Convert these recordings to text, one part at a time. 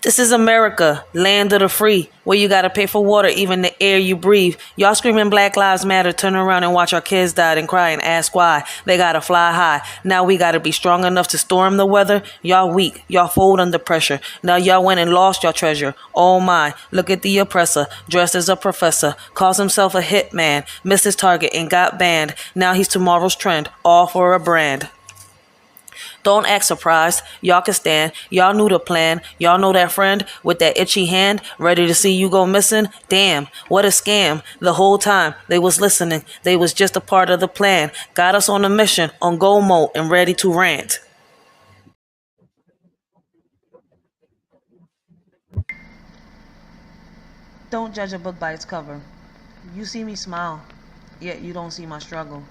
This is America, land of the free, where you gotta pay for water, even the air you breathe. Y'all screaming Black Lives Matter, turn around and watch our kids die and cry and ask why. They gotta fly high. Now we gotta be strong enough to storm the weather. Y'all weak, y'all fold under pressure. Now y'all went and lost your treasure. Oh my, look at the oppressor, dressed as a professor, calls himself a hitman, missed his target and got banned. Now he's tomorrow's trend, all for a brand. Don't act surprised. Y'all can stand. Y'all knew the plan. Y'all know that friend with that itchy hand ready to see you go missing? Damn, what a scam. The whole time they was listening. They was just a part of the plan. Got us on a mission, on go mode and ready to rant. Don't judge a book by its cover. You see me smile, yet you don't see my struggle.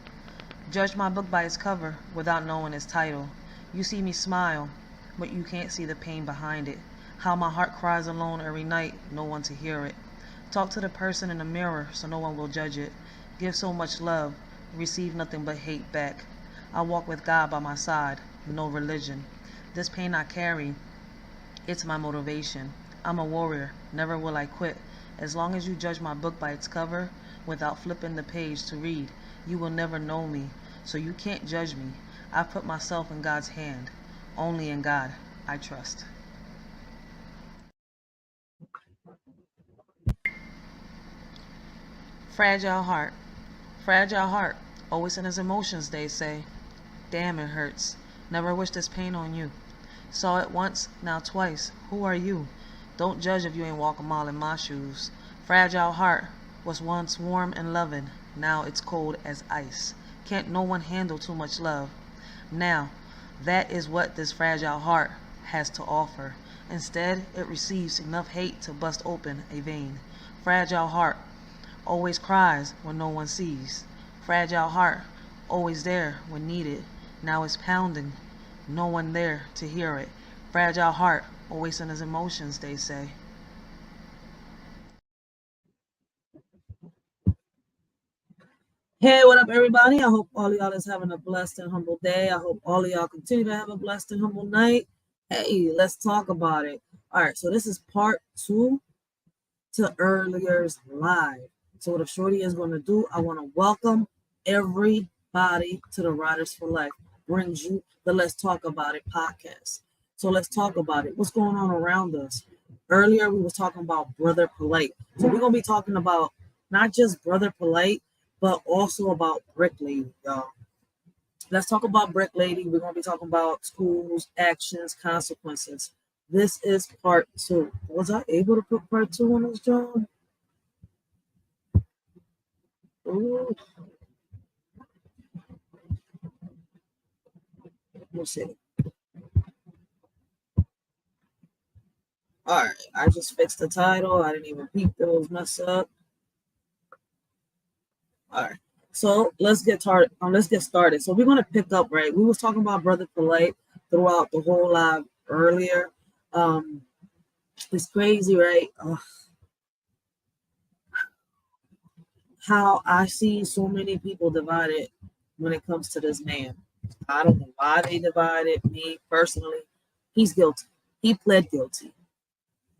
Judge my book by its cover without knowing its title. You see me smile, but you can't see the pain behind it. How my heart cries alone every night, no one to hear it. Talk to the person in the mirror so no one will judge it. Give so much love, receive nothing but hate back. I walk with God by my side, no religion. This pain I carry, it's my motivation. I'm a warrior, never will I quit. As long as you judge my book by its cover, without flipping the page to read, you will never know me, so you can't judge me. I put myself in God's hand. Only in God I trust. Fragile heart. Fragile heart. Always in his emotions, they say. Damn, it hurts. Never wish this pain on you. Saw it once, now twice. Who are you? Don't judge if you ain't walk a mile in my shoes. Fragile heart was once warm and loving. Now it's cold as ice. Can't no one handle too much love. Now, that is what this fragile heart has to offer. Instead, it receives enough hate to bust open a vein. Fragile heart always cries when no one sees. Fragile heart always there when needed. Now it's pounding, no one there to hear it. Fragile heart always in his emotions, they say. Hey, what up, everybody? I hope all of y'all is having a blessed and humble day. I hope all of y'all continue to have a blessed and humble night. Hey, let's talk about it. All right, so this is part 2 to earlier's live. So what a shorty is going to do, I want to welcome everybody to the Riders for Life. Brings you the Let's Talk About It podcast. So let's talk about it. What's going on around us? Earlier, we was talking about Brother Polite. So we're going to be talking about not just Brother Polite, but also about bricklady, y'all. Let's talk about bricklady. We're going to be talking about schools, actions, consequences. This is part 2. Was I able to put part 2 on this job? Ooh. Let's see. All right, I just fixed the title. I didn't even peep those mess up. All right, so let's get started. So we're gonna pick up right. We was talking about Brother Polite throughout the whole live earlier. It's crazy, right? How I see so many people divided when it comes to this man. I don't know why they divided. Me personally, he's guilty. He pled guilty.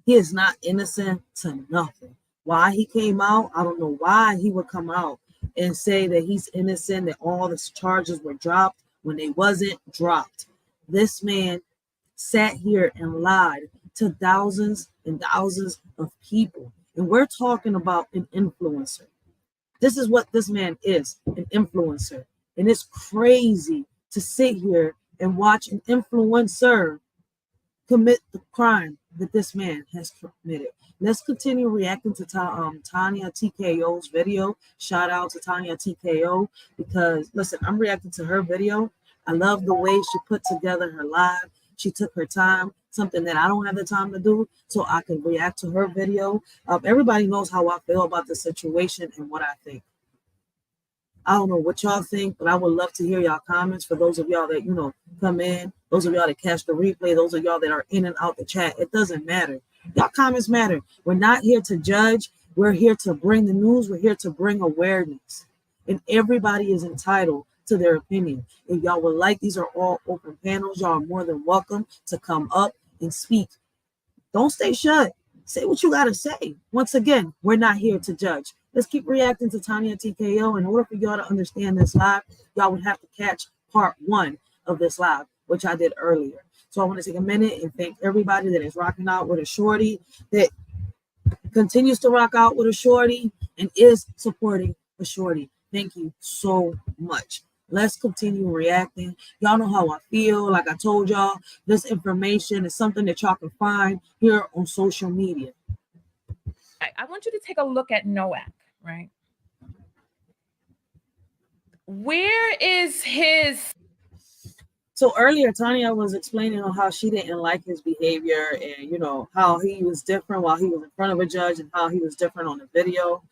He is not innocent to nothing. Why he came out, I don't know why he would come out and say that he's innocent, that all the charges were dropped when they wasn't dropped. This man sat here and lied to thousands and thousands of people. And we're talking about an influencer. This is what this man is, an influencer. And it's crazy to sit here and watch an influencer commit the crime that this man has committed. Let's continue reacting to Tanya TKO's video. Shout out to Tanya TKO because, listen, I'm reacting to her video. I love the way she put together her live. She took her time, something that I don't have the time to do, so I can react to her video. Everybody knows how I feel about the situation and what I think. I don't know what y'all think, but I would love to hear y'all comments for those of y'all that, come in, those of y'all that catch the replay, those of y'all that are in and out the chat. It doesn't matter. Y'all comments matter. We're not here to judge. We're here to bring the news. We're here to bring awareness. And everybody is entitled to their opinion. If y'all would like, these are all open panels. Y'all are more than welcome to come up and speak. Don't stay shut. Say what you got to say. Once again, we're not here to judge. Let's keep reacting to Tanya TKO. In order for y'all to understand this live, y'all would have to catch part 1 of this live, which I did earlier. So I want to take a minute and thank everybody that is rocking out with a shorty, that continues to rock out with a shorty, and is supporting a shorty. Thank you so much. Let's continue reacting. Y'all know how I feel. Like I told y'all, this information is something that y'all can find here on social media. I want you to take a look at Noack, right? Where is his... So earlier, Tanya was explaining on how she didn't like his behavior and, you know, how he was different while he was in front of a judge and how he was different on the video.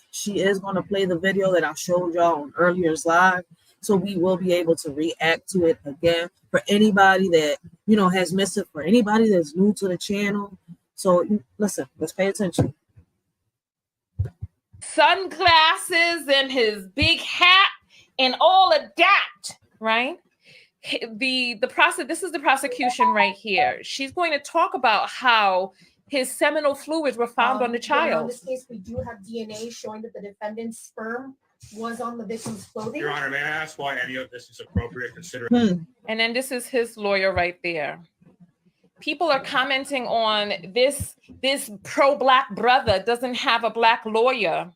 She is going to play the video that I showed y'all on earlier's live. So we will be able to react to it again for anybody that, you know, has missed it, for anybody that's new to the channel. So listen, let's pay attention. Sunglasses and his big hat and all of that, right? This is the prosecution right here. She's going to talk about how his seminal fluids were found on the child. In this case, we do have DNA showing that the defendant's sperm was on the victim's clothing. Your Honor, may I ask why any of this is appropriate considering? And then this is his lawyer right there. People are commenting on this pro-Black brother doesn't have a Black lawyer.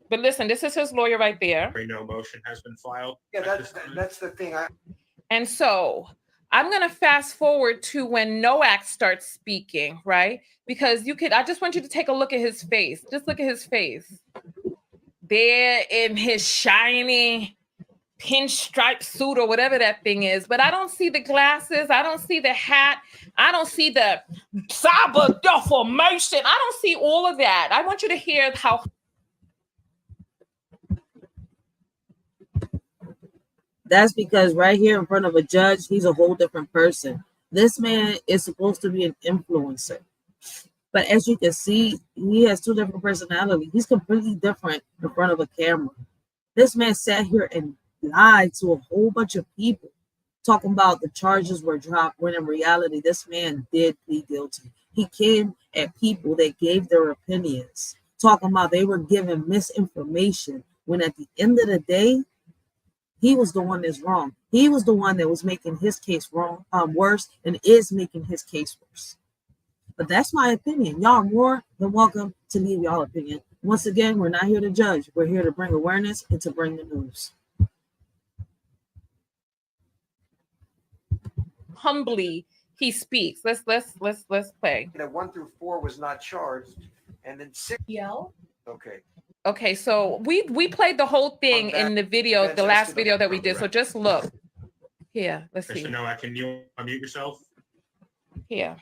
But listen, this is his lawyer right there. No motion has been filed. Yeah, that's the thing. And so I'm going to fast forward to when Noack starts speaking, right? Because I just want you to take a look at his face. Just look at his face. There in his shiny pinstripe suit or whatever that thing is. But I don't see the glasses. I don't see the hat. I don't see the cyber deformation. I don't see all of that. I want you to hear how... That's because right here in front of a judge, he's a whole different person. This man is supposed to be an influencer. But as you can see, he has 2 different personalities. He's completely different in front of a camera. This man sat here and lied to a whole bunch of people, talking about the charges were dropped, when in reality, this man did plead guilty. He came at people that gave their opinions, talking about they were given misinformation, when at the end of the day, he was the one that's wrong. He was the one that was making his case worse and is making his case worse. But that's my opinion. Y'all are more than welcome to leave y'all opinion. Once again, we're not here to judge. We're here to bring awareness and to bring the news. Humbly, he speaks. Let's play. That 1 through 4 was not charged, and then 6. Yall. Okay. Okay, so we played the whole thing in the video, the last video that we did. So just look. Here, let's see. Mr. Noack, can you unmute yourself? Here.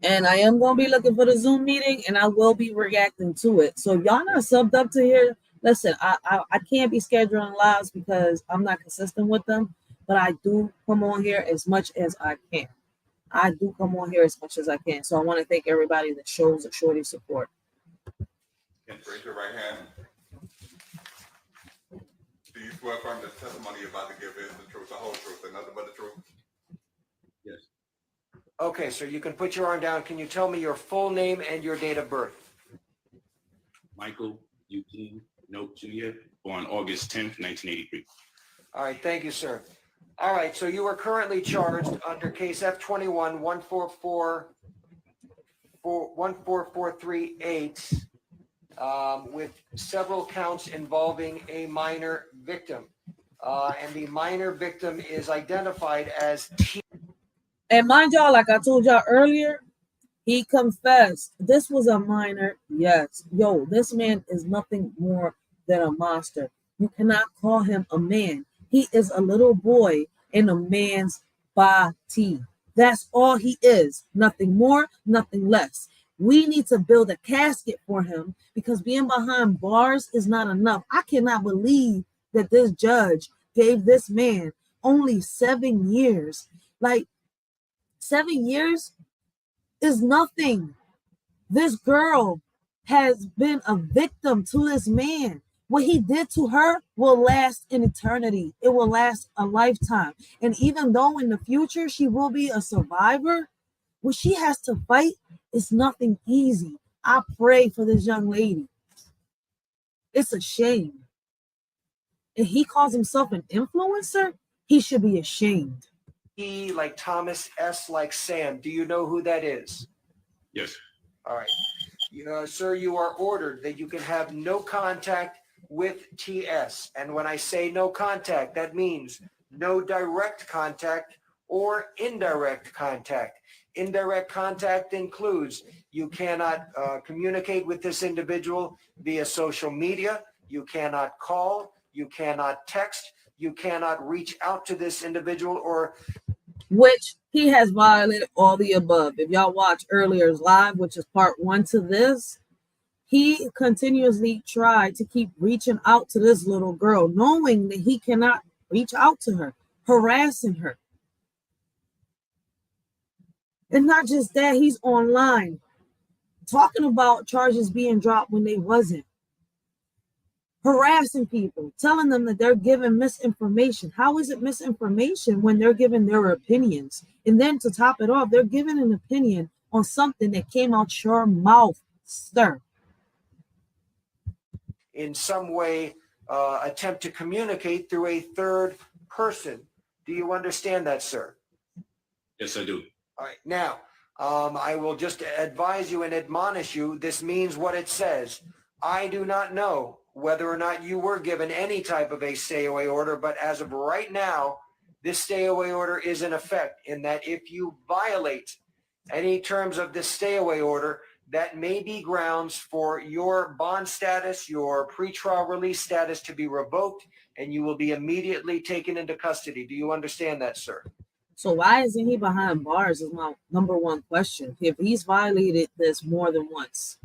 And I am going to be looking for the Zoom meeting, and I will be reacting to it. So if y'all not subbed up to here, listen, I can't be scheduling lives because I'm not consistent with them, but I do come on here as much as I can. So I want to thank everybody that shows a shorty support. Raise your right hand. Do you swear affirm the testimony you're about to give is the truth, the whole truth, and nothing but the truth? Yes. Okay, so you can put your arm down. Can you tell me your full name and your date of birth? Michael Eugene Note Jr., born August 10th, 1983. All right, thank you, sir. All right, so you are currently charged under case F21 14438 with several counts involving a minor victim. And the minor victim is identified as T. And mind y'all, like I told y'all earlier, he confessed. This was a minor. Yes. Yo, this man is nothing more than a monster. You cannot call him a man. He is a little boy in a man's body. That's all he is. Nothing more, nothing less. We need to build a casket for him because being behind bars is not enough. I cannot believe that this judge gave this man only 7 years. Like, 7 years is nothing. This girl has been a victim to this man. What he did to her will last an eternity. It will last a lifetime. And even though in the future she will be a survivor, what she has to fight is nothing easy. I pray for this young lady. It's a shame. If he calls himself an influencer, he should be ashamed. E like Thomas, S like Sam. Do you know who that is? Yes. All right. Sir, you are ordered that you can have no contact with TS. And when I say no contact, that means no direct contact or indirect contact. Indirect contact includes you cannot communicate with this individual via social media. You cannot call. You cannot text. You cannot reach out to this individual or which he has violated all the above. If y'all watch earlier's live, which is part 1 to this, he continuously tried to keep reaching out to this little girl, knowing that he cannot reach out to her, harassing her. And not just that, he's online talking about charges being dropped when they wasn't. Harassing people, telling them that they're giving misinformation. How is it misinformation when they're giving their opinions? And then to top it off, they're giving an opinion on something that came out your mouth, sir. in some way attempt to communicate through a third person. Do you understand that, sir? Yes, I do. All right. Now, I will just advise you and admonish you. This means what it says. I do not know whether or not you were given any type of a stay-away order, but as of right now, this stay-away order is in effect in that if you violate any terms of this stay-away order, that may be grounds for your bond status, your pretrial release status to be revoked, and you will be immediately taken into custody. Do you understand that, sir? So why isn't he behind bars is my number one question. If he's violated this more than once.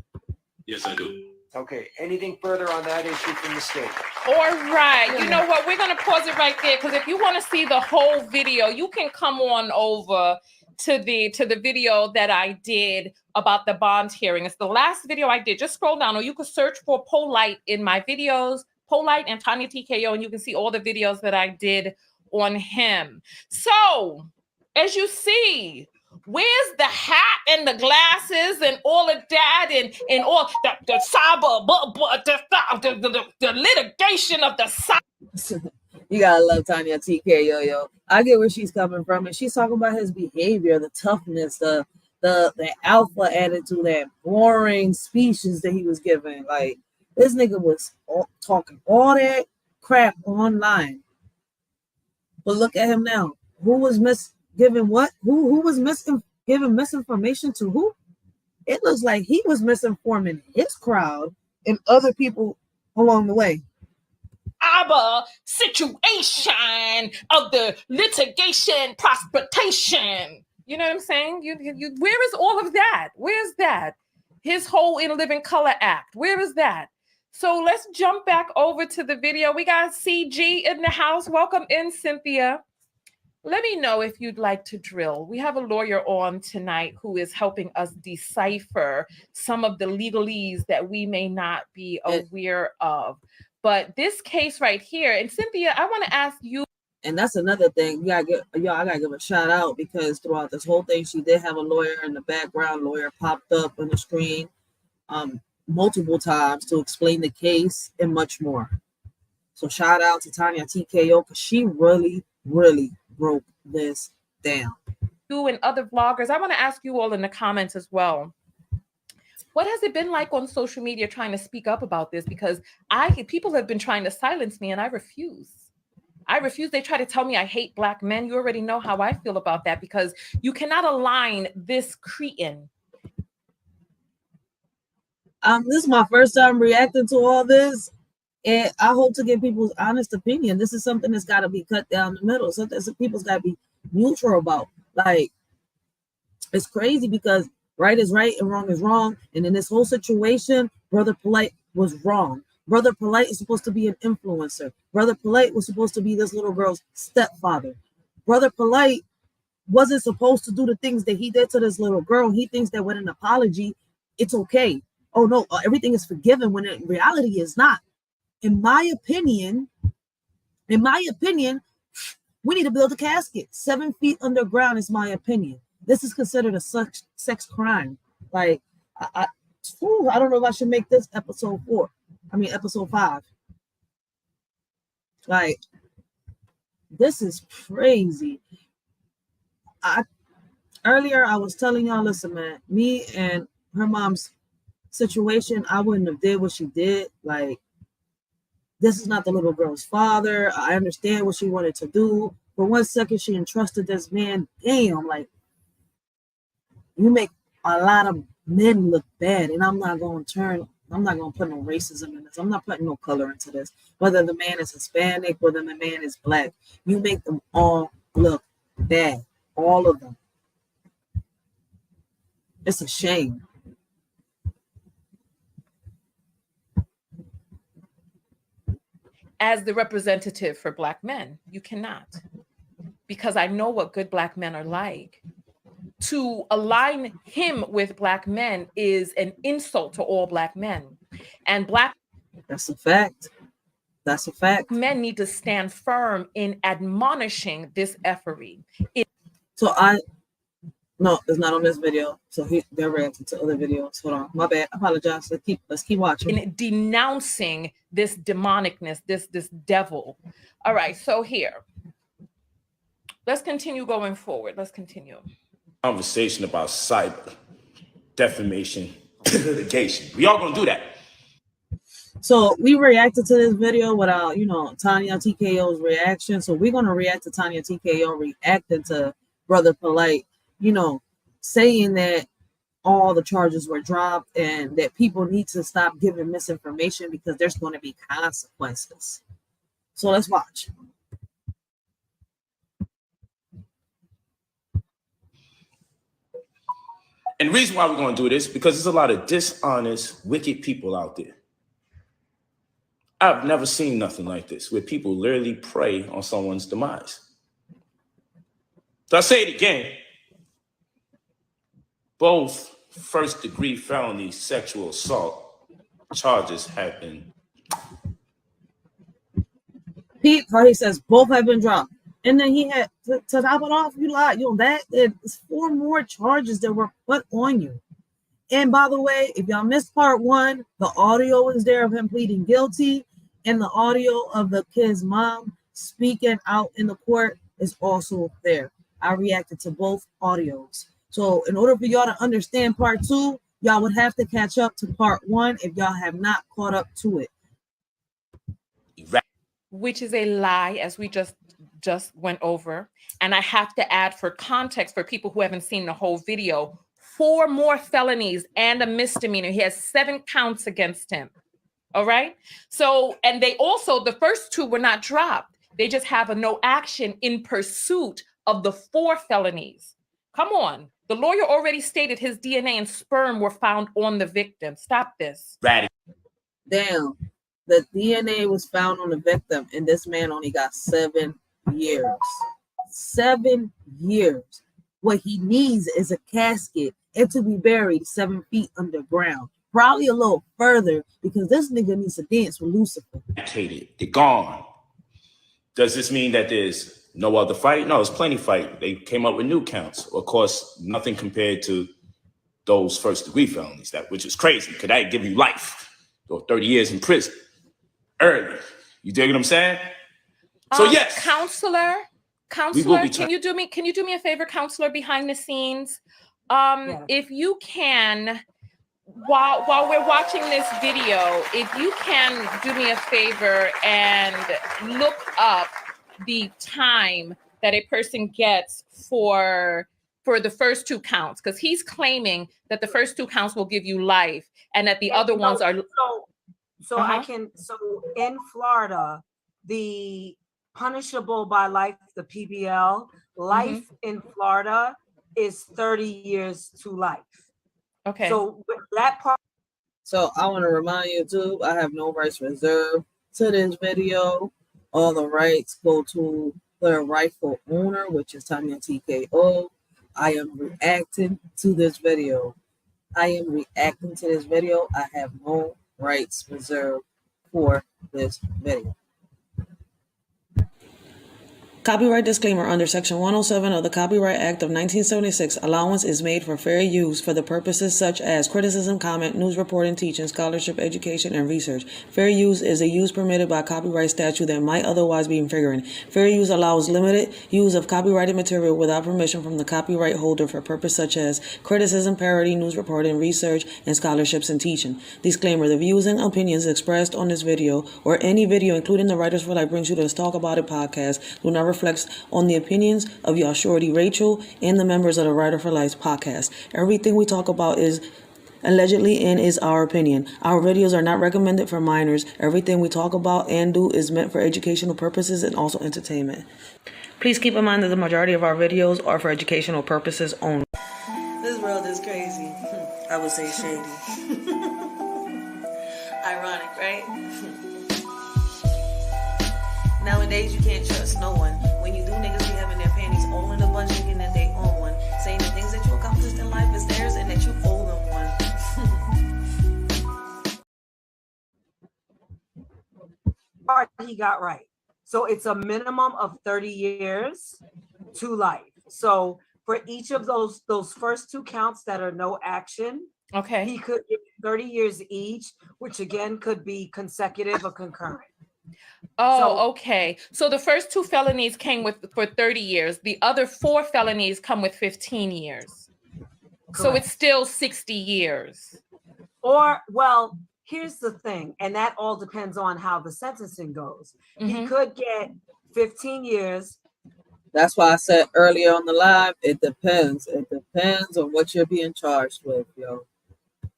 Yes, I do. Okay. Anything further on that issue from the state? All right. You know what? We're going to pause it right there because if you want to see the whole video, you can come on over to the video that I did about the bond hearing. It's the last video I did. Just scroll down, or you could search for Polight in my videos, Polight and Tanya TKO, and you can see all the videos that I did on him. So, as you see, where's the hat and the glasses and all of that and all the cyber, the litigation of the cyber? You gotta love Tanya TKO, yo. I get where she's coming from, and she's talking about his behavior, the toughness, the alpha attitude, that boring speeches that he was giving. Like, this nigga was talking all that crap online. But look at him now. Who was giving what? Who was giving misinformation to who? It looks like he was misinforming his crowd and other people along the way. Our situation of the litigation prosperity. You know what I'm saying? You where is all of that? Where's that? His whole In Living Color Act. Where is that? So let's jump back over to the video. We got CG in the house. Welcome in, Cynthia. Let me know if you'd like to drill. We have a lawyer on tonight who is helping us decipher some of the legalese that we may not be aware of. But this case right here, and Cynthia, I want to ask you. And that's another thing. I gotta give a shout out because throughout this whole thing, she did have a lawyer in the background. Lawyer popped up on the screen multiple times to explain the case and much more. So shout out to Tanya TKO because she really, really broke this down. You and other vloggers, I want to ask you all in the comments as well. What has it been like on social media trying to speak up about this? Because people have been trying to silence me and I refuse. They try to tell me I hate Black men. You already know how I feel about that because you cannot align this cretin. This is my first time reacting to all this. And I hope to get people's honest opinion. This is something that's got to be cut down the middle. Something people's got to be neutral about. Like, it's crazy because right is right and wrong is wrong. And in this whole situation, Brother Polight was wrong. Brother Polight is supposed to be an influencer. Brother Polight was supposed to be this little girl's stepfather. Brother Polight wasn't supposed to do the things that he did to this little girl. He thinks that with an apology, it's okay. Oh no, everything is forgiven when in reality is not. In my opinion, we need to build a casket 7 feet underground. Is my opinion. This is considered a sex crime. Like, I don't know if I should make this episode 5. Like, this is crazy. Earlier I was telling y'all, listen, man, me and her mom's situation, I wouldn't have did what she did. Like, this is not the little girl's father. I understand what she wanted to do. For 1 second, she entrusted this man. Damn, like, you make a lot of men look bad, and I'm not going to put no racism in this. I'm not putting no color into this. Whether the man is Hispanic, whether the man is black, you make them all look bad. All of them. It's a shame. As the representative for Black men, you cannot. Because I know what good Black men are like. To align him with Black men is an insult to all Black men. And That's a fact. That's a fact. Men need to stand firm in admonishing this effery. No, it's not on this video. So they're reacting to other videos. Hold on, my bad. I apologize. Let's keep watching. In denouncing this demonicness, this devil. All right, so here. Let's continue going forward. Let's continue. Conversation about cyber defamation, litigation. We all gonna do that. So we reacted to this video without, Tanya TKO's reaction. So we're gonna react to Tanya TKO reacting to Brother Polight, saying that all the charges were dropped and that people need to stop giving misinformation because there's going to be consequences. So let's watch. And the reason why we're going to do this, because there's a lot of dishonest, wicked people out there. I've never seen nothing like this, where people literally prey on someone's demise. So I say it again. Both first-degree felony sexual assault charges have been. He says both have been dropped. And then he had to top it off. You lied. There's 4 more charges that were put on you. And by the way, if y'all missed part 1, the audio is there of him pleading guilty, and the audio of the kid's mom speaking out in the court is also there. I reacted to both audios. So in order for y'all to understand part 2, y'all would have to catch up to part 1 if y'all have not caught up to it. Which is a lie, as we just went over. And I have to add, for context, for people who haven't seen the whole video, 4 more felonies and a misdemeanor. He has 7 counts against him. All right. So, and they also, the first 2 were not dropped. They just have a no action in pursuit of the 4 felonies. Come on. The lawyer already stated his DNA and sperm were found on the victim. Stop this. Damn. The DNA was found on the victim, and this man only got 7 years. 7 years. What he needs is a casket and to be buried 7 feet underground. Probably a little further, because this nigga needs to dance with Lucifer. They're gone. Does this mean that there's no other fight? No, there's plenty fight. They came up with new counts. Of course, nothing compared to those first-degree felonies, which is crazy, because that give you life or 30 years in prison early. You dig what I'm saying? So yes, counselor, can you do me a favor, counselor, behind the scenes? If you can, while we're watching this video, if you can do me a favor and look up the time that a person gets for the first 2 counts, because he's claiming that the first 2 counts will give you life and that the other ones are. So in Florida, the punishable by life, the PBL, life in Florida is 30 years to life. Okay. So that part. So I want to remind you too, I have no rights reserved to this video. All the rights go to the rightful owner, which is Tanya TKO. I am reacting to this video. I have no rights reserved for this video. Copyright disclaimer. Under Section 107 of the Copyright Act of 1976, allowance is made for fair use for the purposes such as criticism, comment, news reporting, teaching, scholarship, education, and research. Fair use is a use permitted by copyright statute that might otherwise be infringing. Fair use allows limited use of copyrighted material without permission from the copyright holder for purpose such as criticism, parody, news reporting, research, and scholarships and teaching. Disclaimer. The views and opinions expressed on this video or any video, including the Writers for Life Brings You to Let's Talk About It podcast, do not reflects on the opinions of y'all shorty Racheal and the members of the Writer for Life podcast. Everything we talk about is allegedly and is our opinion. Our videos are not recommended for minors. Everything we talk about and do is meant for educational purposes and also entertainment. Please keep in mind that the majority of our videos are for educational purposes only. This world is crazy. I would say shady. Ironic, right? Nowadays, you can't trust no one. When you do, niggas be having their panties all in a bunch, thinking that they own one. Saying the things that you accomplished in life is theirs and that you owe them one. Part he got right. So it's a minimum of 30 years to life. So for each of those first two counts that are no action, Okay. he could get 30 years each, which again could be consecutive or concurrent. Oh, okay. So the first two felonies came for 30 years. The other 4 felonies come with 15 years. So Correct. it's still 60 years. Or, well, here's the thing, and that all depends on how the sentencing goes. He Mhm. could get 15 years. That's why I said earlier on the live, it depends. It depends on what you're being charged with, yo.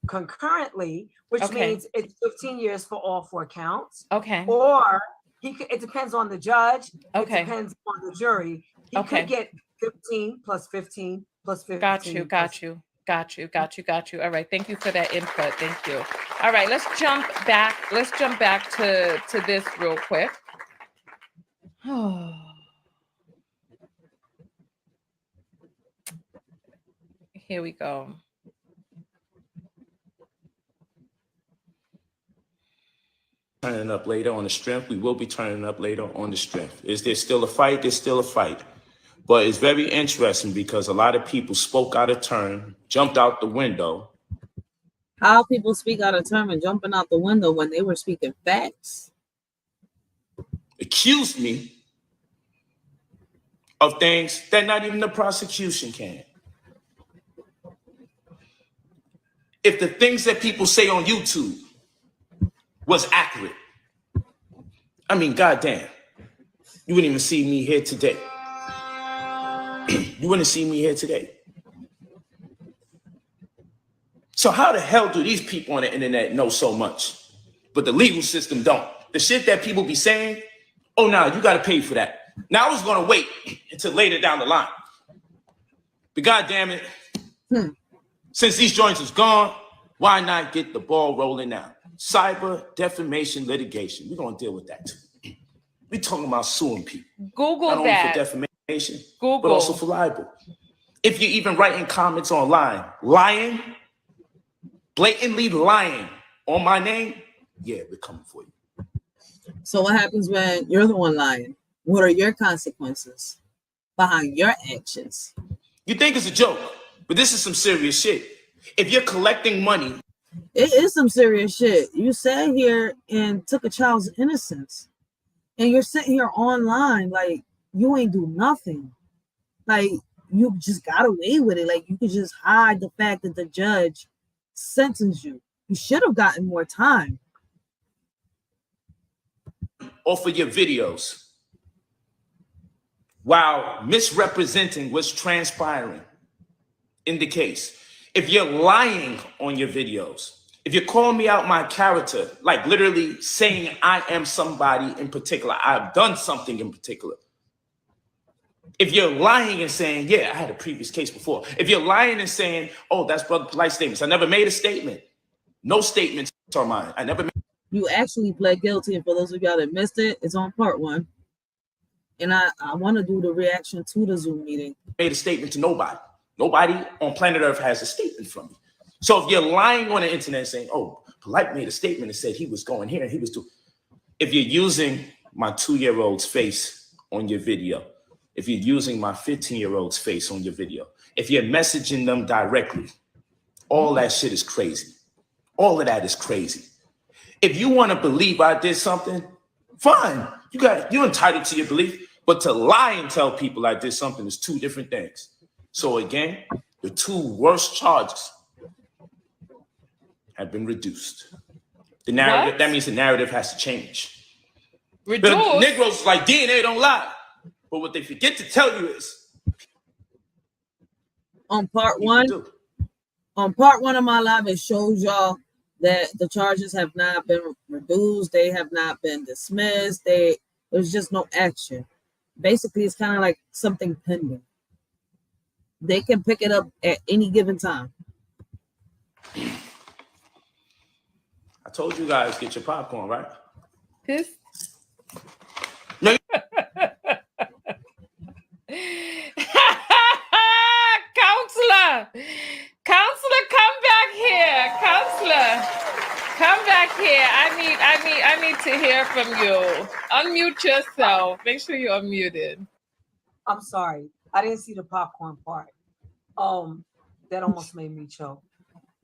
Concurrently, which Okay. means it's 15 years for all 4 counts. Okay. Or it depends on the judge. Okay. It depends on the jury. He Okay. could get 15 plus 15 plus 15. Got you. All right. Thank you for that input. Thank you. All right. Let's jump back. Let's jump back to this real quick. Here we go. Turning up later on the strength. We will be turning up later on the strength. Is there still a fight? There's still a fight. But it's very interesting because a lot of people spoke out of turn, jumped out the window. How people speak out of turn and jumping out the window when they were speaking facts. Accused me of things that not even the prosecution can. If the things that people say on YouTube was accurate, I mean, goddamn, you wouldn't even see me here today. You wouldn't see me here today. So how the hell do these people on the internet know so much, but the legal system don't? The shit that people be saying, oh, no, you got to pay for that. Now I was going to wait until later down the line. But goddamn it, since these joints is gone, why not get the ball rolling now? Cyber defamation litigation. We're going to deal with that too. We're talking about suing people. Google not only that. for defamation, Google. but also for libel. If you're even writing comments online, lying, blatantly lying on my name, yeah, we're coming for you. So what happens when you're the one lying? What are your consequences behind your actions? You think it's a joke, but this is some serious shit. If you're collecting money, It is some serious shit. You sat here and took a child's innocence, and you're sitting here online like you ain't do nothing. Like you just got away with it. Like you could just hide the fact that the judge sentenced you. You should have gotten more time. off of your videos while misrepresenting what's transpiring in the case. If you're lying on your videos, if you're calling me out my character, like literally saying I am somebody in particular, I've done something in particular. If you're lying and saying, yeah, I had a previous case before. If you're lying and saying, oh, that's Brother Polite statements. I never made a statement. No statements are mine. I never made. You actually pled guilty. And for those of y'all that missed it, it's on part 1. And I want to do the reaction to the Zoom meeting. Made a statement to nobody. Nobody on planet Earth has a statement from me. So if you're lying on the internet saying, oh, Polite made a statement and said he was going here and he was doing, if you're using my 2-year-old's face on your video, if you're using my 15-year-old's face on your video, if you're messaging them directly, all that shit is crazy. All of that is crazy. If you want to believe I did something, fine. You're entitled to your belief. But to lie and tell people I did something is two different things. So again, the two worst charges have been reduced. The narrative, that means the narrative has to change. Reduced? The Negroes like DNA don't lie. But what they forget to tell you is on part one of my live, it shows y'all that the charges have not been reduced. They have not been dismissed. There's just no action. Basically, it's kind of like something pending. They can pick it up at any given time. I told you guys, get your popcorn, right? This. No. Counselor, come back here. Counselor, come back here. I need to hear from you. Unmute yourself. Make sure you're unmuted. I'm sorry. I didn't see the popcorn part. That almost made me choke.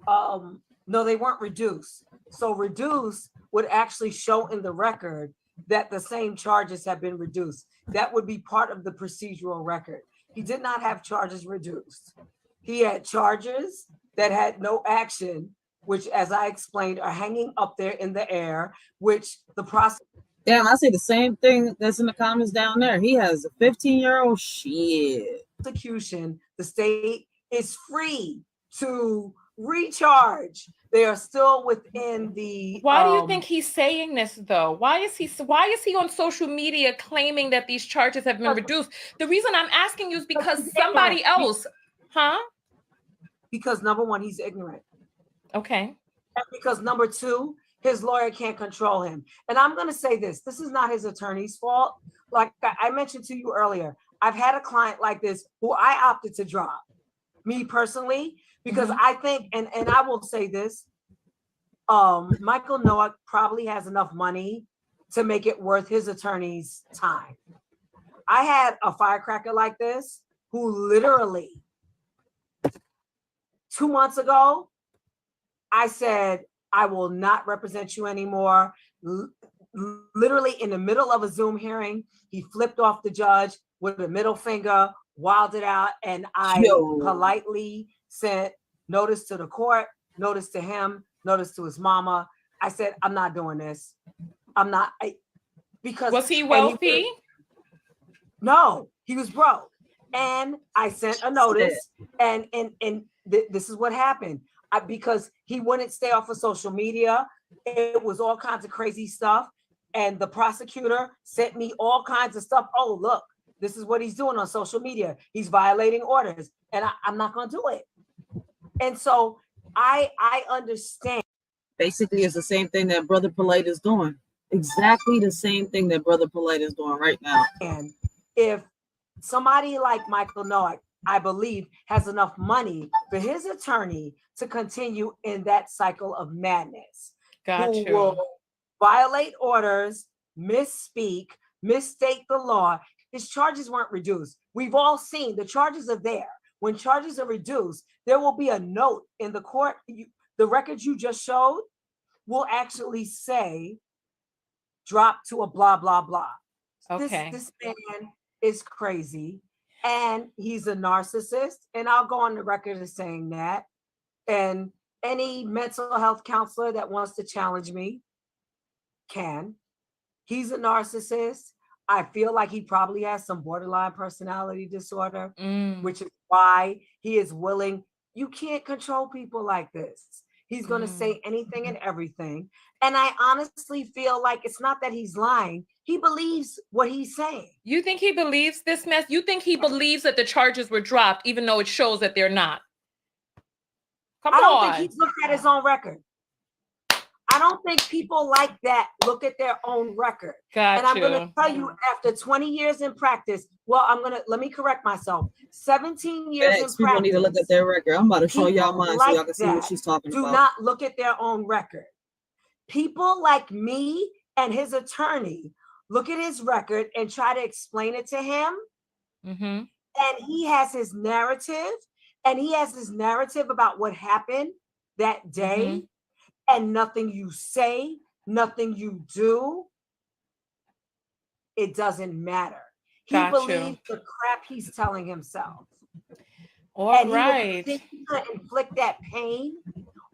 No, they weren't reduced. So reduced would actually show in the record that the same charges have been reduced. That would be part of the procedural record. He did not have charges reduced. He had charges that had no action, which, as I explained, are hanging up there in the air, which the process. Damn, I say the same thing that's in the comments down there. He has a 15-year-old shit. Prosecution, the state is free to recharge. They are still within the. Why do you think he's saying this though? Why is he on social media claiming that these charges have been reduced? The reason I'm asking you is because somebody else, huh? Because number one, he's ignorant. Okay. And because number two, his lawyer can't control him. And I'm going to say this is not his attorney's fault. Like I mentioned to you earlier, I've had a client like this who I opted to drop. Me personally, because I think, and I will say this, Michael Noah probably has enough money to make it worth his attorney's time. I had a firecracker like this who literally 2 months ago, I said, I will not represent you anymore. Literally in the middle of a Zoom hearing, he flipped off the judge with a middle finger, wilded out, and I politely sent notice to the court, notice to him, notice to his mama. I said, I'm not doing this. I'm not, because— Was he wealthy? No, he was broke. And I sent a notice, and this is what happened. Because he wouldn't stay off of social media. It was all kinds of crazy stuff. And the prosecutor sent me all kinds of stuff. Oh, look, this is what he's doing on social media. He's violating orders. And I'm not going to do it. And so I understand. Basically, it's the same thing that Brother Polight is doing. Exactly the same thing that Brother Polight is doing right now. And if somebody like Michael Noah, I believe, has enough money for his attorney to continue in that cycle of madness, who will violate orders, misspeak, misstate the law. His charges weren't reduced. We've all seen the charges are there. When charges are reduced, there will be a note in the court. The records you just showed will actually say, drop to a blah, blah, blah. Okay. This man is crazy. And he's a narcissist. And I'll go on the record as saying that. And any mental health counselor that wants to challenge me can. He's a narcissist. I feel like he probably has some borderline personality disorder, which is why he is willing. You can't control people like this. He's going to say anything and everything. And I honestly feel like it's not that he's lying. He believes what he's saying. You think he believes this mess? You think he believes that the charges were dropped, even though it shows that they're not? Come on. I don't think he's looked at his own record. I don't think people like that look at their own record. And I'm going to tell you, after 20 years in practice, let me correct myself. 17 years in practice. People need to look at their record. I'm about to show y'all mine so y'all can see what she's talking about. Do not look at their own record. People like me and his attorney look at his record and try to explain it to him, and he has his narrative, about what happened that day, and nothing you say, nothing you do, it doesn't matter. He believes the crap he's telling himself. All right. He will continue to inflict that pain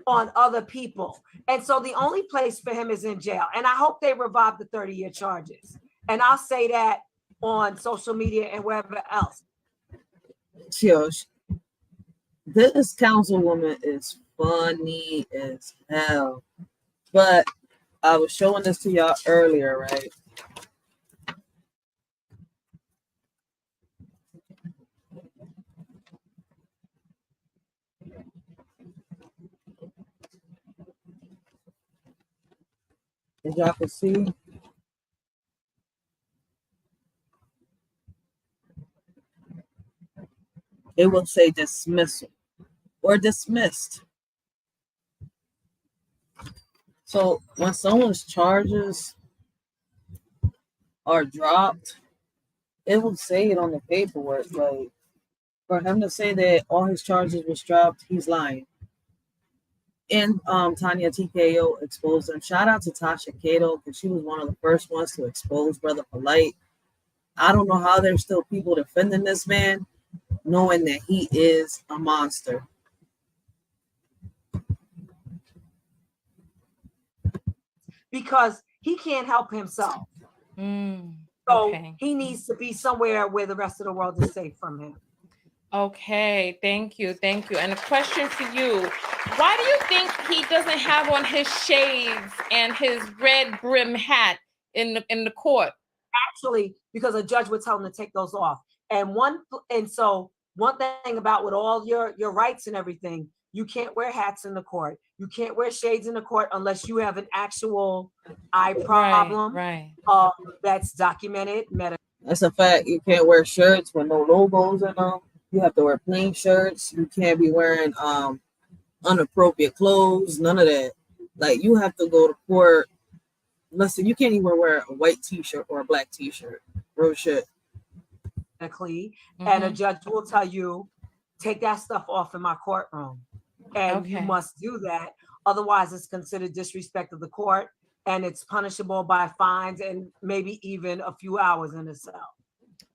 on other people. And so the only place for him is in jail. And I hope they revive the 30-year charges. And I'll say that on social media and wherever else. This councilwoman is funny as hell. But I was showing this to y'all earlier, right? As y'all can see, it will say dismissal or dismissed. So when someone's charges are dropped, it will say it on the paperwork. Like, for him to say that all his charges was dropped, he's lying. And Tanya TKO exposed him. Shout out to Tasha Cato, because she was one of the first ones to expose Brother Polight. I don't know how there's still people defending this man, knowing that he is a monster. Because he can't help himself. So he needs to be somewhere where the rest of the world is safe from him. Okay, thank you. And a question for you. Why do you think he doesn't have on his shades and his red brim hat in the court? Actually, because a judge would tell him to take those off. So one thing about with all your rights and everything, you can't wear hats in the court. You can't wear shades in the court unless you have an actual eye problem. Right. That's documented. That's a fact. You can't wear shirts with no logos in them. You have to wear plain shirts. You can't be wearing inappropriate clothes. None of that. Like, you have to go to court. Listen, you can't even wear a white t-shirt or a black t-shirt. Real shit. And a judge will tell you, take that stuff off in my courtroom. And you must do that. Otherwise, it's considered disrespect of the court, and it's punishable by fines and maybe even a few hours in a cell.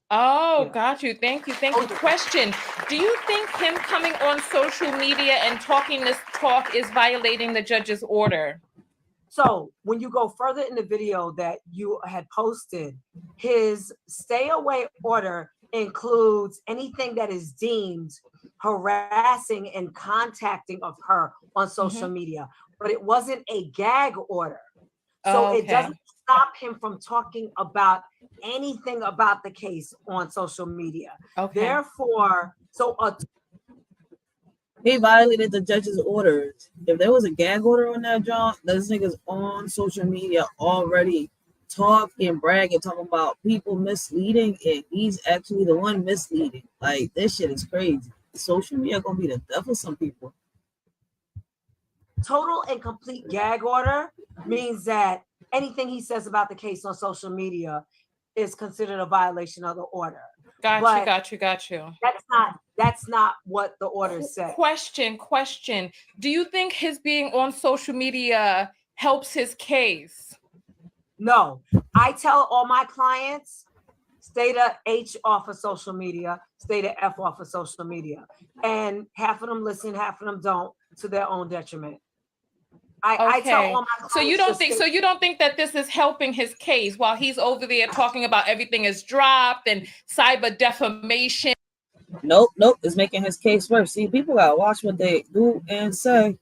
Oh, got you. Thank you. Question. Do you think him coming on social media and talking this talk is violating the judge's order? So when you go further in the video that you had posted, his stay away order includes anything that is deemed harassing and contacting of her on social media, but it wasn't a gag order. So it doesn't stop him from talking about anything about the case on social media. Therefore, he violated the judge's orders. If there was a gag order on that job, those niggas on social media already talking, bragging, talking about people misleading, and he's actually the one misleading. Like, this shit is crazy. Social media gonna be the death of some people. Total and complete gag order means that anything he says about the case on social media is considered a violation of the order. Got you. That's not what the order said. Question. Do you think his being on social media helps his case? No. I tell all my clients, stay the H off of social media, stay the F off of social media. And half of them listen, half of them don't, to their own detriment. I tell all my clients. So you don't think that this is helping his case while he's over there talking about everything is dropped and cyber defamation? Nope. It's making his case worse. See, people gotta watch what they do and say.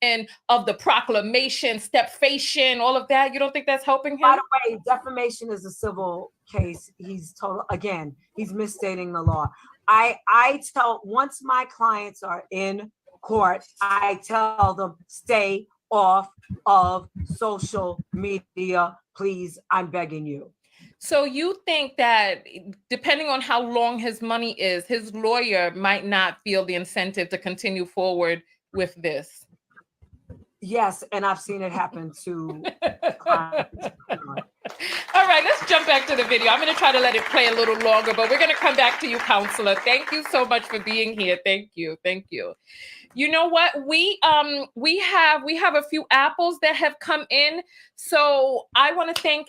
And of the proclamation, stepfation, all of that, you don't think that's helping him? By the way, defamation is a civil case. He's misstating the law. I tell, once my clients are in court, I tell them, stay off of social media, please. I'm begging you. So you think that depending on how long his money is, his lawyer might not feel the incentive to continue forward with this? Yes, and I've seen it happen to clients. All right, let's jump back to the video. I'm going to try to let it play a little longer, but we're going to come back to you, counselor. Thank you so much for being here. Thank you. Thank you. You know what? We have a few apples that have come in. So I want to thank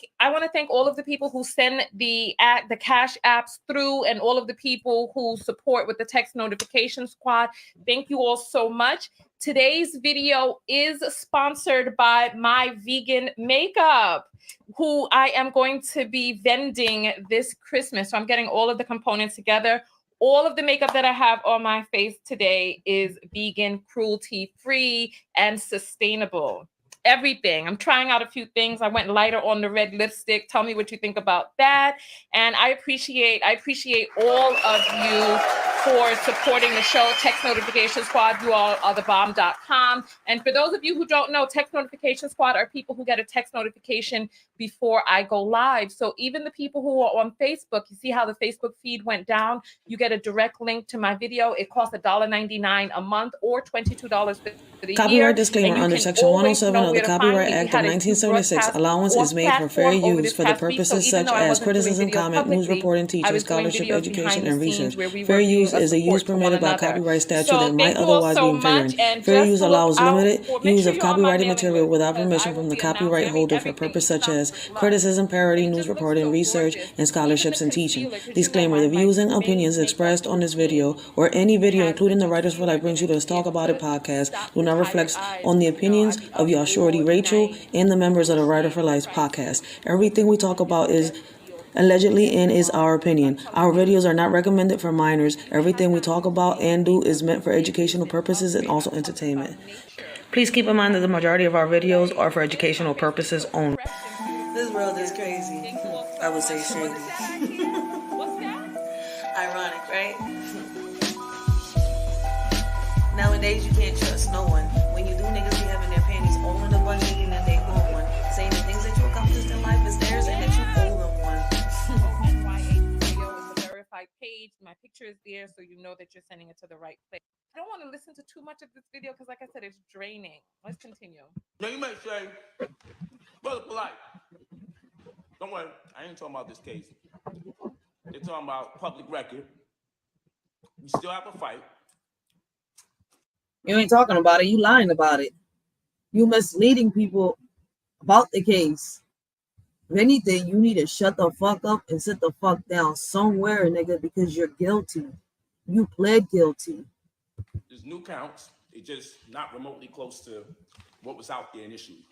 all of the people who send the cash apps through, and all of the people who support with the text notification squad. Thank you all so much. Today's video is sponsored by My Vegan Makeup, who I am going to be vending this Christmas. So I'm getting all of the components together. All of the makeup that I have on my face today is vegan, cruelty-free, and sustainable. Everything. I'm trying out a few things. I went lighter on the red lipstick. Tell me what you think about that. And I appreciate all of you for supporting the show. Text Notification Squad, you all are thebomb.com. And for those of you who don't know, Text Notification Squad are people who get a text notification before I go live. So even the people who are on Facebook, you see how the Facebook feed went down? You get a direct link to my video. It costs $1.99 a month or $22 for the year. Copyright disclaimer under Section 107 of the Copyright Act of 1976. Allowance is made for fair use for the purposes such as criticism, comment, news reporting, teaching, scholarship, education, and research. Fair use is a use permitted by copyright statute that might otherwise be infringing. Fair use allows limited use of copyrighted material without permission from the copyright holder for purposes such as criticism, parody, news reporting, research, and scholarships and teaching. Disclaimer: the views and opinions expressed on this video or any video, including the Writers for Life Brings You to Let's Talk About It podcast, do not reflect on the opinions of your shorty Racheal and the members of the Writer for Life podcast. Everything we talk about is allegedly and is our opinion. Our videos are not recommended for minors. Everything we talk about and do is meant for educational purposes and also entertainment. Please keep in mind that the majority of our videos are for educational purposes only. This world is crazy. I would say shady. Ironic, right? Nowadays, you can't trust no one. When you do, niggas be having their panties all in a bunch, thinking that they own one. Saying the things that you accomplished in life is theirs and that you owe them one. NYA video is a verified page. My picture is there, so you know that you're sending it to the right place. I don't want to listen to too much of this video because, like I said, it's draining. Let's continue. Now you may say, Brother Polight, don't worry, I ain't talking about this case. They're talking about public record. You still have a fight. You ain't talking about it. You lying about it. You misleading people about the case. If anything, you need to shut the fuck up and sit the fuck down somewhere, nigga, because you're guilty. You pled guilty. There's new counts. It's just not remotely close to what was out there initially.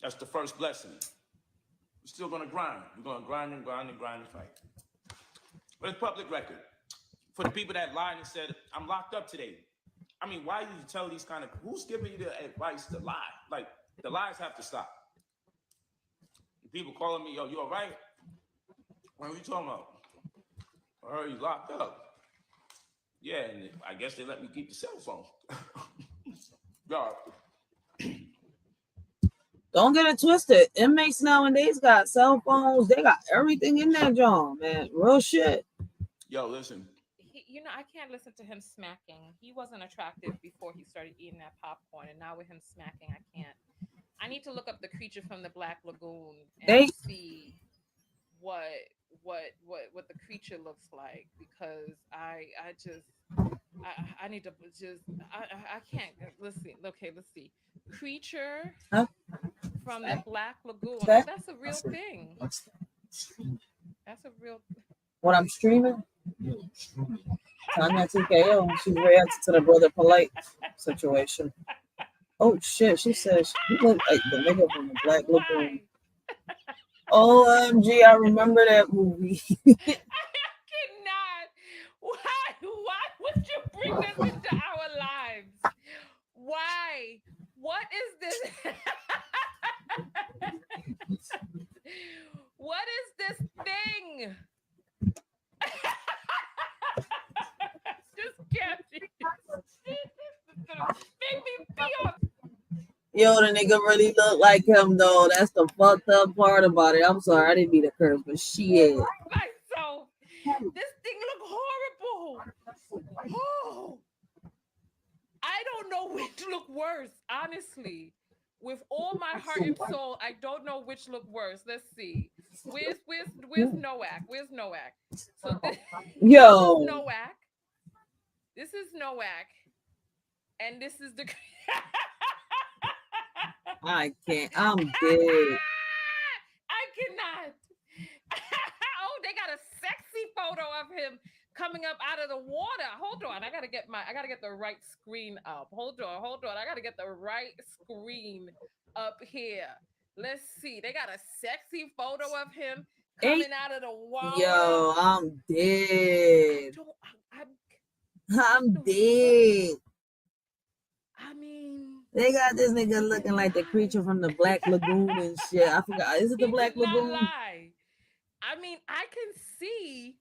That's the first blessing. We're still gonna grind. We're gonna grind and fight. But it's public record. For the people that lied and said, I'm locked up today. I mean, why do you tell these kind of, who's giving you the advice to lie? Like, the lies have to stop. People calling me, yo, you all right? What are you talking about? I heard you locked up. Yeah, and I guess they let me keep the cell phone. God. Don't get it twisted. Inmates nowadays got cell phones. They got everything in that joint, man. Real shit. Yo, listen. I can't listen to him smacking. He wasn't attractive before he started eating that popcorn, and now with him smacking, I can't. I need to look up the creature from the Black Lagoon and see what the creature looks like, because I need to just I can't. Let's see. Okay, let's see. Creature from the Black Lagoon. Oh, that's a real thing. That's a real. What I'm streaming? Tanya TKO. She's reacting to the Brother Polight situation. Oh shit! She says he looked like the nigga from the Black Lagoon. OMG! I remember that movie. I cannot. Why would you bring this into our lives? Why? What is this? What is this thing? Just can't. Make me feel. Yo, the nigga really look like him though. That's the fucked up part about it. I'm sorry, I didn't mean to curse, but shit. Myself. This thing look horrible. Oh. I I don't know which look worse, honestly. With all my heart and soul, I don't know which look worse. Let's see. Where's Noack? Where's Noack? So this Yo, is Noack. This is Noack. And this is the I can't. I'm dead. I cannot. Oh, they got a sexy photo of him coming up out of the water. Hold on. I gotta get the right screen up. Hold on. I gotta get the right screen up here. Let's see. They got a sexy photo of him coming out of the water. Yo, I'm dead. I'm I'm dead. I mean, They got this nigga looking like the creature from the Black Lagoon and shit. I forgot. Is it the Black Lagoon? Lie. I mean, I can see.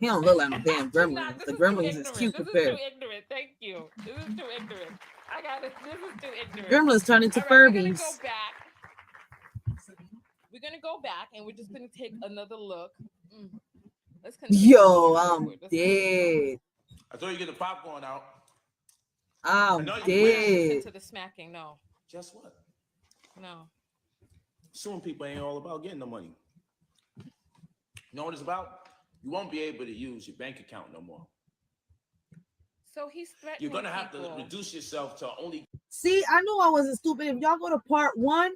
He don't look like no damn gremlins. The gremlins is cute compared. This is too ignorant. Thank you. This is too ignorant. I got it. This is too ignorant. Gremlins turn into All right, Furbies. We're gonna go back, and we're just gonna take another look. Let's continue. Yo, I'm dead. I thought you get the popcorn out. I'm Listen dead. to the smacking. No. Guess what? No. Suing people ain't all about getting the money. You know what it's about? You won't be able to use your bank account no more. So he's threatening. You're gonna have people. to reduce yourself to only. See, I knew I wasn't stupid. If y'all go to part 1,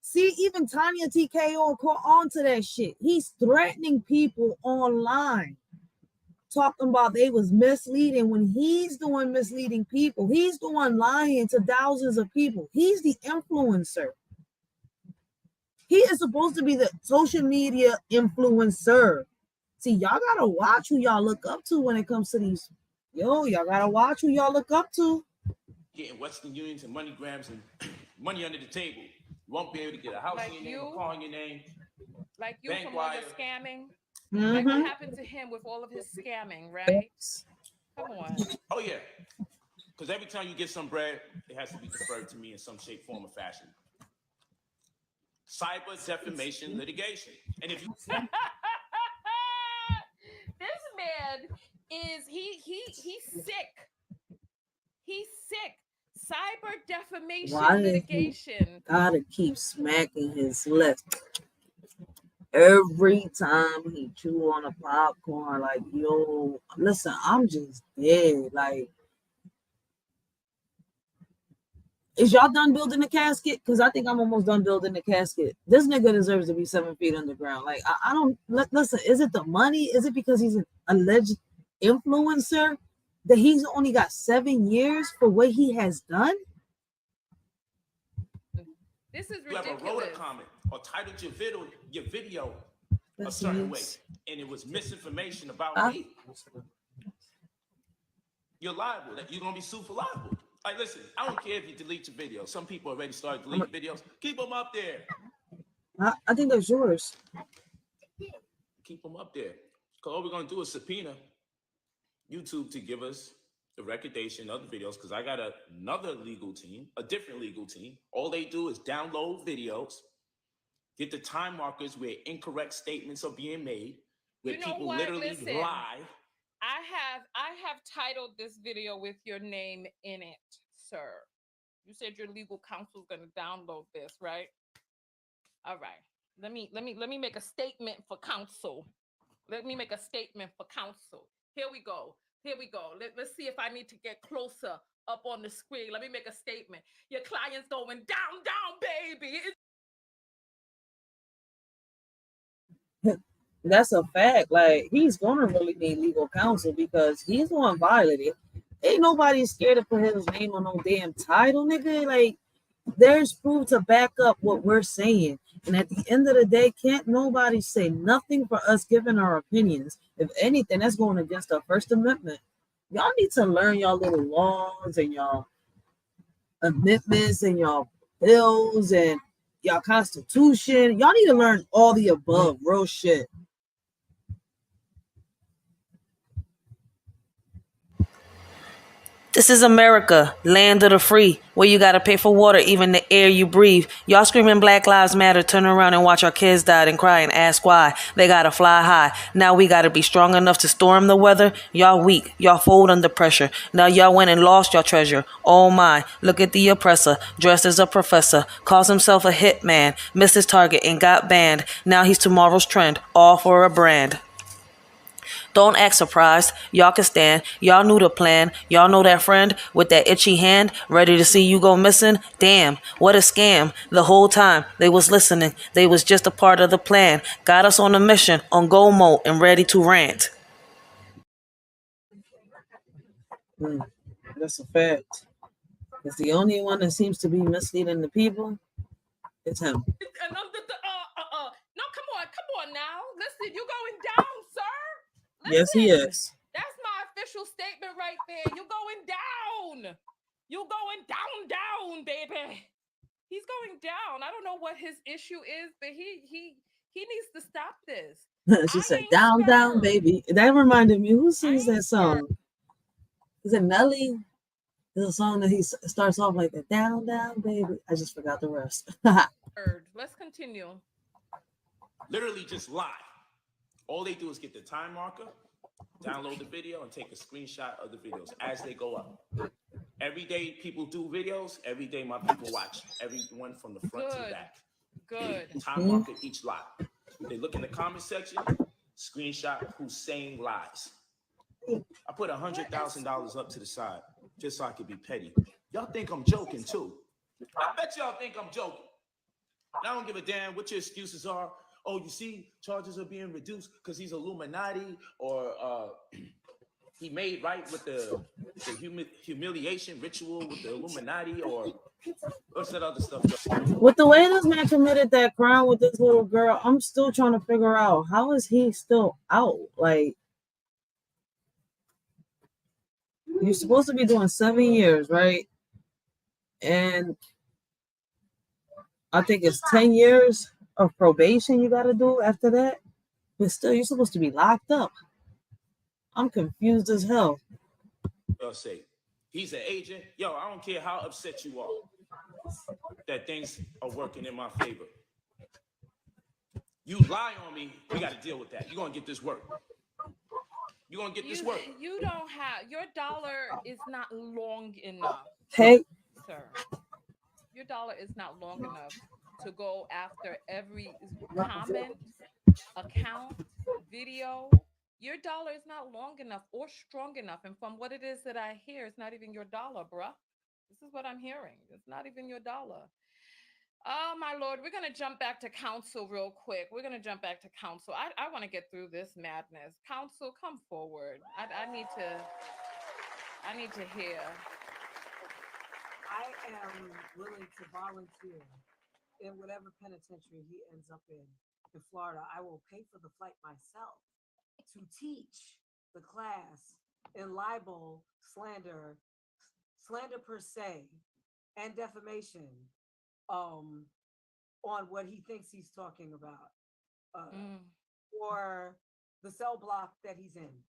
see, even Tanya TKO caught on to that shit. He's threatening people online, talking about they was misleading when he's doing misleading people. He's doing lying to thousands of people. He's the influencer. He is supposed to be the social media influencer. See, y'all gotta watch who y'all look up to when it comes to these. Y'all gotta watch who y'all look up to. Getting Western Unions and MoneyGrams and money under the table. You won't be able to get a house Like in your name, you? a car in your name. Like you Bank from all the wire. scamming. Mm-hmm. Like what happened to him with all of his scamming, right? Come on. Oh yeah, because every time you get some bread, it has to be deferred to me in some shape, form, or fashion. Cyber defamation litigation, and if you This man is he's sick. He's sick. Cyber defamation Why did he litigation. gotta keep smacking his lips every time he chew on a popcorn? Like, yo, listen, I'm just dead. Like, is y'all done building the casket? Because I think I'm almost done building the casket. This nigga deserves to be 7 feet underground. Like, I don't listen. Is it the money? Is it because he's an alleged influencer that he's only got 7 years for what he has done? This is ever ridiculous. wrote a comment or titled your video a certain way, and it was misinformation about me, you're liable. You're gonna be sued for libel. Like, listen, I don't care if you delete your video. Some people already started deleting videos. Keep them up there. I think that's yours. Keep them up there. Because all we're going to do is subpoena YouTube to give us the recordation of the videos. Because I got another legal team, a different legal team. All they do is download videos, get the time markers where incorrect statements are being made, where You know people what? literally Listen. lie. I have titled this video with your name in it, sir. You said your legal counsel is going to download this, right? All right. Let me make a statement for counsel. Let me make a statement for counsel. Here we go. Let's see if I need to get closer up on the screen. Let me make a statement. Your client's going down, baby. That's a fact. Like, he's gonna really need legal counsel because he's the one violated. Ain't nobody scared to put his name on no damn title, nigga. Like, there's proof to back up what we're saying. And at the end of the day, can't nobody say nothing for us giving our opinions. If anything, that's going against our First Amendment. Y'all need to learn y'all little laws and y'all amendments and y'all bills and y'all constitution. Y'all need to learn all the above, real shit. This is America, land of the free, where you gotta pay for water, even the air you breathe. Y'all screaming Black Lives Matter, turn around and watch our kids die and cry and ask why. They gotta fly high. Now we gotta be strong enough to storm the weather. Y'all weak, y'all fold under pressure. Now y'all went and lost your treasure. Oh my, look at the oppressor, dressed as a professor, calls himself a hitman, missed his target and got banned. Now he's tomorrow's trend, all for a brand. Don't act surprised. Y'all can stand. Y'all knew the plan. Y'all know that friend with that itchy hand, ready to see you go missing? Damn, what a scam. The whole time they was listening. They was just a part of the plan. Got us on a mission, on go mode, and ready to rant. That's a fact. Because the only one that seems to be misleading the people is him. No, come on now. Listen, you going down, sir. Yes, he is. That's my official statement right there. You're going down. You're going down, baby. He's going down. I don't know what his issue is, but he needs to stop this. She said, down, baby. That reminded me, who sings that song? Is it Nelly? There's a song that he starts off like that, down, baby. I just forgot the rest. Let's continue. Literally just lie. All they do is get the time marker, download the video, and take a screenshot of the videos as they go up. Every day people do videos. Every day my people watch. Everyone from the front to the back. Good. Time marker each lie. They look in the comment section, screenshot who's saying lies. I put $100,000 up to the side just so I could be petty. Y'all think I'm joking too. I bet y'all think I'm joking. I don't give a damn what your excuses are. Oh, you see, charges are being reduced because he's Illuminati, or he made right with the humiliation ritual with the Illuminati, or what's that other stuff? With the way this man committed that crime with this little girl, I'm still trying to figure out, how is he still out? Like, you're supposed to be doing 7 years, right? And I think it's 10 years of probation you got to do after that. But still, you're supposed to be locked up. I'm confused as hell. They'll say, he's an agent. Yo, I don't care how upset you are that things are working in my favor. You lie on me, we got to deal with that. You're going to get this work. You're going to get this work. You don't have, your dollar is not long enough. Hey. Sir, your dollar is not long enough to go after every comment, account, video. Your dollar is not long enough or strong enough. And from what it is that I hear, it's not even your dollar, bruh. This is what I'm hearing. It's not even your dollar. Oh, my Lord. We're going to jump back to counsel real quick. We're going to jump back to counsel. I want to get through this madness. Counsel, come forward. I need to hear. I am willing to volunteer in whatever penitentiary he ends up in Florida. I will pay for the flight myself to teach the class in libel, slander per se, and defamation on what he thinks he's talking about, or the cell block that he's in,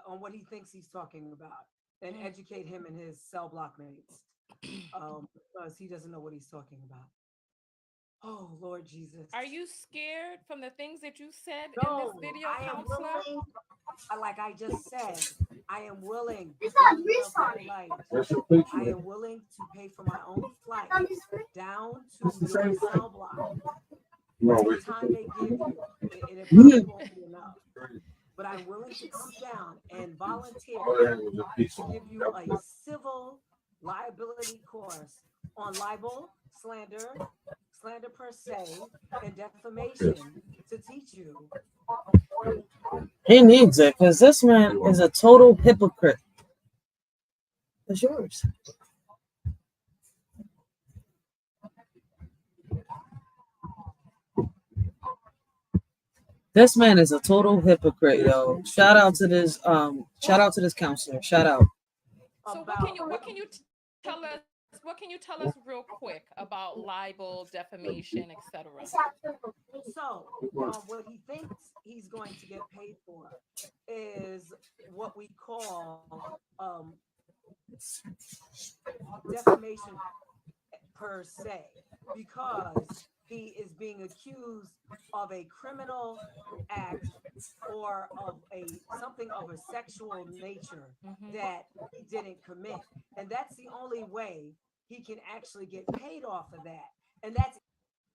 on what he thinks he's talking about, and educate him and his cell block mates, because he doesn't know what he's talking about. Oh, Lord Jesus. Are you scared from the things that you said No, in this video, I am counselor? willing, like I just said, I am willing. I am willing to pay for my own flight down to your cell block. The time they give you, it probably won't be enough. But I'm willing to come down and volunteer to give you a civil liability course on libel, slander per se, and defamation to teach you. He needs it, because this man is a total hypocrite. It's yours. This man is a total hypocrite, yo. Shout out to this counselor. Shout out. So what can you tell us? What can you tell us real quick about libel, defamation, etc.? So, what he thinks he's going to get paid for is what we call defamation per se, because he is being accused of a criminal act or of something of a sexual nature that he didn't commit. And that's the only way he can actually get paid off of that. And that's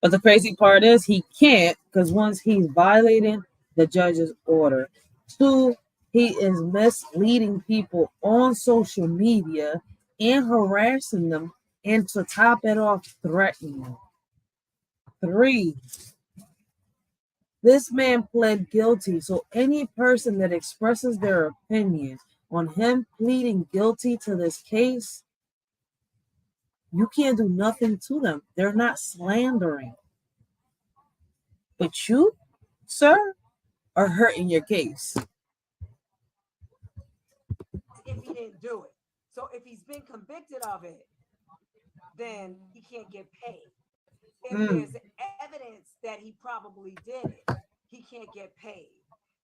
But the crazy part is he can't, because once he's violating the judge's order, two, he is misleading people on social media and harassing them, and to top it off, threatening them. Three, this man pled guilty. So any person that expresses their opinion on him pleading guilty to this case, you can't do nothing to them. They're not slandering. But you, sir, are hurting your case. if he didn't do it. So if he's been convicted of it, then he can't get paid. If there's evidence that he probably did it, he can't get paid.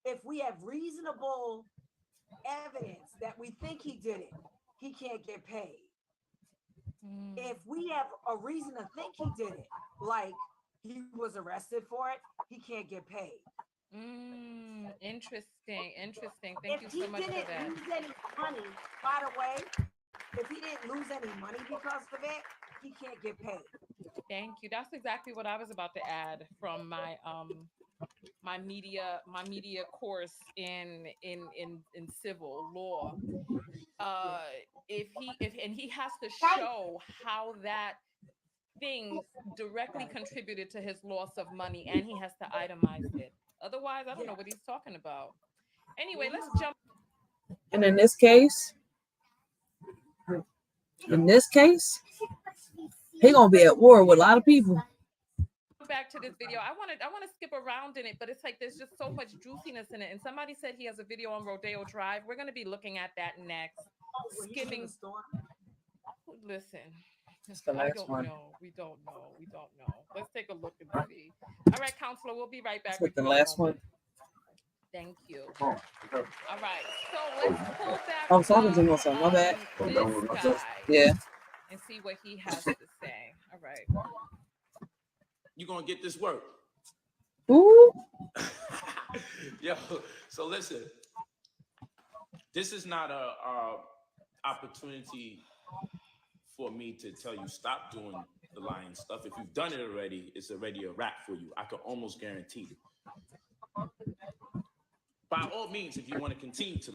If we have reasonable evidence that we think he did it, he can't get paid. If we have a reason to think he did it, like he was arrested for it, he can't get paid. Interesting. Thank you so much for that. If he didn't lose any money, by the way, if he didn't lose any money because of it, he can't get paid. Thank you. That's exactly what I was about to add from my my media course in civil law. If he has to show how that thing directly contributed to his loss of money, and he has to itemize it. Otherwise, I don't know what he's talking about. Anyway, let's jump. And in this case, he gonna be at war with a lot of people. Back to this video. I want to skip around in it, but it's like there's just so much juiciness in it. And somebody said he has a video on Rodeo Drive. We're going to be looking at that next. Skimming. Listen. That's the last one. We don't know. Let's take a look and see. All right, counselor, we'll be right back. With the last one. Thank you. All right, so let's pull back. Oh, sorry, my bad. This guy. Yeah. And see what he has to say. All right. You gonna get this work. Ooh. Yo, so listen. This is not a opportunity for me to tell you stop doing the lying stuff. If you've done it already, it's already a wrap for you. I can almost guarantee it. By all means, if you want to continue to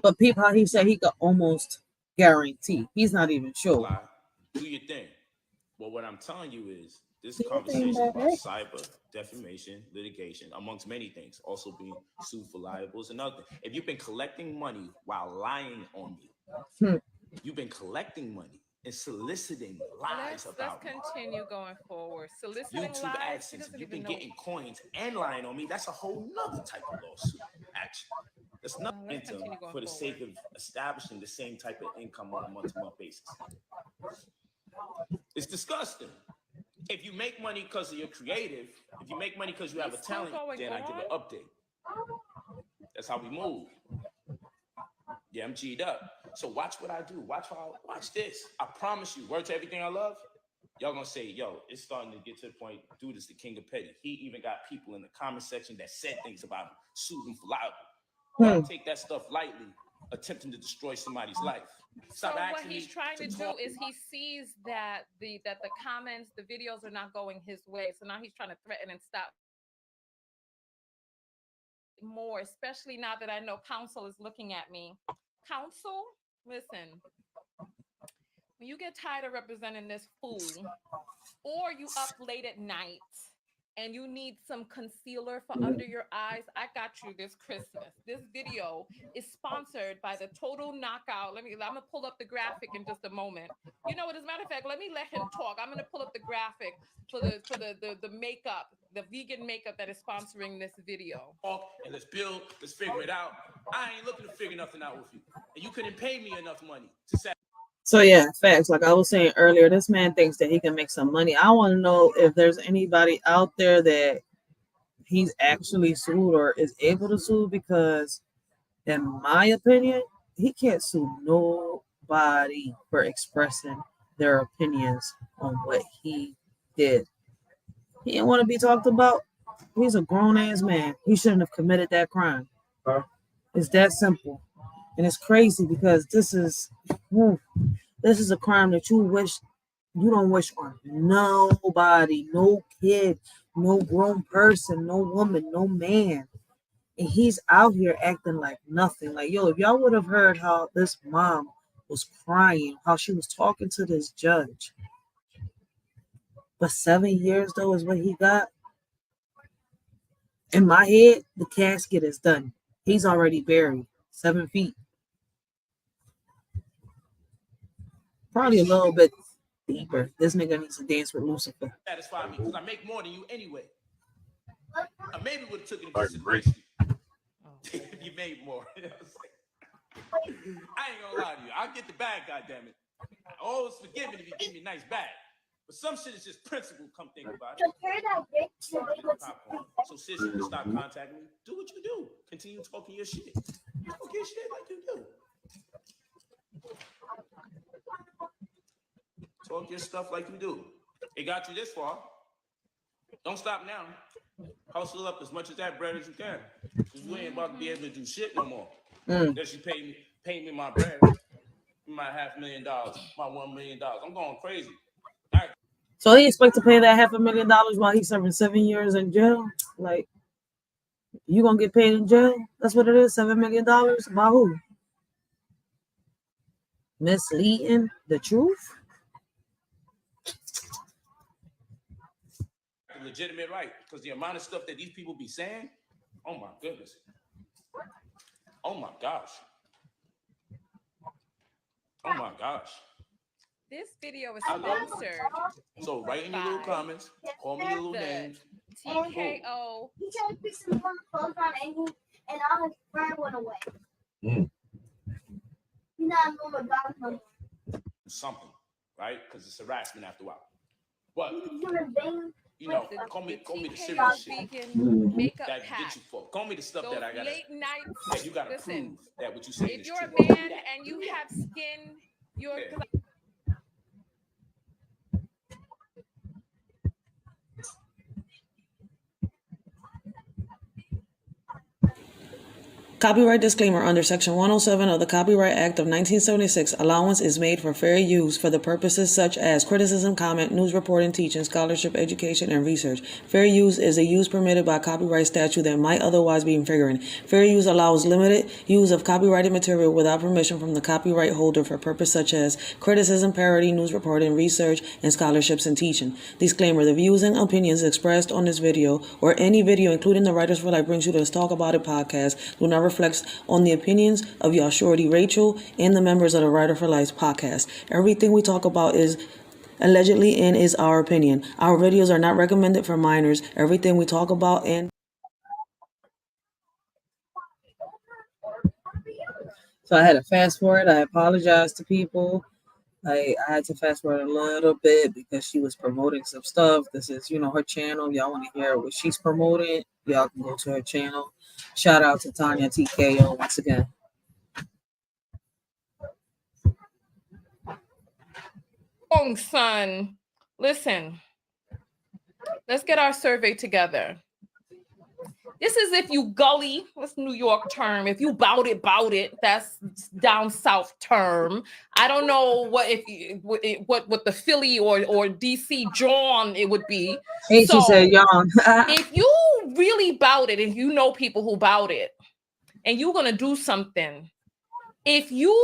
But peep how he said he could almost guarantee. He's not even sure. lie, do your thing. Well, what I'm telling you is this conversation about cyber defamation, litigation, amongst many things, also being sued for liables and other. If you've been collecting money while lying on me, you've been collecting money and soliciting lies about me. Let's continue going forward. Soliciting YouTube lies. AdSense, if you've been getting coins and lying on me, that's a whole nother type of lawsuit, actually. That's not for the sake of establishing the same type of income on a month-to-month basis. It's disgusting. If you make money because you're creative, if you make money because you have a talent, then I give an update. That's how we move. Yeah, I'm G'd up. So watch what I do. Watch this. I promise you, word to everything I love, y'all gonna say, yo, it's starting to get to the point, dude is the king of petty. He even got people in the comment section that said things about him, sued him for libel. Don't take that stuff lightly, attempting to destroy somebody's life. So what he's trying to do is he sees that the comments, the videos are not going his way. So now he's trying to threaten and stop more, especially now that I know counsel is looking at me. Counsel, listen, when you get tired of representing this fool, or you up late at night and you need some concealer for under your eyes, I got you this Christmas. This video is sponsored by the Total Knockout. I'm gonna pull up the graphic in just a moment. You know what, as a matter of fact, let me let him talk. I'm gonna pull up the graphic for the makeup, the vegan makeup that is sponsoring this video. And let's build, let's figure it out. I ain't looking to figure nothing out with you. And you couldn't pay me enough money to say. So yeah, facts. Like I was saying earlier, this man thinks that he can make some money. I want to know if there's anybody out there that he's actually sued or is able to sue, because in my opinion, he can't sue nobody for expressing their opinions on what he did. He didn't want to be talked about. He's a grown-ass man. He shouldn't have committed that crime. It's that simple. And it's crazy because this is a crime that you don't wish on nobody, no kid, no grown person, no woman, no man. And he's out here acting like nothing. Like, yo, if y'all would have heard how this mom was crying, how she was talking to this judge. But 7 years, though, is what he got. In my head, the casket is done. He's already buried 7 feet. Probably a little bit deeper. This nigga needs to dance with Lucifer. Satisfy me because I make more than you anyway. I maybe would have took it into consideration. You made more. I ain't gonna lie to you. I'll get the bag, goddammit. I always forgive it if you give me a nice bag. But some shit is just principle, come think about it. So sis, you can stop contacting me. Do what you do. Continue talking your shit. Talk your shit like you do. Talk your stuff like you do. It got you this far. Don't stop now. Hustle up as much of that bread as you can. Because you ain't about to be able to do shit no more. Unless you pay me my bread. My $500,000, my $1 million. I'm going crazy. So he expect to pay that $500,000 while he's serving 7 years in jail? Like, you gonna get paid in jail? That's what it is, $7 million? By who? Misleading the truth? Legitimate right, because the amount of stuff that these people be saying, oh my goodness. Oh my gosh. Oh my gosh. This video is sponsored. So write in your little comments, call me your little names. TKO. He tried to fix him on the phone and all his friend went away. He's not a normal dog no more. Something, right? Because it's harassment after a while. But you know, call me the serious shit. Makeup That pack. get you for. Call me the stuff that I gotta. Late nights. That you gotta prove that what you say If is you're true. a man and you have skin, you're. Copyright disclaimer under Section 107 of the Copyright Act of 1976, allowance is made for fair use for the purposes such as criticism, comment, news reporting, teaching, scholarship, education, and research. Fair use is a use permitted by copyright statute that might otherwise be infringing. Fair use allows limited use of copyrighted material without permission from the copyright holder for purposes such as criticism, parody, news reporting, research, and scholarships and teaching. Disclaimer: the views and opinions expressed on this video or any video, including the Writers for Life Brings You to Let's Talk About It podcast, do not reflects on the opinions of y'all shorty Racheal and the members of the Writer for Life podcast. Everything we talk about is allegedly and is our opinion. Our videos are not recommended for minors. Everything we talk about and So I had to fast forward. I apologize to people. I had to fast forward a little bit because she was promoting some stuff. This is, her channel. Y'all want to hear what she's promoting? Y'all can go to her channel. Shout out to Tanya TKO once again. Son, listen. Let's get our survey together. This is if you gully, that's New York term. If you bout it, that's down south term. I don't know what the Philly or DC John it would be. Hey, so, she said yawn. If you really bout it, if you know people who bout it, and you're gonna do something, if you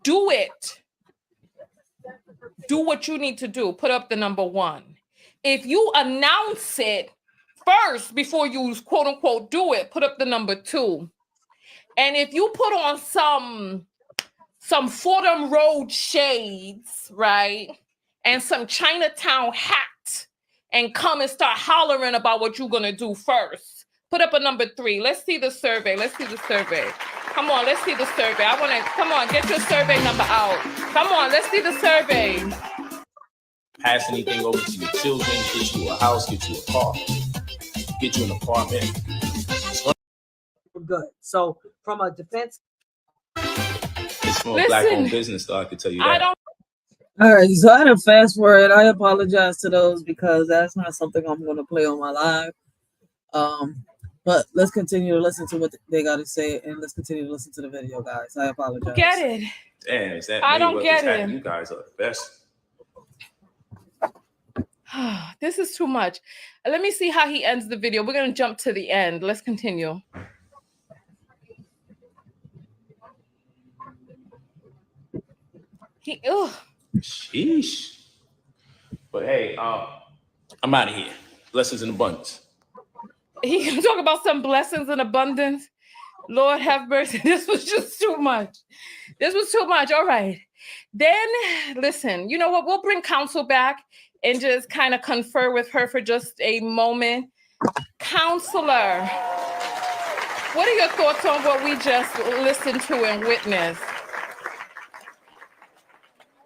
do it, do what you need to do. Put up the number 1. If you announce it first before you quote unquote do it, put up the number 2. And if you put on some Fordham Road shades, right, and some Chinatown hat, and come and start hollering about what you're gonna do first, put up a number 3. Let's see the survey. Come on, let's see the survey. Come on, get your survey number out. Come on, let's see the survey. Pass anything over to your children, get you a house, get you a car, get you an apartment. Good. So from a defense It's more black-owned Listen, business, though. I can tell you I that. don't. All right, so I had to fast forward. I apologize to those because that's not something I'm going to play on my live. But let's continue to listen to what they got to say, and let's continue to listen to the video, guys. I apologize. Get it. Damn, is that I don't Mayweather's get having it. you guys are the best. This is too much. Let me see how he ends the video. We're going to jump to the end. Let's continue. Ugh. Sheesh. But hey, I'm out of here. Blessings in abundance. He can talk about some blessings in abundance. Lord have mercy. This was just too much. This was too much. All right. Then, listen, you know what? We'll bring counsel back and just kind of confer with her for just a moment. Counselor, what are your thoughts on what we just listened to and witnessed?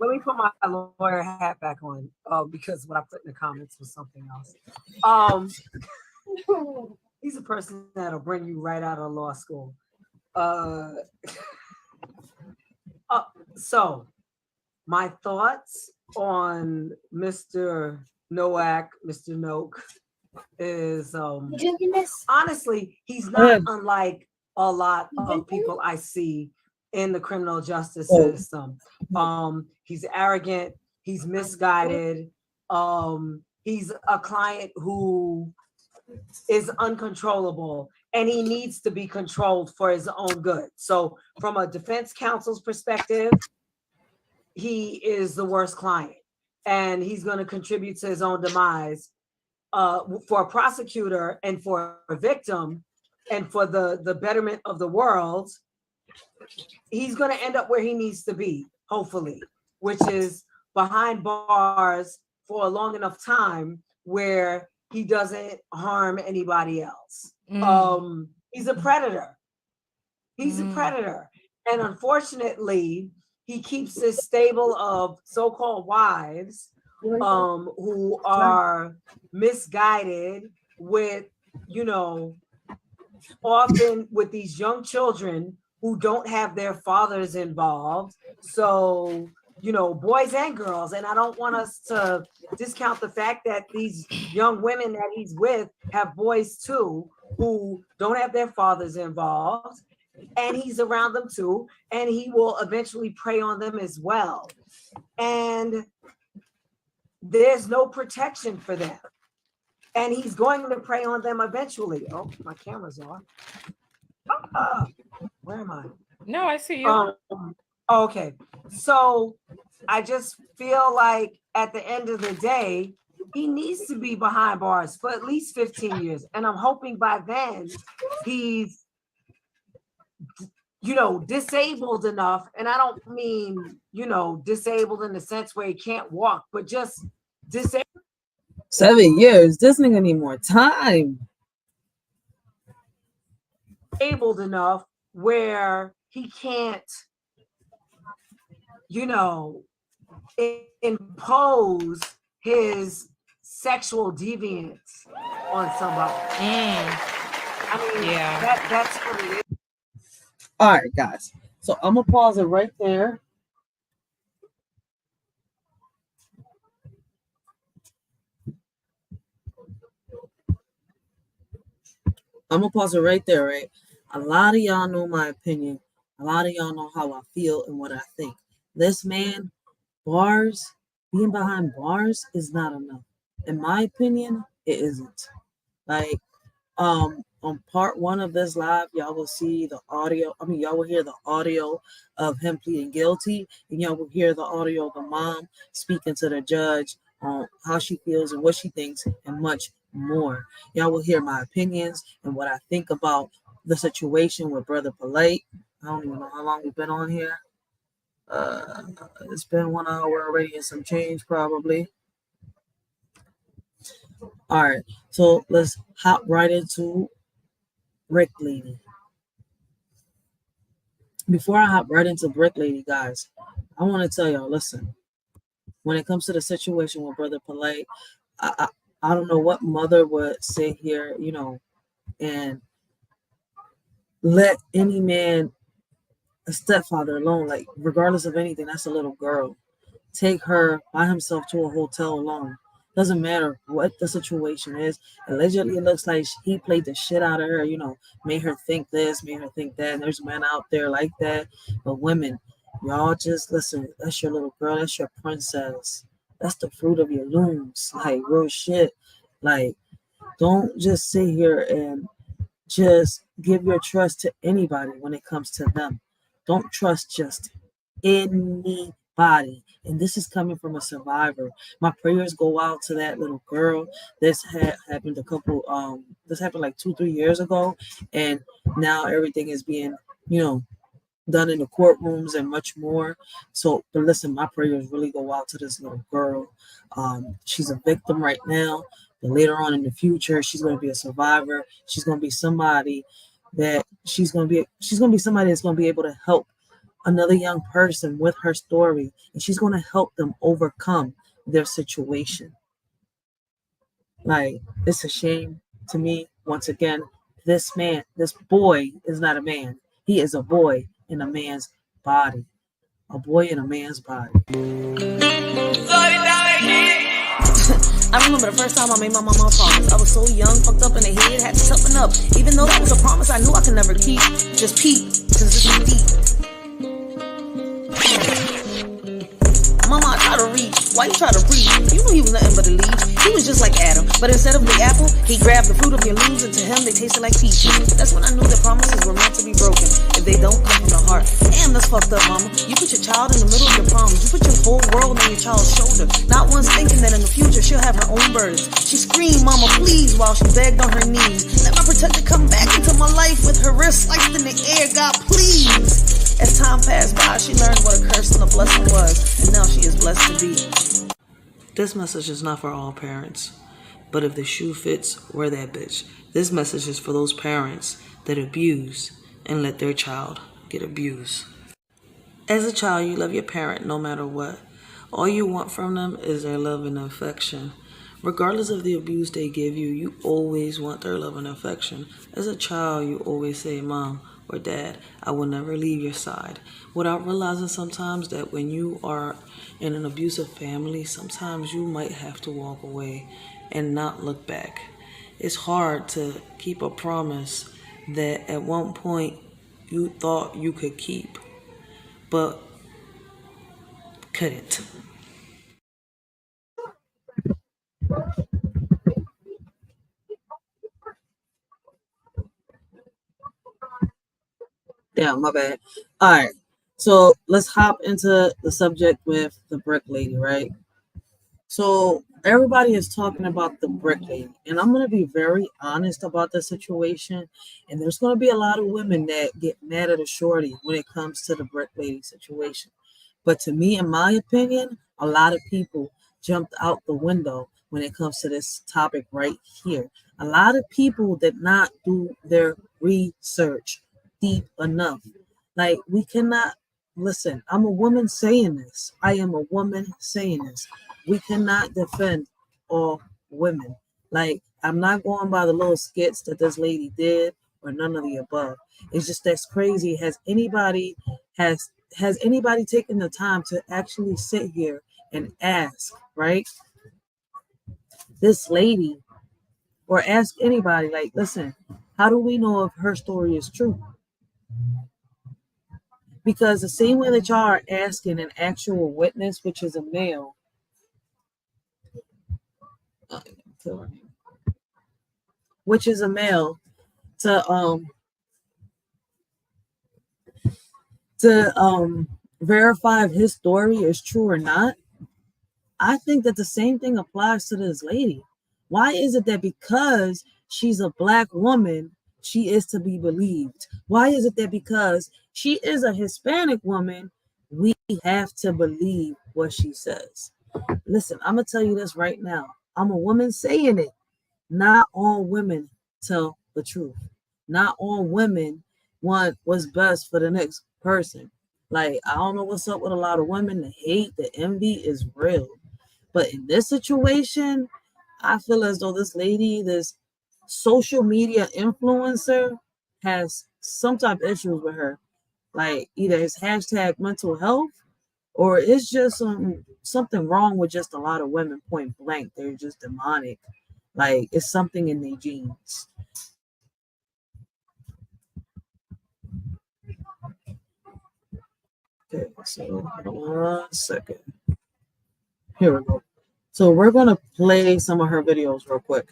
Let me put my lawyer hat back on because what I put in the comments was something else. He's a person that'll bring you right out of law school. So my thoughts on Mr. Nowak, Mr. Noak, is honestly, he's not unlike a lot of people I see in the criminal justice system. He's arrogant, he's misguided, he's a client who is uncontrollable, and he needs to be controlled for his own good. So from a defense counsel's perspective, he is the worst client, and he's going to contribute to his own demise. For a prosecutor and for a victim and for the betterment of the world, he's going to end up where he needs to be, hopefully, which is behind bars for a long enough time where he doesn't harm anybody else. He's a predator. He's a predator. And unfortunately, he keeps this stable of so-called wives who are misguided with, often with these young children who don't have their fathers involved. So, boys and girls. And I don't want us to discount the fact that these young women that he's with have boys too, who don't have their fathers involved. And he's around them too. And he will eventually prey on them as well. And there's no protection for them. And he's going to prey on them eventually. Oh, my camera's off. Where am I? No, I see you. Okay. So I just feel like at the end of the day, he needs to be behind bars for at least 15 years. And I'm hoping by then he's, disabled enough. And I don't mean, disabled in the sense where he can't walk, but just disabled. 7 years. This nigga need more time. Disabled enough where he can't, impose his sexual deviance on somebody. I mean, yeah, that's what it is. All right, guys. So I'm gonna pause it right there. Right? A lot of y'all know my opinion. A lot of y'all know how I feel and what I think. This man, being behind bars is not enough. In my opinion, it isn't. Like, on part 1 of this live, y'all will see the audio. Y'all will hear the audio of him pleading guilty, and y'all will hear the audio of the mom speaking to the judge on how she feels and what she thinks and much more. Y'all will hear my opinions and what I think about the situation with Brother Polight. I don't even know how long we've been on here. It's been 1 hour already and some change probably. All right, so let's hop right into Bricklady. Before I hop right into Bricklady, guys, I want to tell y'all, listen, when it comes to the situation with Brother Polight, I don't know what mother would sit here, and let any man a stepfather alone, like regardless of anything, that's a little girl. Take her by himself to a hotel alone. Doesn't matter what the situation is. Allegedly, it looks like he played the shit out of her, made her think this, made her think that. And there's men out there like that. But women, y'all just listen. That's your little girl. That's your princess. That's the fruit of your looms. Like, real shit. Like, don't just sit here and just give your trust to anybody when it comes to them. Don't trust just anybody. And this is coming from a survivor. My prayers go out to that little girl. This happened this happened like 2-3 years ago. And now everything is being, done in the courtrooms and much more. So, but listen, my prayers really go out to this little girl. She's a victim right now, but later on in the future, she's going to be a survivor. She's going to be somebody that she's going to be somebody that's going to be able to help another young person with her story, and she's going to help them overcome their situation. Like, it's a shame to me. Once again, this boy is not a man. He is a boy in a man's body. A boy in a man's body. I remember the first time I made my mama a promise. I was so young, fucked up in the head, had to toughen up. Even though that was a promise I knew I could never keep. Just peep, cause this is deep. Mama, I try to reach. Why you try to breathe? You knew he was nothing but a leaf. He was just like Adam, but instead of the apple, he grabbed the fruit of your leaves, and to him they tasted like peaches. That's when I knew that promises were meant to be broken if they don't come from the heart. Damn, that's fucked up, mama. You put your child in the middle of your promise. You put your whole world on your child's shoulder, not once thinking that in the future she'll have her own burdens. She screamed, "Mama, please," while she begged on her knees. Let my protector come back into my life with her wrist sliced in the air. God, please. As time passed by, she learned what a curse and a blessing was, and now she is blessed to be. This message is not for all parents, but if the shoe fits, wear that bitch. This message is for those parents that abuse and let their child get abused. As a child, you love your parent no matter what. All you want from them is their love and affection. Regardless of the abuse they give you, you always want their love and affection. As a child, you always say, "Mom," or "Dad, I will never leave your side," without realizing sometimes that when you are in an abusive family, sometimes you might have to walk away and not look back. It's hard to keep a promise that at one point you thought you could keep, but couldn't. Yeah, my bad. All right. So let's hop into the subject with the brick lady, right? So everybody is talking about the brick lady, and I'm going to be very honest about the situation. And there's going to be a lot of women that get mad at a shorty when it comes to the brick lady situation. But to me, in my opinion, a lot of people jumped out the window when it comes to this topic right here. A lot of people did not do their research deep enough. Like, we cannot listen. I'm a woman saying this. I am a woman saying this. We cannot defend all women. Like, I'm not going by the little skits that this lady did or none of the above. It's just that's crazy. Has anybody taken the time to actually sit here and ask, right? This lady, or ask anybody, like, listen, how do we know if her story is true? Because the same way that y'all are asking an actual witness, which is a male, to verify if his story is true or not. I think that the same thing applies to this lady. Why is it that because she's a Black woman, she is to be believed? Why is it that because she is a Hispanic woman, we have to believe what she says? Listen, I'm going to tell you this right now. I'm a woman saying it. Not all women tell the truth. Not all women want what's best for the next person. Like, I don't know what's up with a lot of women. The hate, the envy is real. But in this situation, I feel as though this lady, this social media influencer, has some type of issues with her. Like either his hashtag mental health or it's just something wrong with just a lot of women point blank. They're just demonic. Like it's something in their genes. Okay, so hold on 1 second. Here we go. So we're gonna play some of her videos real quick.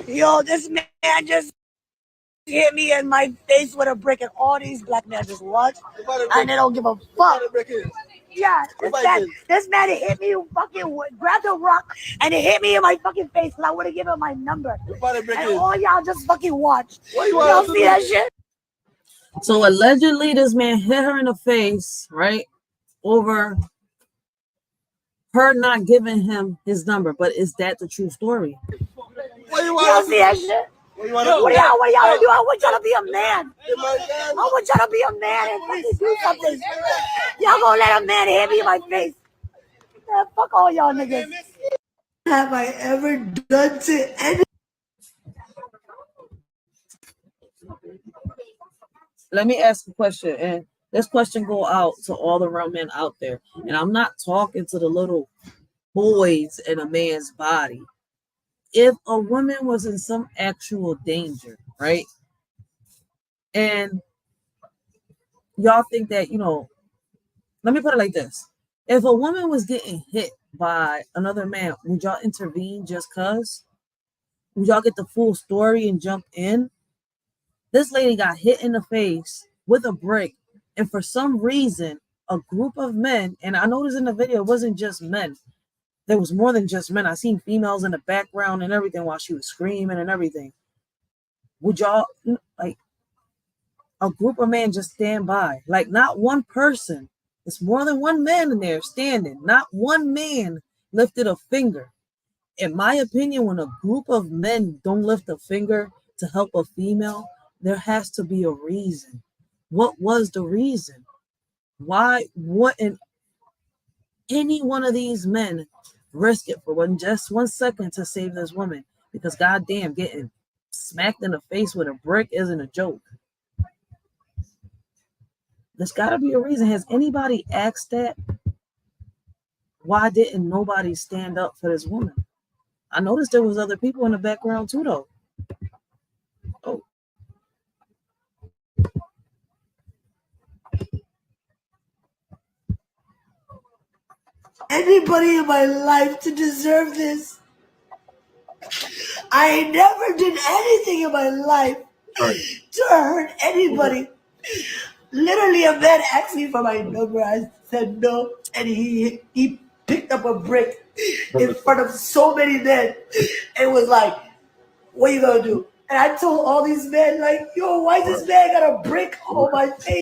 Yo, this man just hit me in my face with a brick, and all these black men just watch, and they don't give a fuck. Yeah, this man hit me, fucking grabbed a rock, and it hit me in my fucking face, and I would have given him my number. And all y'all just fucking watch. Y'all see that shit? So allegedly, this man hit her in the face, right, over her not giving him his number. But is that the true story? Y'all see that shit? What y'all do? I want y'all to be a man. I want y'all to be a man and fucking do something. Y'all gonna let a man hit me in my face? Man, fuck all y'all niggas. Have I ever done to any? Let me ask a question, and this question go out to all the real men out there. And I'm not talking to the little boys in a man's body. If a woman was in some actual danger, right? And y'all think that, let me put it like this. If a woman was getting hit by another man, would y'all intervene just cause? Would y'all get the full story and jump in? This lady got hit in the face with a brick, and for some reason, a group of men, and I noticed in the video, it wasn't just men. There was more than just men. I seen females in the background and everything while she was screaming and everything. Would y'all, like, a group of men just stand by? Like, not one person. It's more than one man in there standing. Not one man lifted a finger. In my opinion, when a group of men don't lift a finger to help a female, there has to be a reason. What was the reason? Why wouldn't any one of these men risk it for just 1 second to save this woman? Because goddamn, getting smacked in the face with a brick isn't a joke. There's got to be a reason. Has anybody asked that? Why didn't nobody stand up for this woman? I noticed there was other people in the background too, though. Oh. Anybody in my life to deserve this? I never did anything in my life to hurt anybody. Literally, a man asked me for my number. I said no, and he picked up a brick in front of so many men and was like, "What you gonna do?" And I told all these men, like, "Yo, why this man got a brick on my face?"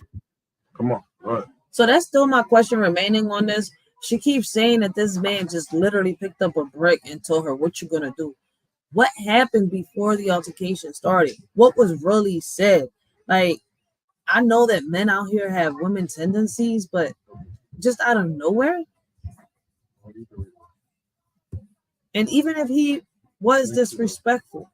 Come on, right. So that's still my question remaining on this. She keeps saying that this man just literally picked up a brick and told her, "What you gonna do?" What happened before the altercation started? What was really said? Like, I know that men out here have women tendencies, but just out of nowhere. And even if he was disrespectful,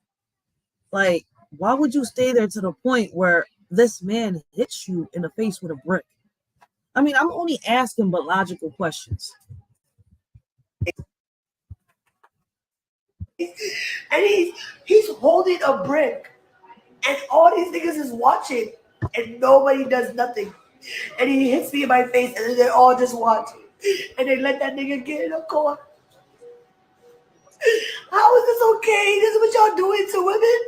like, why would you stay there to the point where this man hits you in the face with a brick? I mean, I'm only asking but logical questions. And he's holding a brick, and all these niggas is watching, and nobody does nothing. And he hits me in my face, and then they all just watch, and they let that nigga get in a car. How is this okay? This is what y'all doing to women?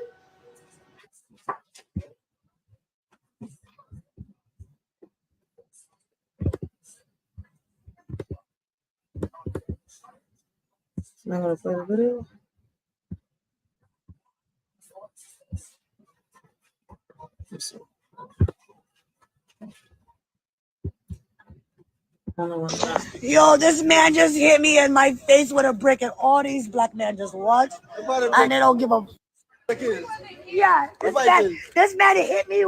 Am I gonna play the video? Let's see. Yo, this man just hit me in my face with a brick, and all these black men just watch, and they don't give a. Yeah, this man hit me,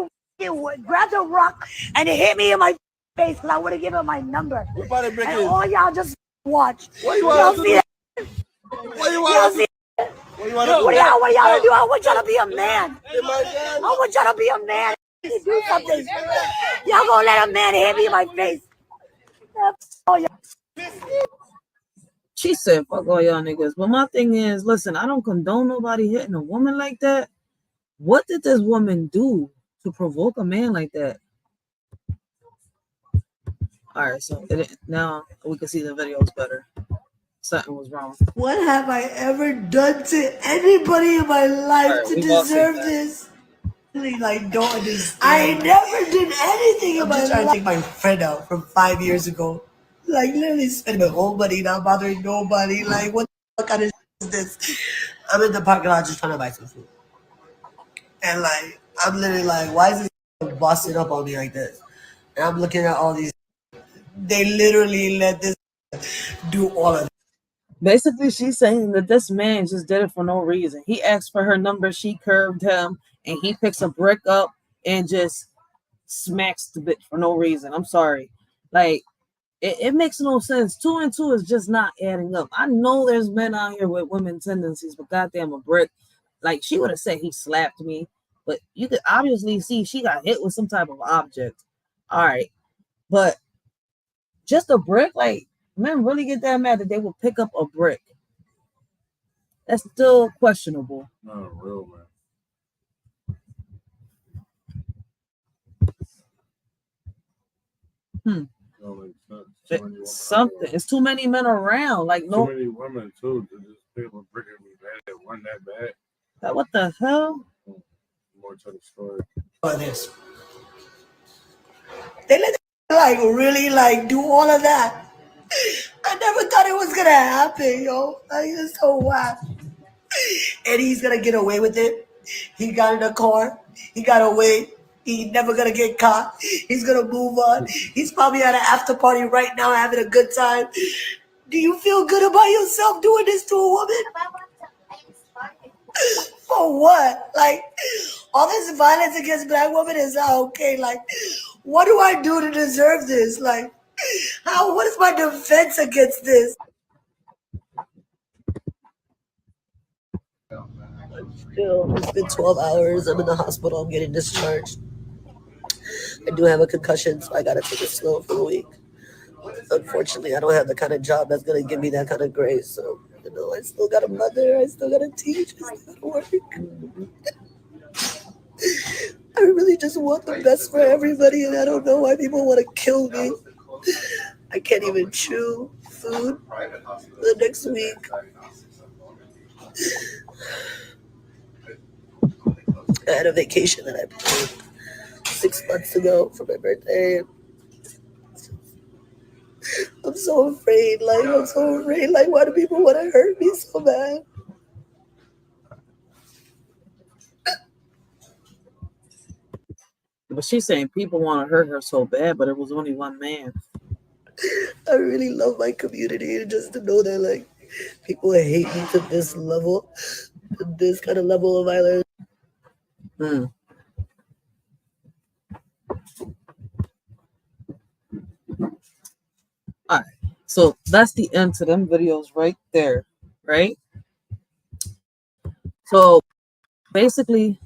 grabbed a rock, and it hit me in my face, because I would have given him my number. And all y'all just watch. Y'all see that? Y'all see that? What y'all do? I want y'all to be a man. I want y'all to be a man. Do something. Y'all gonna let a man hit me in my face? She said, fuck all y'all niggas. But my thing is, listen, I don't condone nobody hitting a woman like that. What did this woman do to provoke a man like that? All right, so now we can see the videos better. Something was wrong. What have I ever done to anybody in my life to deserve this? Really, like, don't understand. I never did anything in my life. I'm just trying to take my friend out from 5 years ago. Like, literally spending my whole money, not bothering nobody. Like, what the fuck kind of is this? I'm in the parking lot just trying to buy some food. And, like, I'm literally like, why is this busting up on me like this? And I'm looking at all these. They literally let this do all of it. Basically, she's saying that this man just did it for no reason. He asked for her number, she curved him, and he picks a brick up and just smacks the bitch for no reason. I'm sorry. Like, it makes no sense. 2 and 2 is just not adding up. I know there's men out here with women tendencies, but goddamn, a brick. Like, she would have said he slapped me, but you could obviously see she got hit with some type of object. All right. But just a brick, like, men really get that mad that they will pick up a brick. That's still questionable. No, real man. Something. It's too many men around. Like, no. Too many women too to just pick up a brick and be bad. It wasn't that bad. What the hell? More to the story. This. They let like really like do all of that. I never thought it was gonna happen, yo. Like, it's so wild. And he's gonna get away with it. He got in a car. He got away. He's never gonna get caught. He's gonna move on. He's probably at an after party right now having a good time. Do you feel good about yourself doing this to a woman? For what? Like, all this violence against black women is not okay. Like, what do I do to deserve this? Like, what is my defense against this? Still, it's been 12 hours. I'm in the hospital. I'm getting discharged. I do have a concussion, so I gotta take it slow for a week. Unfortunately, I don't have the kind of job that's gonna give me that kind of grace. So, you know, I still got a mother. I still gotta teach. I still gotta work. I really just want the best for everybody, and I don't know why people want to kill me. I can't even chew food the next week. I had a vacation that I planned 6 months ago for my birthday. I'm so afraid. Like, I'm so afraid. Like, why do people want to hurt me so bad? But she's saying people want to hurt her so bad, but it was only one man. I really love my community, and just to know that, like, people hate me to this level, this kind of level of violence. All right, so that's the end to them videos right there, right? So basically,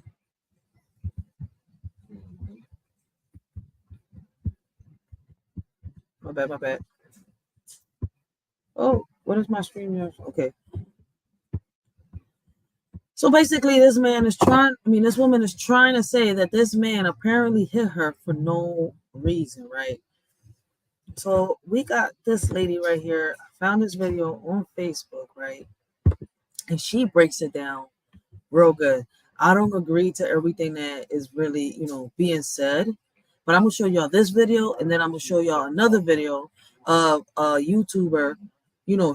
my bad. Oh, what is my stream here? Okay. So basically, this woman is trying to say that this man apparently hit her for no reason, right? So we got this lady right here. I found this video on Facebook, right? And she breaks it down real good. I don't agree to everything that is really, being said, but I'm gonna show y'all this video, and then I'm gonna show y'all another video of a YouTuber,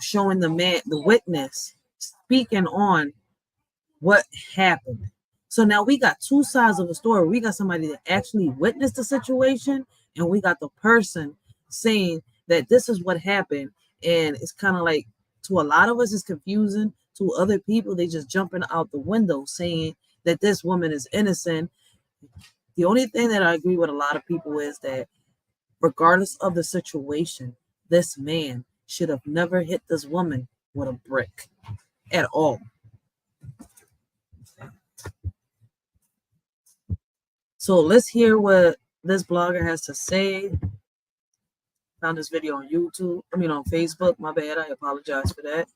showing the witness speaking on what happened. So now we got two sides of the story. We got somebody that actually witnessed the situation, and we got the person saying that this is what happened. And it's kind of like, to a lot of us, it's confusing. To other people, they just jumping out the window saying that this woman is innocent. The only thing that I agree with a lot of people is that regardless of the situation, this man should have never hit this woman with a brick at all. So let's hear what this blogger has to say. Found this video on YouTube. I mean on Facebook. My bad. I apologize for that.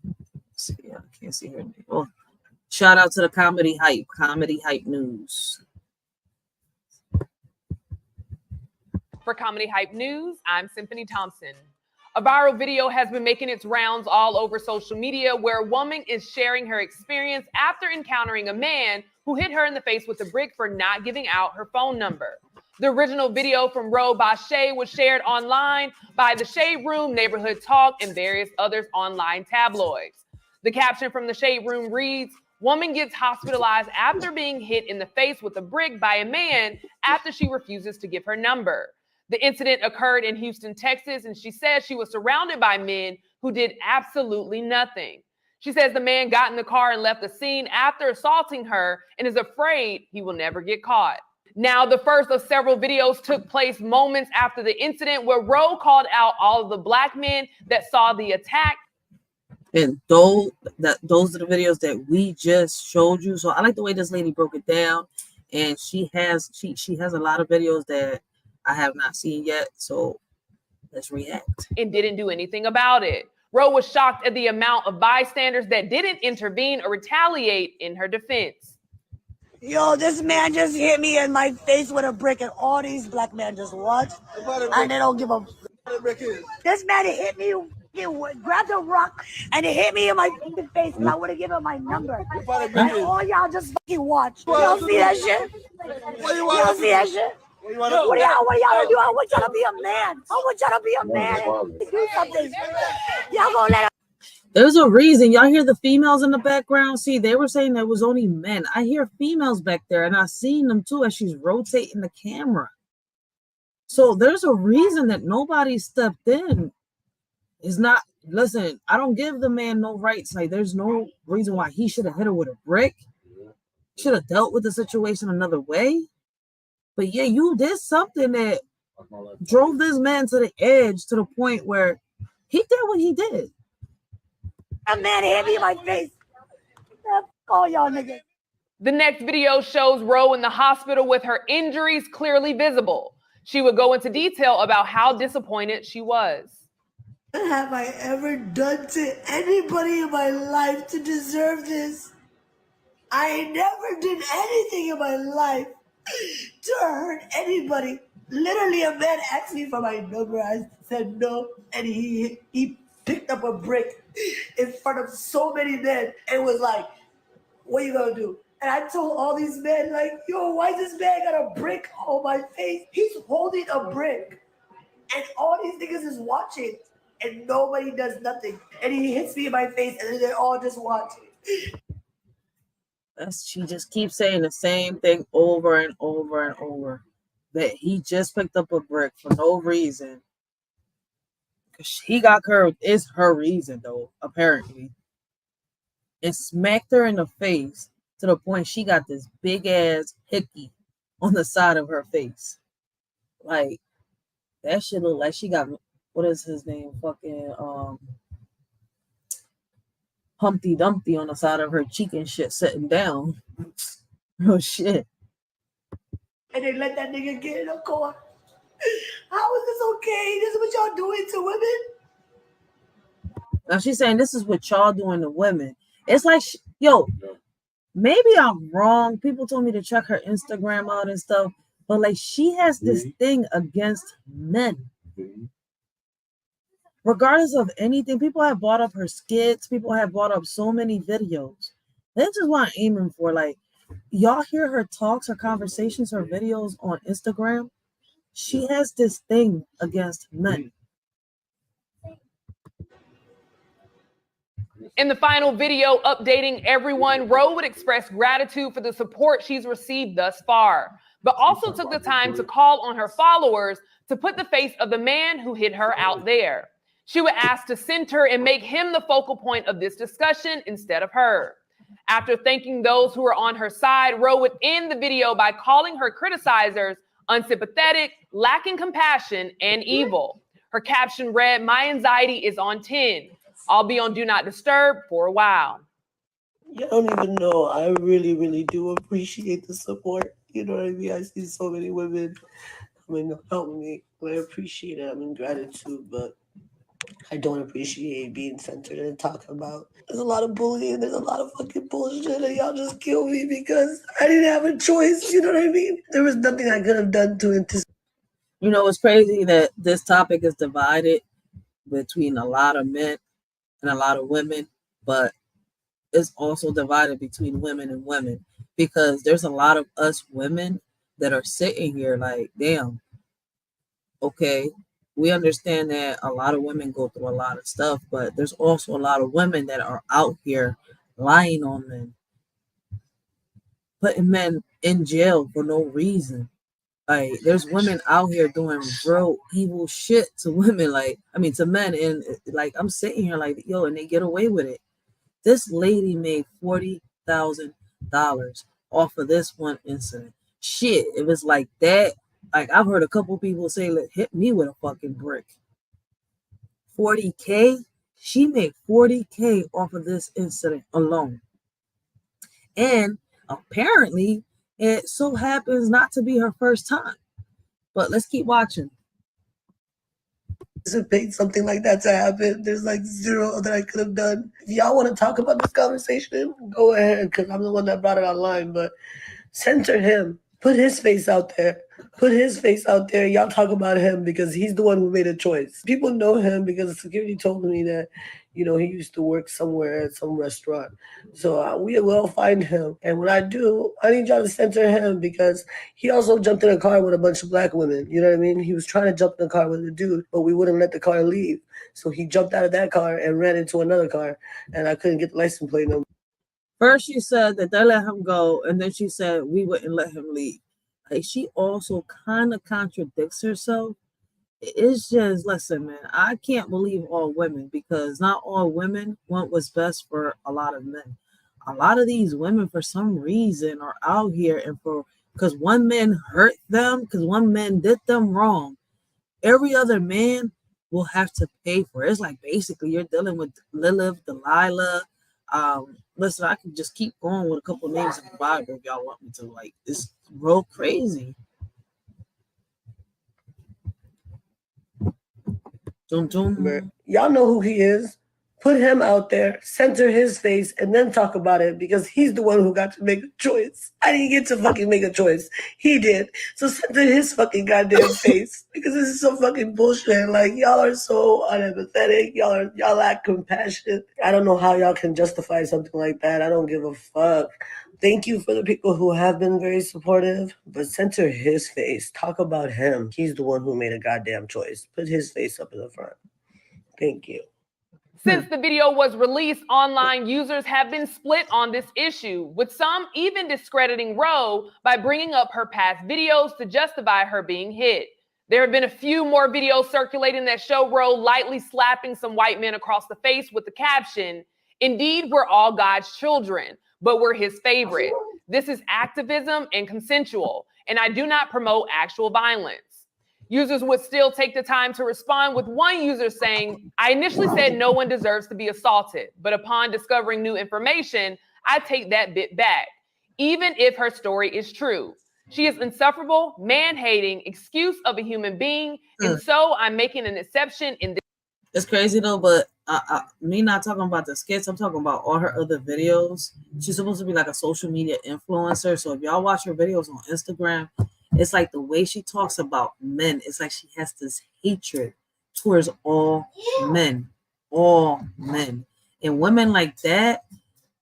Let's see, I can't see her name. Oh, shout out to the Comedy Hype News. For Comedy Hype News, I'm Symphony Thompson. A viral video has been making its rounds all over social media where a woman is sharing her experience after encountering a man who hit her in the face with a brick for not giving out her phone number. The original video from Roe by Shay was shared online by the Shade Room, Neighborhood Talk, and various others online tabloids. The caption from the Shade Room reads, "Woman gets hospitalized after being hit in the face with a brick by a man after she refuses to give her number." The incident occurred in Houston, Texas, and she says she was surrounded by men who did absolutely nothing. She says the man got in the car and left the scene after assaulting her and is afraid he will never get caught. Now, the first of several videos took place moments after the incident where Roe called out all of the black men that saw the attack. And those are the videos that we just showed you. So I like the way this lady broke it down. And she has a lot of videos that I have not seen yet. So let's react. And didn't do anything about it. Roe was shocked at the amount of bystanders that didn't intervene or retaliate in her defense. Yo, this man just hit me in my face with a brick, and all these black men just watched, and they don't give a. This man hit me, he grabbed a rock, and it hit me in my face, and I would have given him my number. And all y'all just fucking watch. Y'all see that shit? Y'all see that shit? What y'all do? I want y'all to be a man. I want y'all to be a man. Do something. Y'all gonna let. There's a reason. Y'all hear the females in the background? See, they were saying there was only men. I hear females back there, and I seen them too as she's rotating the camera. So there's a reason that nobody stepped in. It's not, listen, I don't give the man no rights. Like, there's no reason why he should have hit her with a brick. Should have dealt with the situation another way. But yeah, you did something that drove this man to the edge to the point where he did what he did. A man hit me in my face. All y'all niggas. The next video shows Roe in the hospital with her injuries clearly visible. She would go into detail about how disappointed she was. What have I ever done to anybody in my life to deserve this? I never did anything in my life to hurt anybody. Literally, a man asked me for my number. I said no, and he picked up a brick in front of so many men and was like, "What you gonna do?" And I told all these men, like, "Yo, why this man got a brick on my face? He's holding a brick, and all these niggas is watching, and nobody does nothing. And he hits me in my face, and then they're all just watching." She just keeps saying the same thing over and over and over. That he just picked up a brick for no reason. He got curved. It's her reason, though, apparently. And smacked her in the face to the point she got this big ass hickey on the side of her face. Like, that shit look like she got, what is his name? Fucking Humpty Dumpty on the side of her cheek and shit sitting down. Oh shit. And they let that nigga get in the car. How is this okay? This is what y'all doing to women? Now she's saying this is what y'all doing to women. It's like, yo, maybe I'm wrong. People told me to check her Instagram out and stuff, but like she has this thing against men. Regardless of anything, people have brought up her skits. People have brought up so many videos. This is what I'm aiming for. Like, y'all hear her talks, her conversations, her videos on Instagram. She has this thing against men. In the final video updating everyone, Roe would express gratitude for the support she's received thus far, but also took the time to call on her followers to put the face of the man who hit her out there. She would ask to center and make him the focal point of this discussion instead of her. After thanking those who were on her side, Roe would end the video by calling her criticizers unsympathetic, lacking compassion, and evil. Her caption read, "My anxiety is on 10. I'll be on Do Not Disturb for a while." You don't even know. I really, really do appreciate the support. You know what I mean? I see so many women coming to help me. I appreciate it. I'm in gratitude, but I don't appreciate being censored and talked about. There's a lot of bullying. There's a lot of fucking bullshit, and y'all just kill me because I didn't have a choice. You know what I mean? There was nothing I could have done to anticipate. You know, it's crazy that this topic is divided between a lot of men and a lot of women, but it's also divided between women and women, because there's a lot of us women that are sitting here like, damn, okay, we understand that a lot of women go through a lot of stuff, but there's also a lot of women that are out here lying on men, putting men in jail for no reason. Like, there's women out here doing real evil shit to women, like, I mean, to men. And like, I'm sitting here like, yo, and they get away with it. This lady made $40,000 off of this one incident. Shit, it was like that. Like, I've heard a couple people say, hit me with a fucking brick. 40K? She made 40K off of this incident alone. And apparently, it so happens not to be her first time. But let's keep watching. Anticipate something like that to happen. There's like zero that I could have done. If y'all want to talk about this conversation, go ahead, because I'm the one that brought it online. But censor him. Put his face out there. Put his face out there. Y'all talk about him because he's the one who made a choice. People know him because security told me that, you know, he used to work somewhere at some restaurant. So we will find him. And when I do, I need y'all to censor him because he also jumped in a car with a bunch of black women. You know what I mean? He was trying to jump in the car with a dude, but we wouldn't let the car leave. So he jumped out of that car and ran into another car, and I couldn't get the license plate number. First, she said that they let him go, and then she said we wouldn't let him leave. Like, she also kind of contradicts herself. It's just, listen, man, I can't believe all women, because not all women want what's best for a lot of men. A lot of these women, for some reason, are out here, and because one man hurt them, because one man did them wrong, every other man will have to pay for it. It's like, basically, you're dealing with Lilith, Delilah. Listen, I can just keep going with a couple names in the Bible if y'all want me to. Like, it's real crazy. Y'all know who he is. Put him out there, censor his face, and then talk about it because he's the one who got to make a choice. I didn't get to fucking make a choice. He did. So censor his fucking goddamn face because this is some fucking bullshit. Like, y'all are so unempathetic. Y'all lack compassion. I don't know how y'all can justify something like that. I don't give a fuck. Thank you for the people who have been very supportive, but censor his face. Talk about him. He's the one who made a goddamn choice. Put his face up in the front. Thank you. Since the video was released, online users have been split on this issue, with some even discrediting Roe by bringing up her past videos to justify her being hit. There have been a few more videos circulating that show Roe lightly slapping some white men across the face with the caption, "Indeed, we're all God's children, but we're his favorite. This is activism and consensual, and I do not promote actual violence." Users would still take the time to respond, with one user saying, "I initially said no one deserves to be assaulted, but upon discovering new information, I take that bit back, even if her story is true. She is insufferable, man-hating excuse of a human being, and so I'm making an exception in this." It's crazy though, but me not talking about the skits, I'm talking about all her other videos. She's supposed to be like a social media influencer. So if y'all watch her videos on Instagram, it's like the way she talks about men. It's like she has this hatred towards all men. And women like that,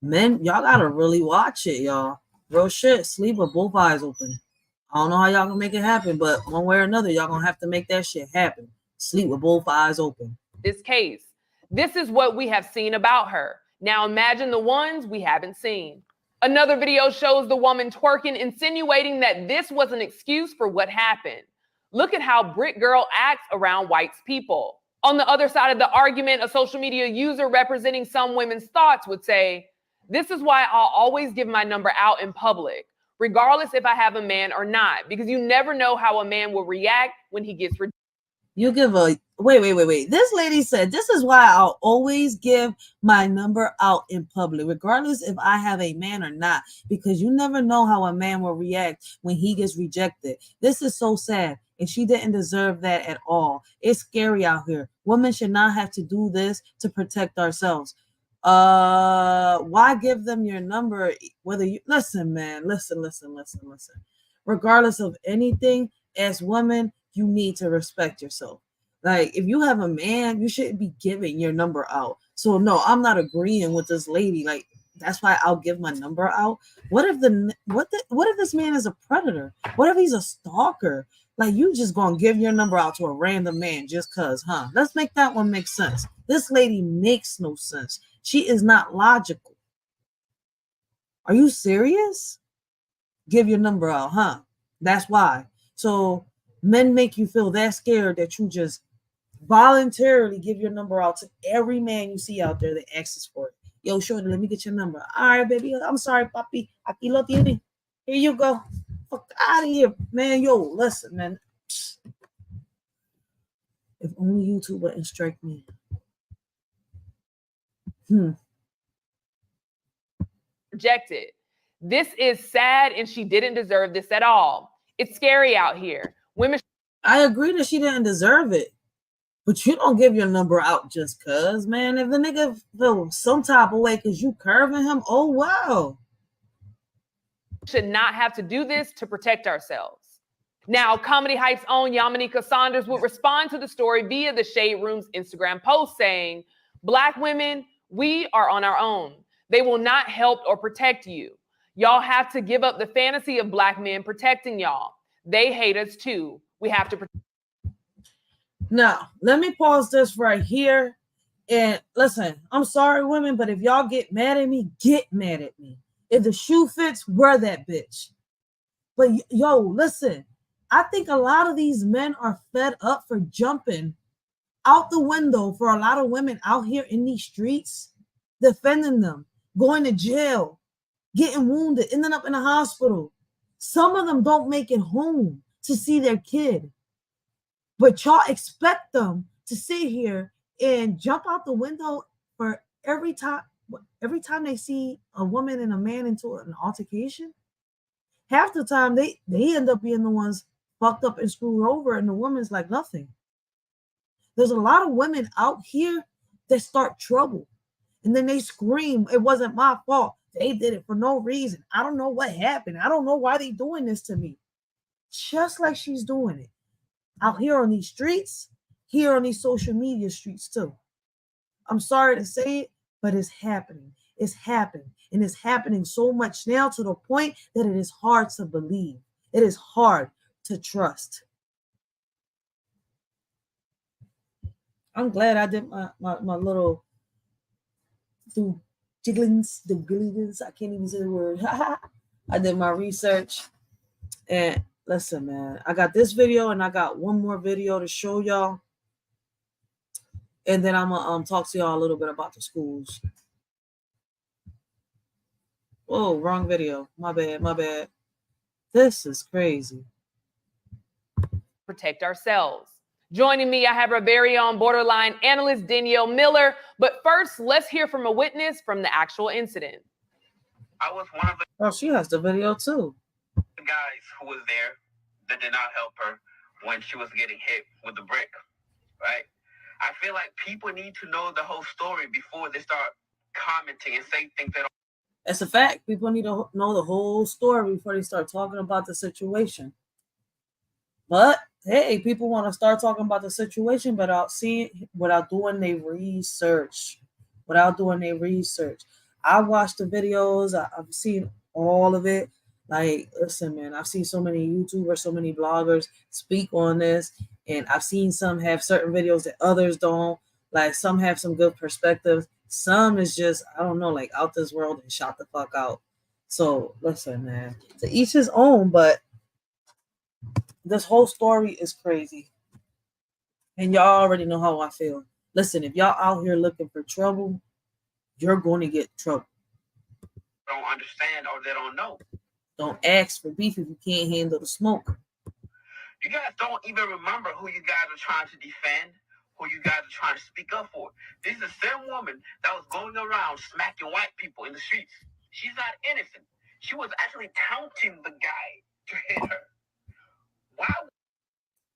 men, y'all gotta really watch it, y'all. Real shit, sleep with both eyes open. I don't know how y'all can make it happen, but one way or another, y'all gonna have to make that shit happen. Sleep with both eyes open. This case. This is what we have seen about her. Now imagine the ones we haven't seen. Another video shows the woman twerking, insinuating that this was an excuse for what happened. Look at how Brick Girl acts around white people. On the other side of the argument, a social media user representing some women's thoughts would say, "This is why I'll always give my number out in public, regardless if I have a man or not, because you never know how a man will react when he gets rejected." You give a wait. This lady said, this is why I'll always give my number out in public, regardless if I have a man or not, because you never know how a man will react when he gets rejected. This is so sad. And she didn't deserve that at all. It's scary out here. Women should not have to do this to protect ourselves. Why give them your number? Whether you listen, man, listen. Regardless of anything, as women, you need to respect yourself. Like, if you have a man, you shouldn't be giving your number out. So no, I'm not agreeing with this lady. Like, that's why I'll give my number out. What if this man is a predator? What if he's a stalker? Like, you just gonna give your number out to a random man just cause, huh? Let's make that one make sense. This lady makes no sense. She is not logical. Are you serious? Give your number out, huh? That's why. So men make you feel that scared that you just voluntarily give your number out to every man you see out there that asks for it. Yo, shorty, let me get your number. All right, baby. I'm sorry, papi. Aquí lo tiene. Here you go. Fuck out of here, man. Yo, listen, man. If only YouTube wouldn't strike me. Rejected. This is sad, and she didn't deserve this at all. It's scary out here. Women. I agree that she didn't deserve it, but you don't give your number out just cause, man. If the nigga feel some type of way cause you curving him, oh wow. Should not have to do this to protect ourselves. Now, Comedy Hype's own Yamanika Saunders would respond to the story via the Shade Room's Instagram post saying, Black women, we are on our own. They will not help or protect you. Y'all have to give up the fantasy of Black men protecting y'all. They hate us too. We have to protect. Now, let me pause this right here. And listen, I'm sorry, women, but if y'all get mad at me, get mad at me. If the shoe fits, wear that bitch. But yo, listen, I think a lot of these men are fed up for jumping out the window for a lot of women out here in these streets, defending them, going to jail, getting wounded, ending up in a hospital. Some of them don't make it home to see their kid. But y'all expect them to sit here and jump out the window for every time they see a woman and a man into an altercation. Half the time they end up being the ones fucked up and screwed over, and the woman's like nothing. There's a lot of women out here that start trouble and then they scream, it wasn't my fault. They did it for no reason. I don't know what happened. I don't know why they doing this to me. Just like she's doing it out here on these streets, here on these social media streets too. I'm sorry to say it, but it's happening. It's happening. And it's happening so much now to the point that it is hard to believe. It is hard to trust. I'm glad I did my little jigglings. I can't even say the word. I did my research. And listen, man, I got this video and I got one more video to show y'all. And then I'm gonna talk to y'all a little bit about the schools. Whoa, wrong video. My bad. This is crazy. Protect ourselves. Joining me, I have our very own borderline analyst, Danielle Miller. But first, let's hear from a witness from the actual incident. I was one of the Oh, she has the video too. guys who was there that did not help her when she was getting hit with the brick, right? I feel like people need to know the whole story before they start commenting and saying things that. That's a fact. People need to know the whole story before they start talking about the situation. But hey, people want to start talking about the situation without doing their research. I watched the videos. I've seen all of it. Like, listen, man, I've seen so many YouTubers, so many bloggers speak on this, and I've seen some have certain videos that others don't. Like, some have some good perspectives. Some is just, I don't know, like out this world and shot the fuck out. So listen, man, to each his own, but this whole story is crazy. And y'all already know how I feel. Listen, if y'all out here looking for trouble, you're going to get trouble. Don't understand or they don't know. Don't ask for beef if you can't handle the smoke. You guys don't even remember who you guys are trying to defend, who you guys are trying to speak up for. This is the same woman that was going around smacking white people in the streets. She's not innocent. She was actually taunting the guy to hit her. Why?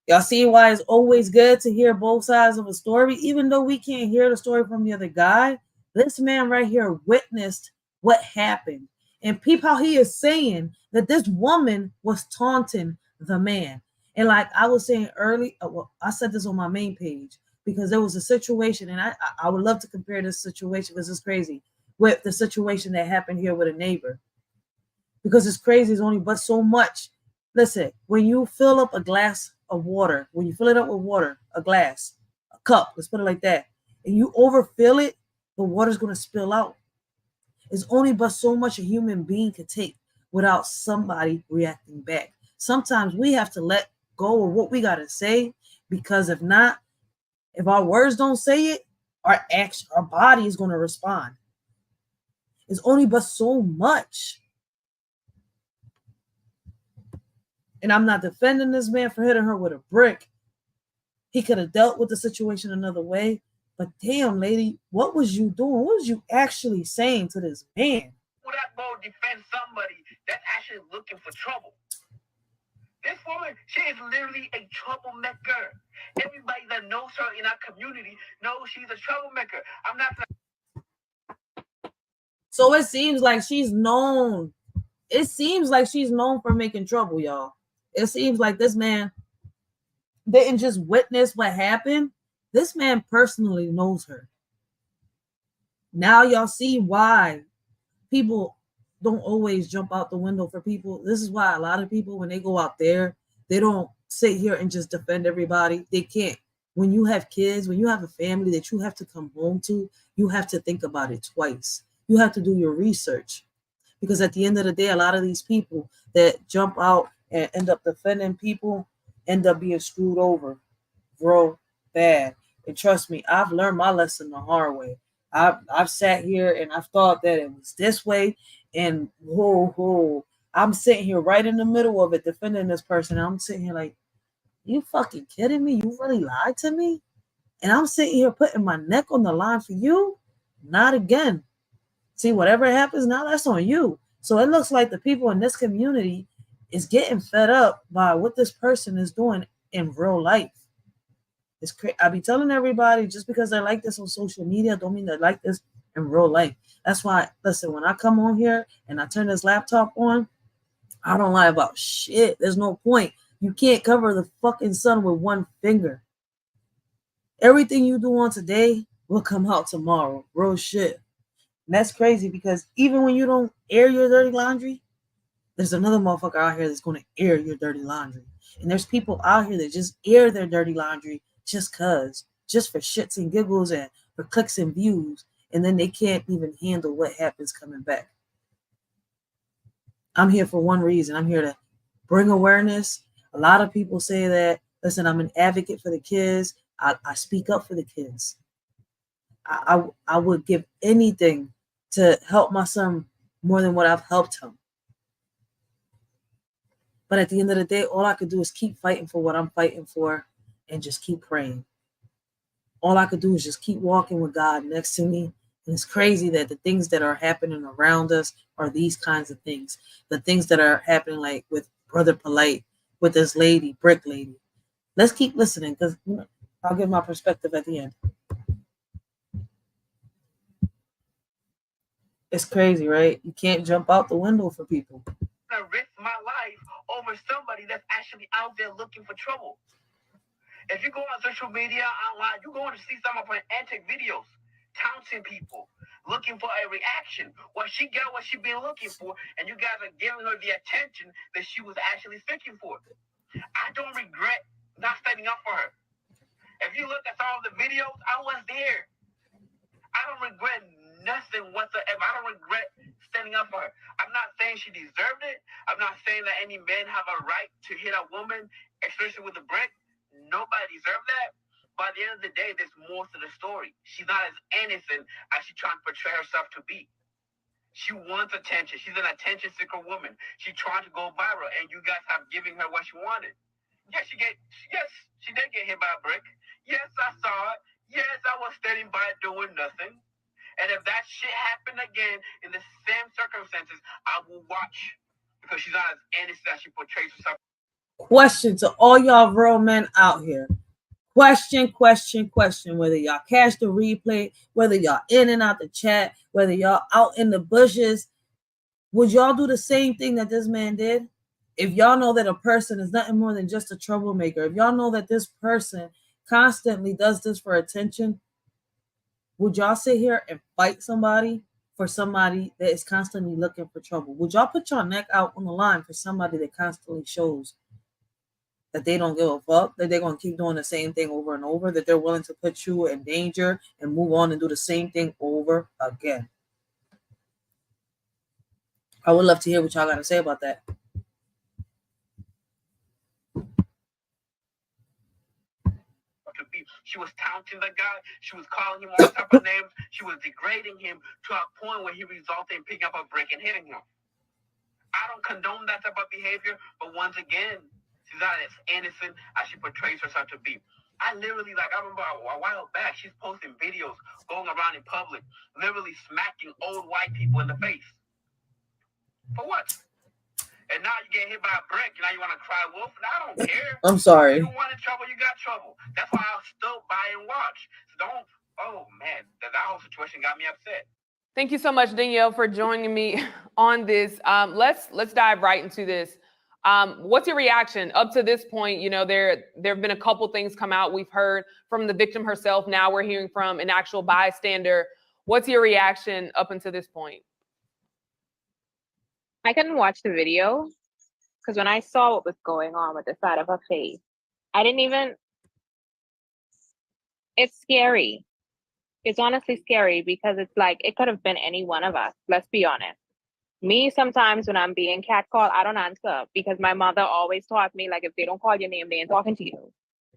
Y'all see why it's always good to hear both sides of a story, even though we can't hear the story from the other guy. This man right here witnessed what happened, and peep how he is saying that this woman was taunting the man. And like I was saying earlier, well, I said this on my main page because there was a situation, and I would love to compare this situation because it's crazy with the situation that happened here with a neighbor. Because it's crazy, it's only but so much. Listen, when you fill up a glass of water, when you fill it up with water, a glass, a cup, let's put it like that, and you overfill it, the water's going to spill out. It's only but so much a human being could take without somebody reacting back. Sometimes we have to let go of what we got to say, because if not, if our words don't say it, our action, our body is going to respond. It's only but so much. And I'm not defending this man for hitting her with a brick. He could have dealt with the situation another way. But damn, lady, what was you doing? What was you actually saying to this man? Would I go defend somebody that's actually looking for trouble? This woman, she is literally a troublemaker. Everybody that knows her in our community knows she's a troublemaker. I'm not. So it seems like she's known. It seems like she's known for making trouble, y'all. It seems like this man didn't just witness what happened. This man personally knows her. Now y'all see why people don't always jump out the window for people. This is why a lot of people, when they go out there, they don't sit here and just defend everybody. They can't. When you have kids, when you have a family that you have to come home to, you have to think about it twice. You have to do your research. Because at the end of the day, a lot of these people that jump out and end up defending people end up being screwed over real bad. And trust me, I've learned my lesson the hard way. I've sat here and I've thought that it was this way, and whoa, I'm sitting here right in the middle of it defending this person. I'm sitting here like, you fucking kidding me? You really lied to me? And I'm sitting here putting my neck on the line for you? Not again. See, whatever happens now, that's on you. So it looks like the people in this community is getting fed up by what this person is doing in real life. It's crazy. I be telling everybody, just because they like this on social media don't mean they like this in real life. That's why, listen, when I come on here and I turn this laptop on, I don't lie about shit. There's no point. You can't cover the fucking sun with one finger. Everything you do on today will come out tomorrow. Real shit. And that's crazy, because even when you don't air your dirty laundry, there's another motherfucker out here that's going to air your dirty laundry. And there's people out here that just air their dirty laundry just for shits and giggles and for clicks and views. And then they can't even handle what happens coming back. I'm here for one reason. I'm here to bring awareness. A lot of people say that, listen, I'm an advocate for the kids. I speak up for the kids. I would give anything to help my son more than what I've helped him. But at the end of the day, all I could do is keep fighting for what I'm fighting for and just keep praying. All I could do is just keep walking with God next to me. And it's crazy that the things that are happening around us are these kinds of things. The things that are happening, like with Brother Polight, with this lady, Brick Lady. Let's keep listening, because I'll give my perspective at the end. It's crazy, right? You can't jump out the window for people. I risk my life over somebody that's actually out there looking for trouble. If you go on social media, online, you're going to see some of her antic videos, taunting people, looking for a reaction. Well, she got what she been looking for, and you guys are giving her the attention that she was actually seeking for. I don't regret not standing up for her. If you look at some of the videos, I was there. I don't regret nothing whatsoever. I don't regret standing up for her. I'm not saying she deserved it. I'm not saying that any men have a right to hit a woman, especially with a brick. Nobody deserves that. By the end of the day, there's more to the story. She's not as innocent as she's trying to portray herself to be. She wants attention. She's an attention-seeker woman. She's trying to go viral, and you guys have given her what she wanted. Yes, she did get hit by a brick. Yes, I saw it. Yes, I was standing by doing nothing. And if that shit happened again in the same circumstances, I will watch because she's not as innocent as she portrays herself. Question to all y'all real men out here. Question. Whether y'all catch the replay, whether y'all in and out the chat, whether y'all out in the bushes, would y'all do the same thing that this man did? If y'all know that a person is nothing more than just a troublemaker, if y'all know that this person constantly does this for attention, would y'all sit here and fight somebody for somebody that is constantly looking for trouble? Would y'all put your neck out on the line for somebody that constantly shows that they don't give a fuck, that they're going to keep doing the same thing over and over, that they're willing to put you in danger and move on and do the same thing over again? I would love to hear what y'all got to say about that. She was taunting the guy. She was calling him all type of names. She was degrading him to a point where he resulted in picking up a brick and hitting him. I don't condone that type of behavior, but once again, she's not as innocent as she portrays herself to be. I remember a while back, she's posting videos going around in public, literally smacking old white people in the face. For what? And now you get hit by a brick, and now you want to cry wolf? And I don't care. I'm sorry. You wanted trouble, you got trouble. That's why I'll still buy and watch. So don't, oh man, that whole situation got me upset. Thank you so much, Danielle, for joining me on this. Let's dive right into this. What's your reaction up to this point? You know, there have been a couple things come out. We've heard from the victim herself. Now we're hearing from an actual bystander. What's your reaction up until this point? I couldn't watch the video because when I saw what was going on with the side of her face, it's scary. It's honestly scary because it's like, it could have been any one of us. Let's be honest. Me, sometimes when I'm being catcalled, I don't answer because my mother always taught me, like, if they don't call your name, they ain't talking to you.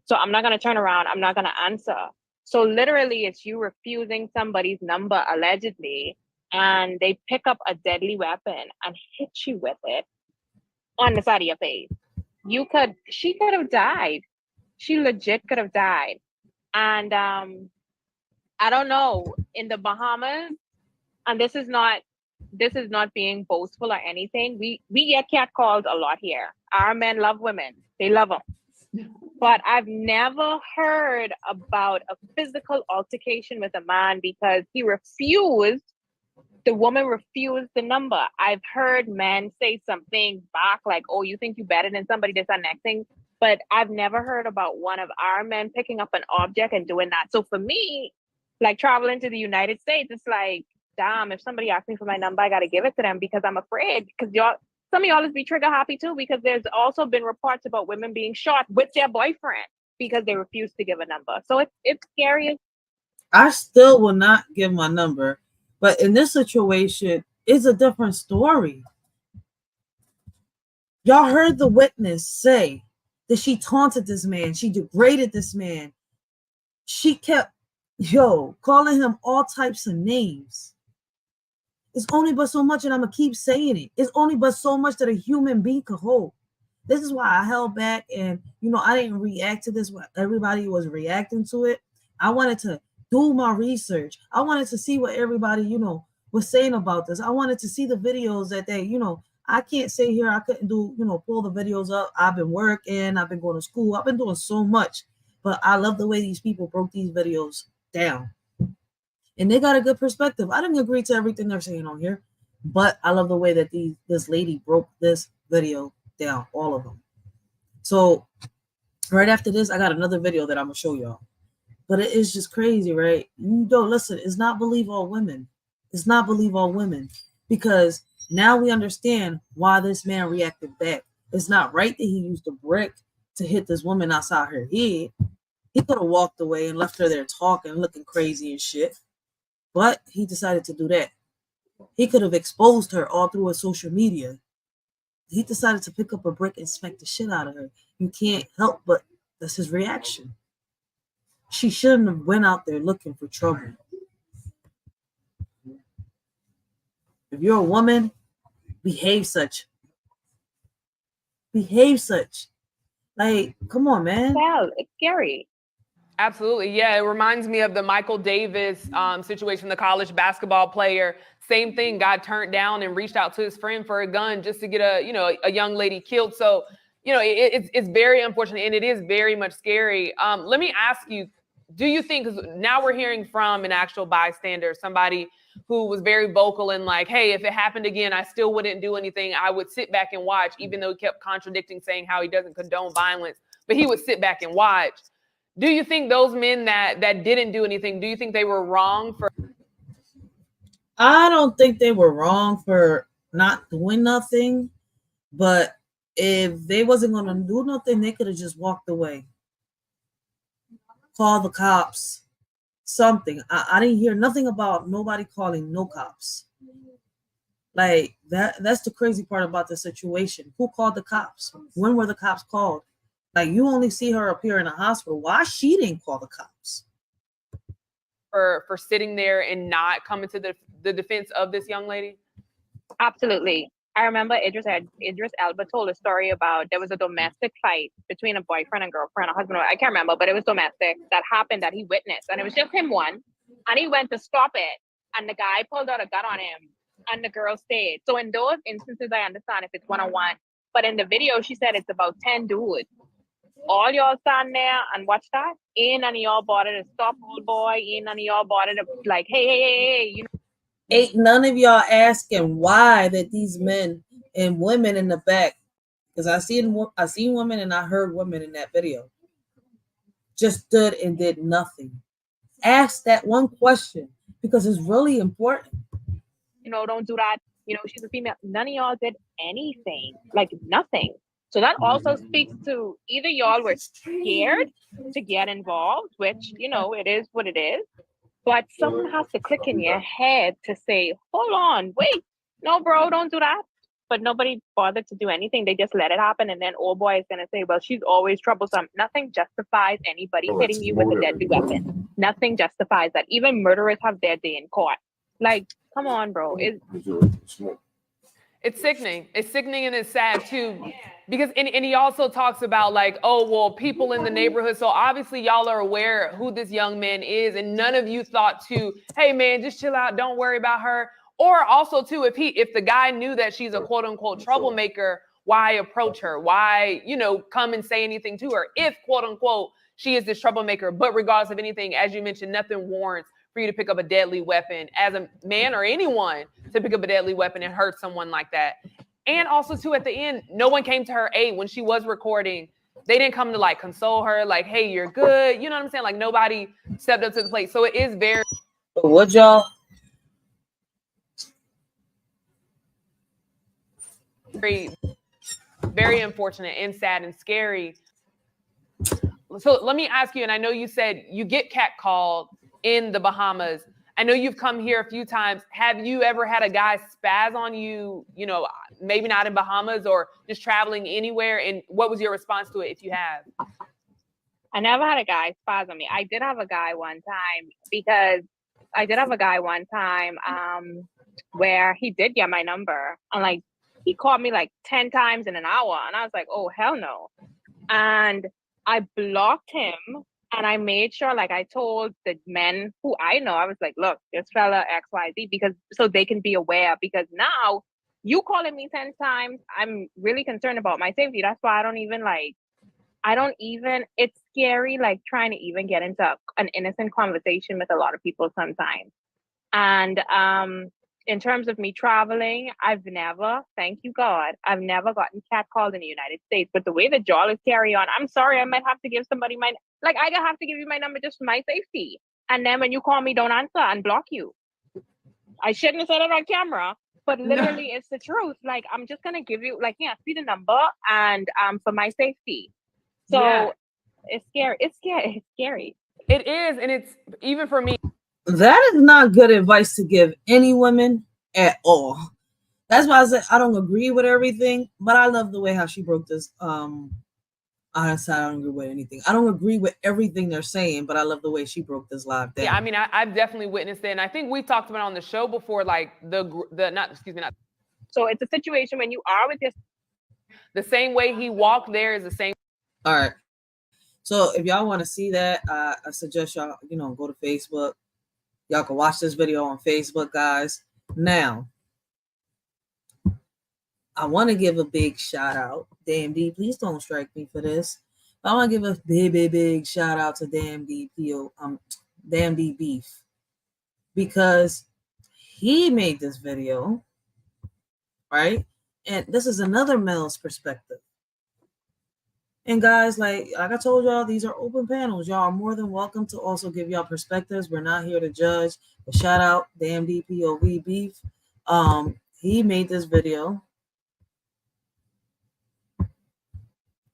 So I'm not going to turn around. I'm not going to answer. So literally it's you refusing somebody's number allegedly, and they pick up a deadly weapon and hit you with it on the side of your face. She could have died. She legit could have died. And I don't know, in the Bahamas, and this is not being boastful or anything. We get catcalled a lot here. Our men love women. They love them. But I've never heard about a physical altercation with a man because the woman refused the number. I've heard men say something back like, oh, you think you better than somebody that's that next thing? But I've never heard about one of our men picking up an object and doing that. So for me, like traveling to the United States, it's like, damn, if somebody asks me for my number, I got to give it to them because I'm afraid. Because some of y'all is be trigger happy too, because there's also been reports about women being shot with their boyfriend because they refuse to give a number. So it's scary. I still will not give my number, but in this situation, it's a different story. Y'all heard the witness say that she taunted this man, she degraded this man, she kept calling him all types of names. It's only but so much, and I'm gonna keep saying it. It's only but so much that a human being could hold. This is why I held back, and I didn't react to this when everybody was reacting to it. I wanted to do my research. I wanted to see what everybody, was saying about this. I wanted to see the videos that they, I can't say here I couldn't do, pull the videos up. I've been working, I've been going to school, I've been doing so much, but I love the way these people broke these videos down. And they got a good perspective. I didn't agree to everything they're saying on here, but I love the way that this lady broke this video down, all of them. So right after this, I got another video that I'm gonna show y'all. But it is just crazy, right? You don't listen. It's not believe all women. It's not believe all women, because now we understand why this man reacted back. It's not right that he used a brick to hit this woman outside her head. He could have walked away and left her there talking, looking crazy and shit. But he decided to do that. He could have exposed her all through his social media. He decided to pick up a brick and smack the shit out of her. You can't help but that's his reaction. She shouldn't have went out there looking for trouble. If you're a woman, behave such. Behave such. Like, come on, man. Well, it's scary. Absolutely. Yeah. It reminds me of the Michael Davis situation, the college basketball player. Same thing, got turned down and reached out to his friend for a gun just to get a young lady killed. So, it's very unfortunate and it is very much scary. Let me ask you, do you think, because now we're hearing from an actual bystander, somebody who was very vocal and like, hey, if it happened again, I still wouldn't do anything. I would sit back and watch, even though he kept contradicting, saying how he doesn't condone violence, but he would sit back and watch. Do you think those men that didn't do anything, do you think they were wrong for? I don't think they were wrong for not doing nothing, but if they wasn't going to do nothing, they could have just walked away. Call the cops, something. I didn't hear nothing about nobody calling no cops. Like that's the crazy part about the situation. Who called the cops? When were the cops called? Like, you only see her appear in a hospital. Why she didn't call the cops? For sitting there and not coming to the defense of this young lady? Absolutely. I remember Idris Elba told a story about there was a domestic fight between a boyfriend and girlfriend, a husband, I can't remember, but it was domestic that happened that he witnessed. And it was just him one. And he went to stop it. And the guy pulled out a gun on him and the girl stayed. So in those instances, I understand if it's one-on-one. But in the video, she said it's about 10 dudes. All y'all stand there and watch that. Ain't none of y'all bothered to stop, old boy. Ain't none of y'all bothered to like, hey. Ain't none of y'all asking why that these men and women in the back, because I seen women and I heard women in that video, just stood and did nothing. Ask that one question because it's really important. Don't do that. She's a female. None of y'all did anything, like nothing. So that also speaks to either y'all were scared to get involved, which, it is what it is. But something has to click in your head to say, hold on, wait, no, bro, don't do that. But nobody bothered to do anything. They just let it happen. And then old boy is going to say, well, she's always troublesome. Nothing justifies anybody hitting you with a deadly weapon. Nothing justifies that. Even murderers have their day in court. Like, come on, bro. It's sickening. It's sickening and it's sad too. Because and he also talks about like, oh, well, people in the neighborhood. So obviously y'all are aware who this young man is. And none of you thought to, hey man, just chill out. Don't worry about her. Or also too, if the guy knew that she's a quote unquote troublemaker, why approach her? Why, come and say anything to her? If quote unquote, she is this troublemaker, but regardless of anything, as you mentioned, nothing warrants for you to pick up a deadly weapon as a man or anyone to pick up a deadly weapon and hurt someone like that. And also too, at the end, no one came to her aid when she was recording. They didn't come to like console her, like, hey, you're good. You know what I'm saying? Like nobody stepped up to the plate. So it is very. What y'all? Very, very unfortunate and sad and scary. So let me ask you, and I know you said you get catcalled in the Bahamas. I know you've come here a few times. Have you ever had a guy spaz on you, maybe not in Bahamas or just traveling anywhere? And what was your response to it if you have? I never had a guy spaz on me. I did have a guy one time where he did get my number. And like, he called me like 10 times in an hour. And I was like, oh, hell no. And I blocked him. And I made sure, like I told the men who I know, I was like, look, this fella XYZ, because so they can be aware, because now you calling me 10 times, I'm really concerned about my safety. That's why it's scary, like trying to even get into an innocent conversation with a lot of people sometimes. And in terms of me traveling, thank you God, I've never gotten catcalled in the United States. But the way the jaw is carry on, I'm sorry, I might have to give somebody I have to give you my number just for my safety. And then when you call me, don't answer and block you. I shouldn't have said it on camera, but literally it's the truth. Like, I'm just going to give you, see the number and for my safety. So It's scary. It's scary. It is. And it's even for me. That is not good advice to give any women at all. That's why I said I don't agree with everything, but I love the way how she broke this. Honestly, I don't agree with anything. I don't agree with everything they're saying, but I love the way she broke this live down. Yeah, I mean, I've definitely witnessed it, and I think we talked about it on the show before, like not. So it's a situation when you are with this. The same way he walked there is the same. All right. So if y'all want to see that, I suggest y'all, go to Facebook. Y'all can watch this video on Facebook, guys. Now, I want to give a big shout out. Damn D, please don't strike me for this. I want to give a big shout out to Damn D Damn D Beef, because he made this video, right? And this is another male's perspective. And guys, like I told y'all, these are open panels. Y'all are more than welcome to also give y'all perspectives. We're not here to judge. But shout out Damn DPOV Beef. He made this video,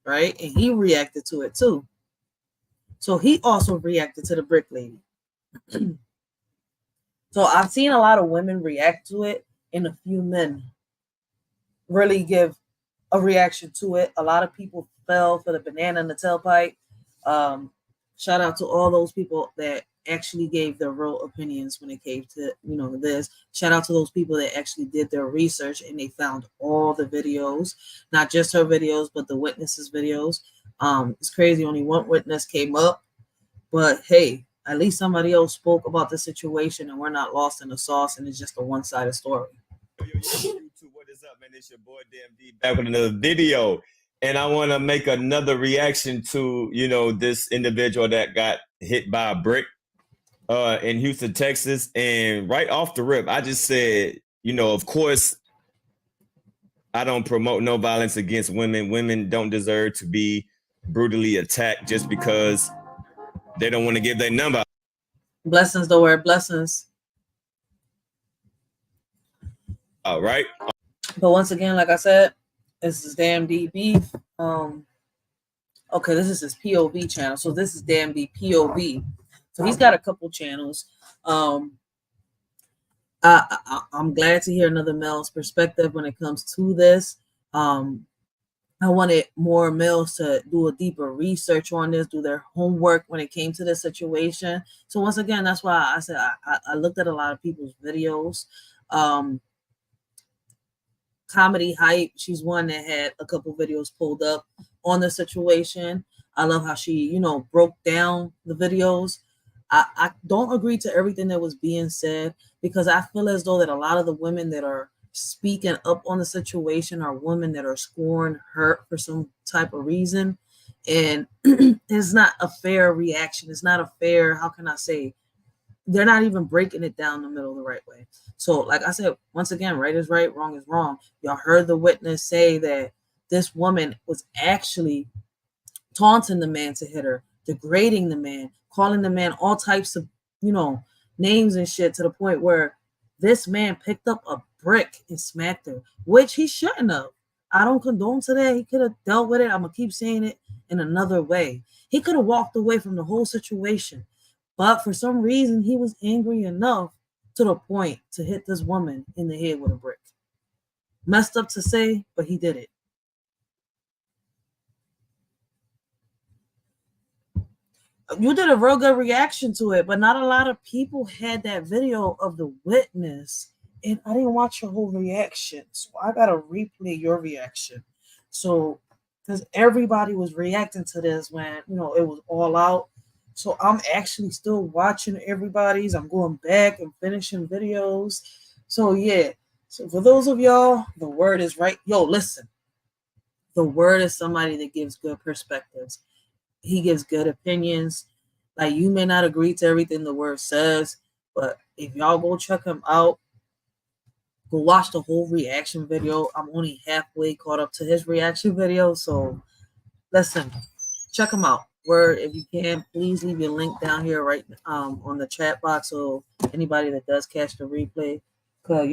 right? And he reacted to it too. So he also reacted to the brick lady. So I've seen a lot of women react to it, and a few men really give a reaction to it. A lot of people fell for the banana in the tailpipe. Shout out to all those people that actually gave their real opinions when it came to this. Shout out to those people that actually did their research and they found all the videos, not just her videos, but the witnesses' videos. It's crazy, only one witness came up, but hey, at least somebody else spoke about the situation and we're not lost in the sauce and it's just a one-sided story. What is up, man? It's your boy Damn D back with another video. And I want to make another reaction to, this individual that got hit by a brick in Houston, Texas. And right off the rip, I just said, of course, I don't promote no violence against women. Women don't deserve to be brutally attacked just because they don't want to give their number. Blessings, the word blessings. All right. But once again, like I said, this is Damn D Beef. Okay, this is his POV channel. So this is Damn D POV. So he's got a couple channels. I'm glad to hear another male's perspective when it comes to this. I wanted more males to do a deeper research on this, do their homework when it came to this situation. So once again, that's why I said I looked at a lot of people's videos. Comedy Hype, she's one that had a couple videos pulled up on the situation. I love how she, broke down the videos. I don't agree to everything that was being said because I feel as though that a lot of the women that are speaking up on the situation are women that are scoring hurt for some type of reason. And it's not a fair reaction. It's not a fair, how can I say, they're not even breaking it down the middle the right way. So like I said, once again, right is right, wrong is wrong. Y'all heard the witness say that this woman was actually taunting the man to hit her, degrading the man, calling the man all types of, names and shit, to the point where this man picked up a brick and smacked her, which he shouldn't have. I don't condone to that. He could have dealt with it. I'm going to keep saying it in another way. He could have walked away from the whole situation. But for some reason, he was angry enough to the point to hit this woman in the head with a brick. Messed up to say, but he did it. You did a real good reaction to it, but not a lot of people had that video of the witness. And I didn't watch your whole reaction. So I got to replay your reaction. So, because everybody was reacting to this when, it was all out. So I'm actually still watching everybody's. I'm going back and finishing videos. So yeah. So for those of y'all, the word is right. Yo, listen. The word is somebody that gives good perspectives. He gives good opinions. Like, you may not agree to everything the word says, but if y'all go check him out, go watch the whole reaction video. I'm only halfway caught up to his reaction video. So listen, check him out. Word, if you can, please leave your link down here right on the chat box, so anybody that does catch the replay could,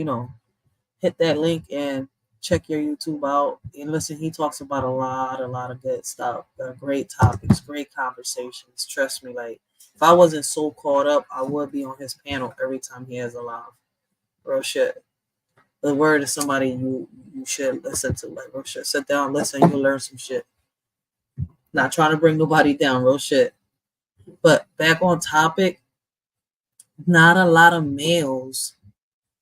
hit that link and check your YouTube out. And listen, he talks about a lot of good stuff. Great topics, great conversations. Trust me, like, if I wasn't so caught up, I would be on his panel every time he has a live. Real shit. The word is somebody you should listen to. Like, real shit. Sit down, listen, you'll learn some shit. Not trying to bring nobody down, real shit. But back on topic, not a lot of males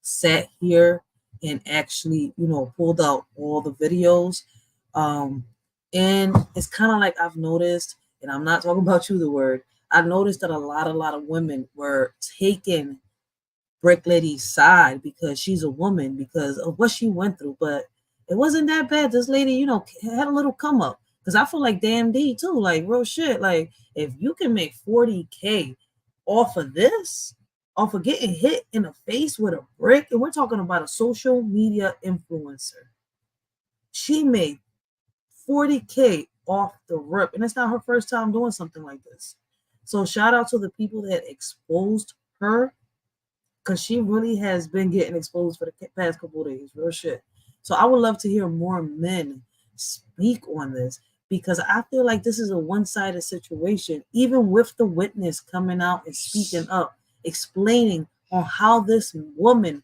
sat here and actually, pulled out all the videos. And it's kind of like I've noticed, and I'm not talking about you, the word. I've noticed that a lot of women were taking Bricklady's side because she's a woman, because of what she went through. But it wasn't that bad. This lady, you know, had a little come up. Because I feel like damn D too, like real shit. Like if you can make 40K off of this, off of getting hit in the face with a brick, and we're talking about a social media influencer. She made 40K off the rip, and it's not her first time doing something like this. So shout out to the people that exposed her, because she really has been getting exposed for the past couple of days. Real shit. So I would love to hear more men speak on this, because I feel like this is a one-sided situation, even with the witness coming out and speaking up, explaining on how this woman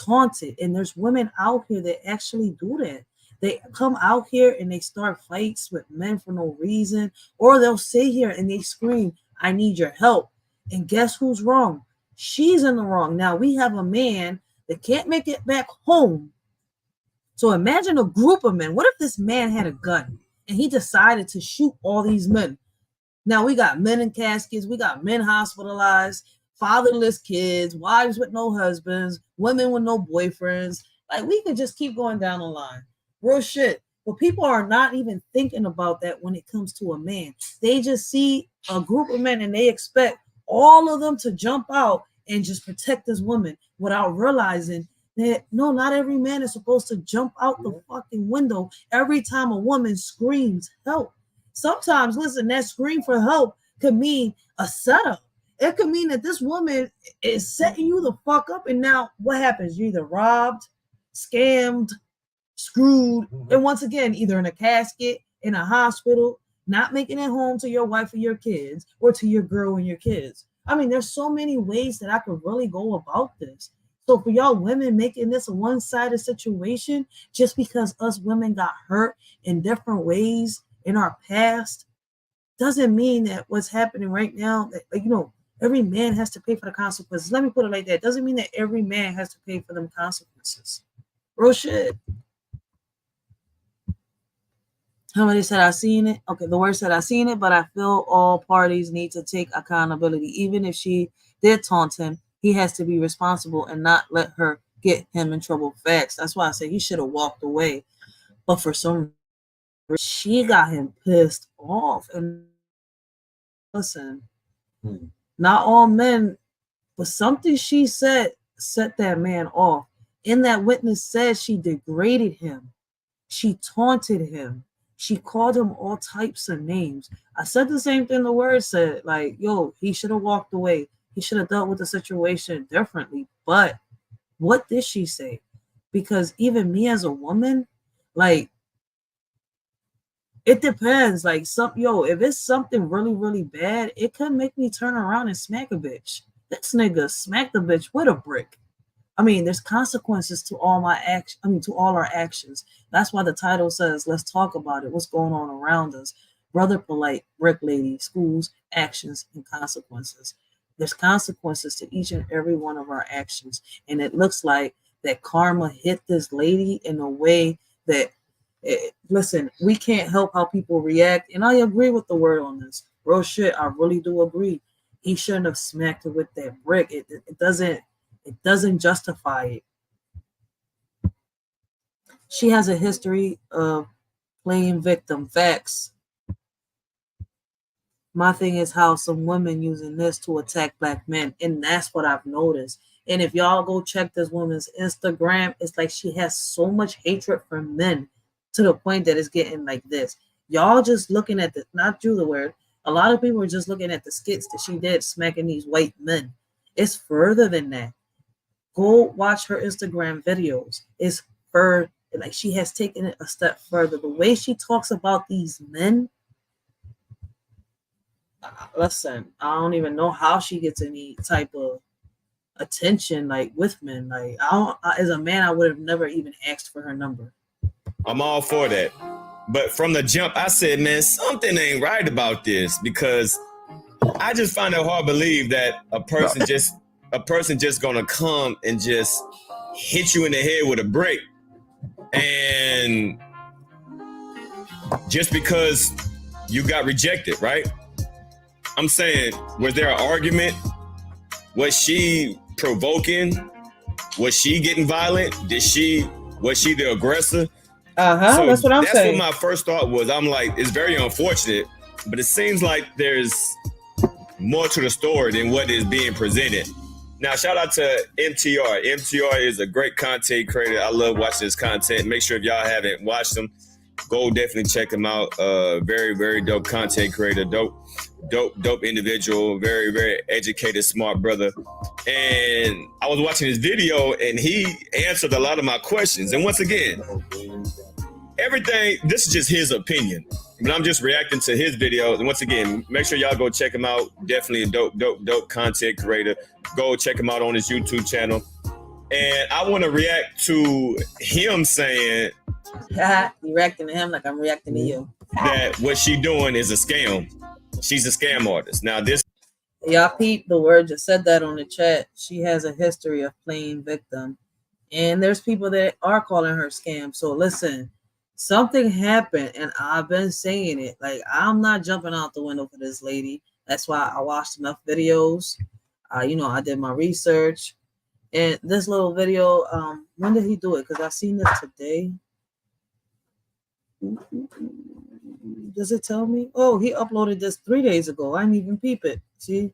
taunted. And there's women out here that actually do that. They come out here and they start fights with men for no reason, or they'll sit here and they scream, "I need your help." And guess who's wrong? She's in the wrong. Now we have a man that can't make it back home. So imagine a group of men. What if this man had a gun and he decided to shoot all these men? Now we got men in caskets, we got men hospitalized, fatherless kids, wives with no husbands, women with no boyfriends. Like we could just keep going down the line. Real shit. But people are not even thinking about that when it comes to a man. They just see a group of men and they expect all of them to jump out and just protect this woman without realizing that no, not every man is supposed to jump out the fucking window every time a woman screams help. Sometimes, listen, that scream for help could mean a setup. It could mean that this woman is setting you the fuck up, and now what happens? You're either robbed, scammed, screwed, and once again, either in a casket, in a hospital, not making it home to your wife or your kids, or to your girl and your kids. I mean, there's so many ways that I could really go about this. So for y'all women making this a one-sided situation just because us women got hurt in different ways in our past doesn't mean that what's happening right now, that, like, you know, every man has to pay for the consequences. Let me put it like that. It doesn't mean that every man has to pay for them consequences. Real shit. Somebody said I seen it. Okay, the word said I seen it, but I feel all parties need to take accountability. Even if she did taunt him, he has to be responsible and not let her get him in trouble. Facts. That's why I said he should have walked away. But for some reason, she got him pissed off. And listen, not all men, but something she said set that man off. And that witness said she degraded him. She taunted him. She called him all types of names. I said the same thing the word said. Like, yo, he should have walked away. He should have dealt with the situation differently. But what did she say? Because even me as a woman, like, it depends. Like, if it's something really, really bad, it could make me turn around and smack a bitch. This nigga smacked the bitch with a brick. I mean, there's consequences to all my action. I mean, to all our actions. That's why the title says, let's talk about it. What's going on around us? Brother Polite, Bricklady, schools, actions, and consequences. There's consequences to each and every one of our actions. And it looks like that karma hit this lady in a way that, listen, we can't help how people react. And I agree with the word on this. Real shit, I really do agree. He shouldn't have smacked her with that brick. It doesn't justify it. She has a history of playing victim. Facts. My thing is how some women using this to attack black men, and that's what I've noticed. And if y'all go check this woman's Instagram, it's like she has so much hatred for men to the point that it's getting like this. Y'all just looking at the, not you the word, a lot of people are just looking at the skits that she did smacking these white men. It's further than that. Go watch her Instagram videos. It's further, like she has taken it a step further. The way she talks about these men, listen, I don't even know how she gets any type of attention like with men. Like as a man, I would have never even asked for her number. I'm all for that. But from the jump, I said, man, something ain't right about this, because I just find it hard to believe that a person just gonna come and just hit you in the head with a brick and just because you got rejected, right? I'm saying, was there an argument? Was she provoking? Was she getting violent? Was she the aggressor? So that's what I'm that's saying. what my first thought was. I'm like, it's very unfortunate, but it seems like there's more to the story than what is being presented. Now, shout out to MTR. MTR is a great content creator. I love watching his content. Make sure if y'all haven't watched him, go definitely check him out. Very, very dope content creator. Dope individual. Very, very educated, smart brother. And I was watching his video and he answered a lot of my questions. And once again, everything, this is just his opinion, but I'm just reacting to his videos. And once again, make sure y'all go check him out. Definitely a dope content creator. Go check him out on his YouTube channel. And I want to react to him saying, you reacting to him like I'm reacting to you. That what she doing is a scam. She's a scam artist. Now this, y'all peep the word just said that on the chat. She has a history of playing victim, and there's people that are calling her scam. So listen, something happened, and I've been saying it. Like, I'm not jumping out the window for this lady. That's why I watched enough videos. I did my research, and this little video. When did he do it? Because I seen this today. Does it tell me? Oh, he uploaded this 3 days ago. I didn't even peep it. See?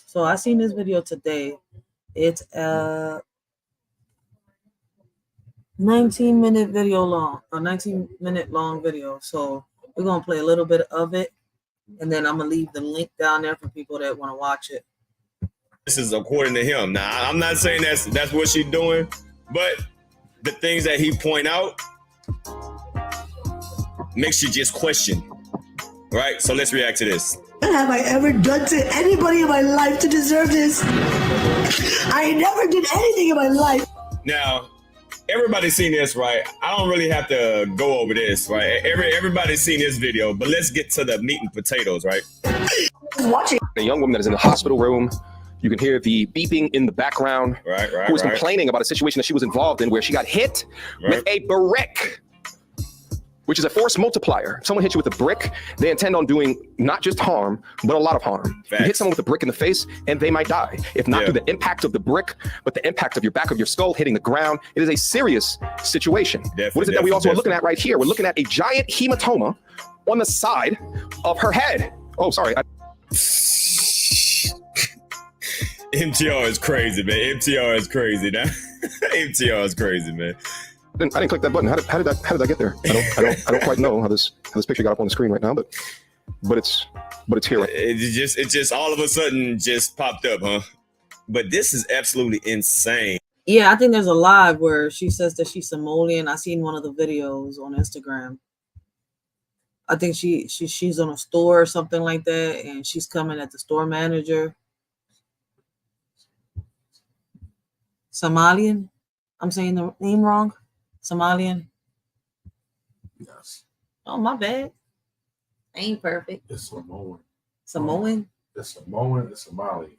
So I seen this video today. It's a 19-minute video long, a 19-minute long video. So we're gonna play a little bit of it, and then I'm gonna leave the link down there for people that want to watch it. this is according to him. Now, I'm not saying that's what she's doing, but the things that he point out makes you just question, right? So let's react to this. What have I ever done to anybody in my life to deserve this? I never did anything in my life. Now, everybody's seen this, right? I don't really have to go over this, right? Everybody's seen this video, but let's get to the meat and potatoes, right? Watching a young woman that is in the hospital room. You can hear the beeping in the background. Right. Who is complaining about a situation that she was involved in where she got hit with a brick, which is a force multiplier. If someone hits you with a brick, they intend on doing not just harm, but a lot of harm. Facts. You hit someone with a brick in the face and they might die. If not through the impact of the brick, but the impact of your back of your skull hitting the ground, it is a serious situation. What is it that we also are looking at right here? We're looking at a giant hematoma on the side of her head. Oh, sorry. MTR is crazy, man. MTR is crazy now. MTR is crazy, man. I didn't click that button. How did I get there? I don't quite know how this picture got up on the screen right now, but it's here. Right? It just all of a sudden just popped up, huh? But this is absolutely insane. Yeah, I think there's a live where she says that she's Somalian. I seen one of the videos on Instagram. I think she's on a store or something like that, and she's coming at the store manager. Somalian? I'm saying the name wrong. Somalian? Yes. Oh, my bad. I ain't perfect. It's Samoan. Samoan? It's Samoan. It's Somali.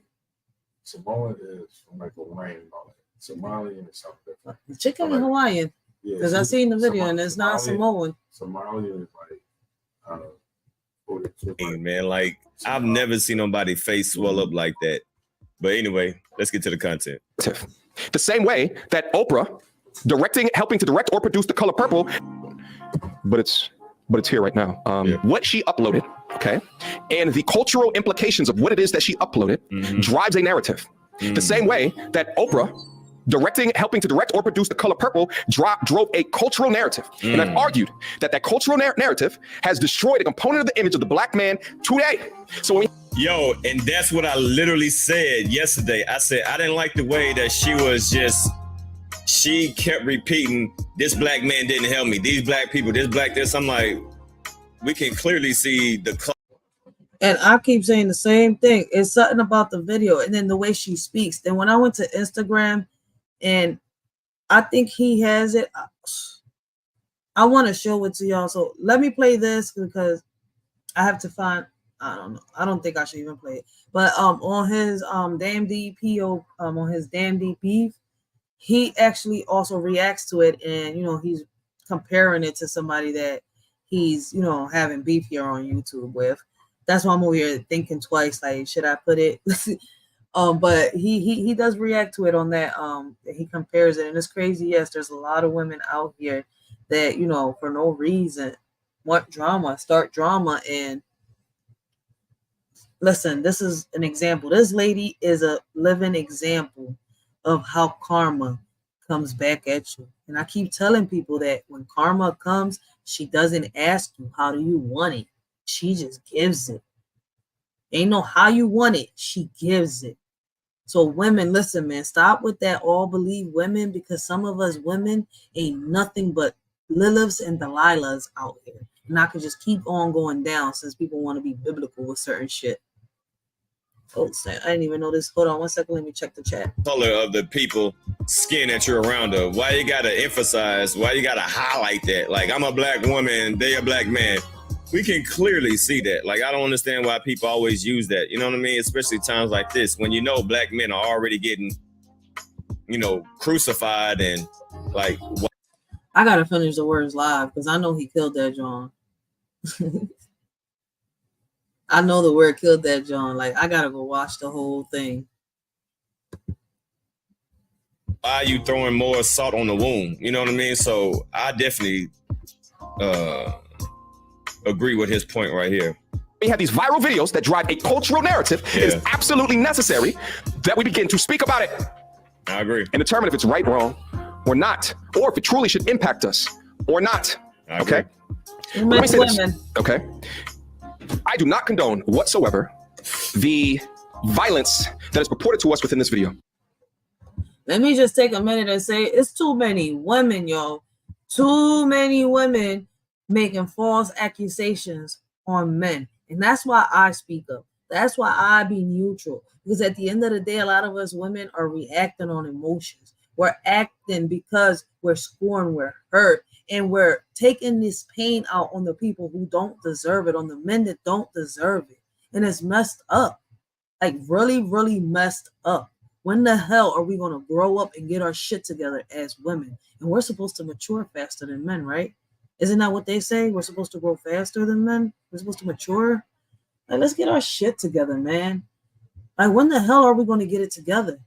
Samoan is from like Hawaiian and all that. Somalian is something different. The chicken is Hawaiian. Because I seen the video and it's not Samoan. Somalian is like, Hey, man, like, I've never seen nobody face swell up like that. But anyway, let's get to the content. The same way that Oprah helping to direct or produce The Color Purple, but it's here right now. What she uploaded, okay, and the cultural implications of what it is that she uploaded drives a narrative. The same way that Oprah helping to direct or produce The Color Purple drove a cultural narrative. And I've argued that cultural narrative has destroyed a component of the image of the black man today. So when and that's what I literally said yesterday. I said I didn't like the way that she kept repeating, this black man didn't help me, these black people, this. I'm like, we can clearly see the color. And I keep saying the same thing. It's something about the video and then the way she speaks. Then when I went to Instagram, and I think he has it, I want to show it to y'all. So let me play this because I have to find, I don't know. I don't think I should even play it. But on his damn DP, on his damn DP, he actually also reacts to it, and he's comparing it to somebody that he's, you know, having beef here on YouTube with. That's why I'm over here thinking twice, like, should I put it? But he does react to it on that. He compares it, and it's crazy. Yes, there's a lot of women out here that, you know, for no reason want drama, start drama. And listen, this is an example. This lady is a living example of how karma comes back at you. And I keep telling people that when karma comes, she doesn't ask you, how do you want it? She just gives it. Ain't no how you want it. She gives it. So women, listen, man, stop with that all believe women, because some of us women ain't nothing but Liliths and Delilahs out here. And I could just keep on going down since people want to be biblical with certain shit. Oh, I didn't even know this. Hold on 1 second. Let me check the chat. Color of the people skin that you're around of. Why you gotta emphasize? Why you gotta highlight that? Like, I'm a black woman, they a black man. We can clearly see that. Like, I don't understand why people always use that. You know what I mean? Especially times like this when you know black men are already getting, you know, crucified and like. I gotta finish the words live because I know he killed that John. I know the word killed that John. Like, I gotta go watch the whole thing. Why are you throwing more salt on the wound? You know what I mean? So I definitely agree with his point right here. We have these viral videos that drive a cultural narrative. It is absolutely necessary that we begin to speak about it. I agree. And determine if it's right, wrong, or not, or if it truly should impact us or not. Okay? Let me say this. Okay? I do not condone whatsoever the violence that is purported to us within this video. Let me just take a minute and say it's too many women, yo. Too many women making false accusations on men. And that's why I speak up. That's why I be neutral. Because at the end of the day, a lot of us women are reacting on emotions. We're acting because we're scorned, we're hurt, and we're taking this pain out on the people who don't deserve it, on the men that don't deserve it. And it's messed up. Like, really, really messed up. When the hell are we going to grow up and get our shit together as women? And we're supposed to mature faster than men, right? Isn't that what they say? We're supposed to grow faster than men? We're supposed to mature? Like, let's get our shit together, man. Like, when the hell are we going to get it together?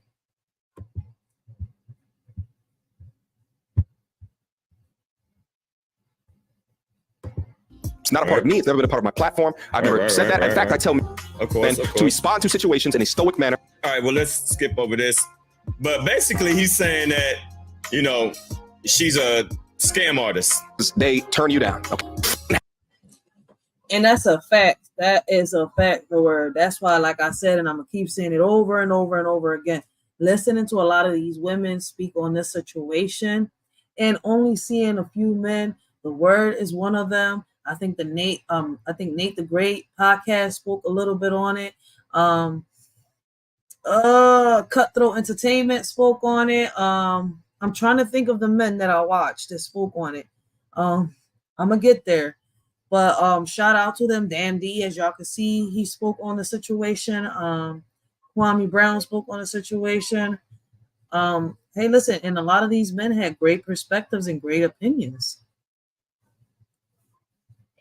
It's not a part of me. It's never been a part of my platform. I've never said that. In fact, I tell men to respond to situations in a stoic manner. All right, well, let's skip over this. But basically, he's saying that, you know, she's a scam artist. They turn you down. Okay. And that's a fact. That is a fact, the word. That's why, like I said, and I'm going to keep saying it over and over and over again, listening to a lot of these women speak on this situation and only seeing a few men, the word is one of them. I think Nate the Great podcast spoke a little bit on it. Cutthroat Entertainment spoke on it. I'm trying to think of the men that I watched that spoke on it. I'm gonna get there, but shout out to them. Dan D, as y'all can see, he spoke on the situation. Kwame Brown spoke on the situation. Hey, listen, and a lot of these men had great perspectives and great opinions.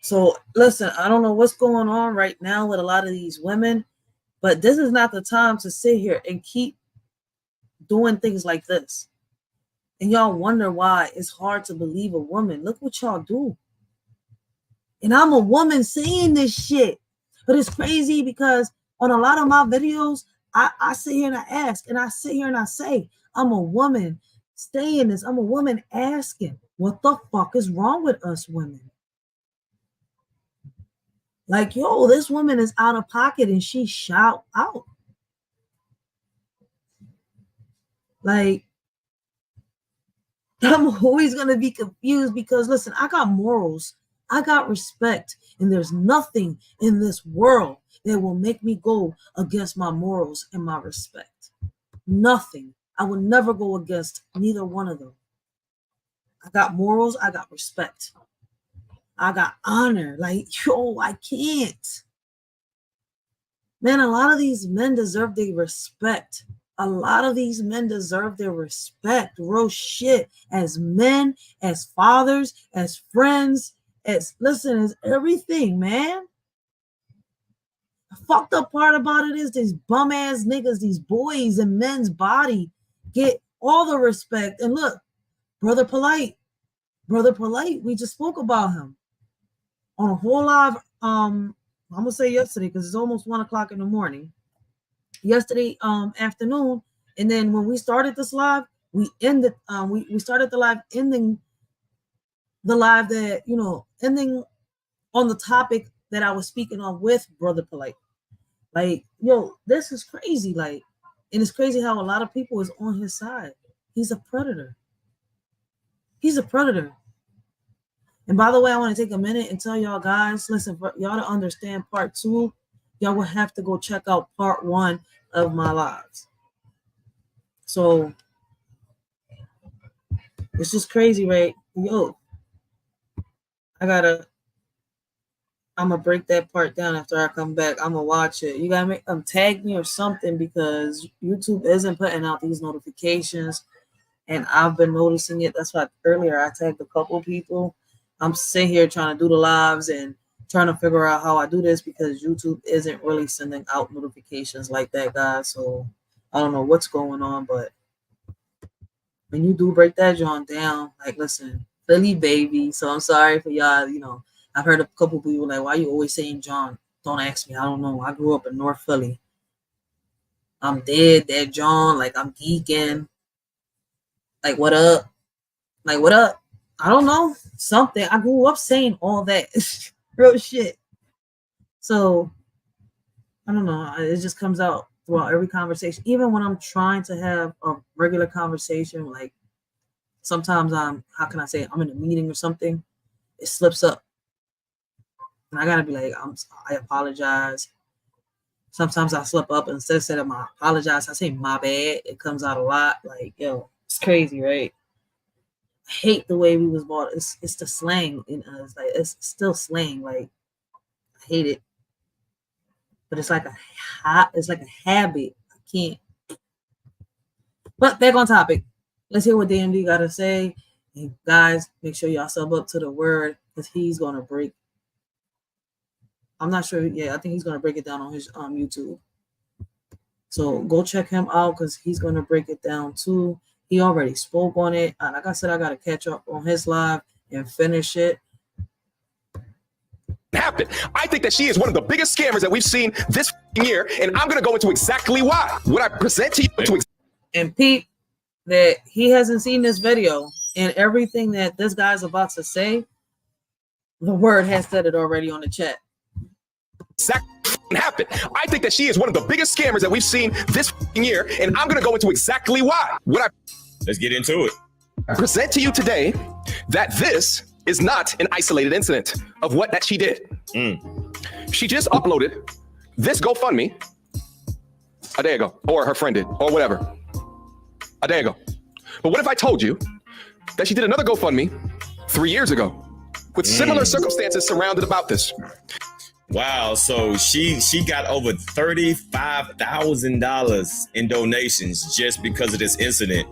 So listen, I don't know what's going on right now with a lot of these women, but this is not the time to sit here and keep doing things like this. And y'all wonder why it's hard to believe a woman. Look what y'all do. And I'm a woman saying this shit. But it's crazy because on a lot of my videos, I sit here and I ask, and I sit here and I say, I'm a woman saying this. I'm a woman asking, what the fuck is wrong with us women? Like, yo, this woman is out of pocket and she shout out. Like, I'm always going to be confused because, listen, I got morals. I got respect. And there's nothing in this world that will make me go against my morals and my respect. Nothing. I will never go against neither one of them. I got morals. I got respect. I got honor. Like, yo, I can't. Man, a lot of these men deserve their respect. A lot of these men deserve their respect, real shit, as men, as fathers, as friends, as everything, man. The fucked up part about it is these bum ass niggas, these boys in men's body get all the respect. And look, Brother Polight, we just spoke about him on a whole live, I'm gonna say yesterday because it's almost 1 o'clock in the morning. Yesterday afternoon, and then when we started this live, we ended we started the live ending that ending on the topic that I was speaking on with Brother Polight. Like, yo, this is crazy. Like, and it's crazy how a lot of people is on his side. He's a predator. He's a predator. And by the way, I want to take a minute and tell y'all guys, listen, for y'all to understand part 2, y'all will have to go check out part 1 of my lives. So it's just crazy, right? Yo, I'm gonna break that part down after I come back. I'm gonna watch it. You gotta tag me or something because YouTube isn't putting out these notifications, and I've been noticing it. That's why earlier I tagged a couple people. I'm sitting here trying to do the lives and trying to figure out how I do this because YouTube isn't really sending out notifications like that, guys. So I don't know what's going on, but when you do break that joint down, like, listen, Philly baby. So I'm sorry for y'all. I've heard a couple people like, why you always saying John? Don't ask me. I don't know. I grew up in North Philly. I'm dead, that John. Like, I'm geeking. Like, what up? Like, what up? I don't know. Something. I grew up saying all that. Real shit. So, I don't know. It just comes out throughout every conversation. Even when I'm trying to have a regular conversation, like, sometimes I'm in a meeting or something, it slips up. And I gotta be like, I apologize. Sometimes I slip up, and instead of saying I apologize, I say my bad. It comes out a lot. Like, yo, it's crazy, right? I hate the way we was brought. It's the slang in us. Like, it's still slang. Like, I hate it. But it's like a habit. I can't. But back on topic. Let's hear what DMD gotta say. And guys, make sure y'all sub up to the word because he's gonna break. I'm not sure. Yeah, I think he's gonna break it down on his YouTube. So go check him out because he's gonna break it down too. He already spoke on it. Like I said, I gotta catch up on his live and finish it. Happen. I think that she is one of the biggest scammers that we've seen this year, and I'm gonna go into exactly why. What I present to you and Pete, that he hasn't seen this video, and everything that this guy's about to say, the word has said it already on the chat. Happen. I think that she is one of the biggest scammers that we've seen this year, and I'm gonna go into exactly why. Let's get into it. Present to you today that this is not an isolated incident of what that she did. She just uploaded this GoFundMe a day ago, or her friend did, or whatever, a day ago. But what if I told you that she did another GoFundMe 3 years ago with similar circumstances surrounded about this? Wow, so she got over $35,000 in donations just because of this incident.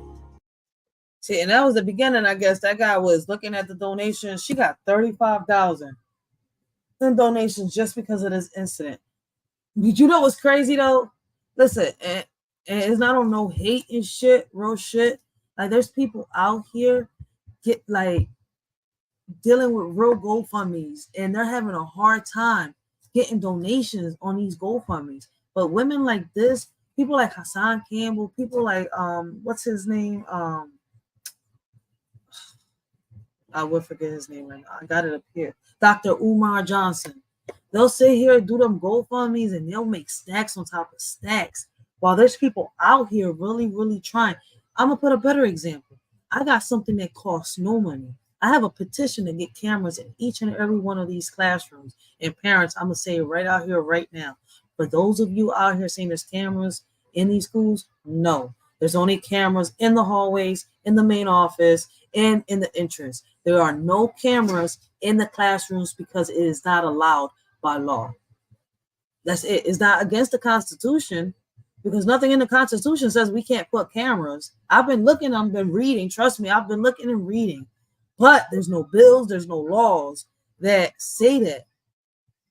See, and that was the beginning, I guess. That guy was looking at the donations. She got $35,000 in donations just because of this incident. Did you know what's crazy though? Listen, and it's not on no hate and shit, real shit. Like, there's people out here dealing with real GoFundMes, and they're having a hard time getting donations on these GoFundMes. But women like this, people like Hassan Campbell, people like what's his name? I would forget his name right now. I got it up here. Dr. Umar Johnson. They'll sit here and do them GoFundMes, and they'll make stacks on top of stacks. While there's people out here really, really trying. I'm gonna put a better example. I got something that costs no money. I have a petition to get cameras in each and every one of these classrooms. And parents, I'm going to say it right out here, right now. For those of you out here saying there's cameras in these schools, no. There's only cameras in the hallways, in the main office, and in the entrance. There are no cameras in the classrooms because it is not allowed by law. That's it. It's not against the Constitution, because nothing in the Constitution says we can't put cameras. I've been looking, I've been reading. Trust me, I've been looking and reading. But there's no bills, there's no laws that say that.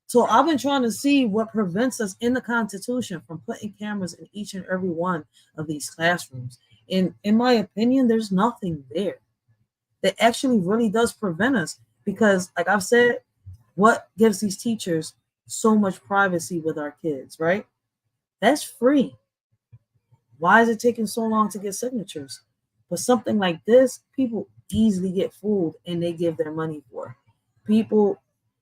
So I've been trying to see what prevents us in the Constitution from putting cameras in each and every one of these classrooms. And in my opinion, there's nothing there that actually really does prevent us. Because like I've said, what gives these teachers so much privacy with our kids, right? That's free. Why is it taking so long to get signatures? But something like this, people easily get fooled and they give their money for. People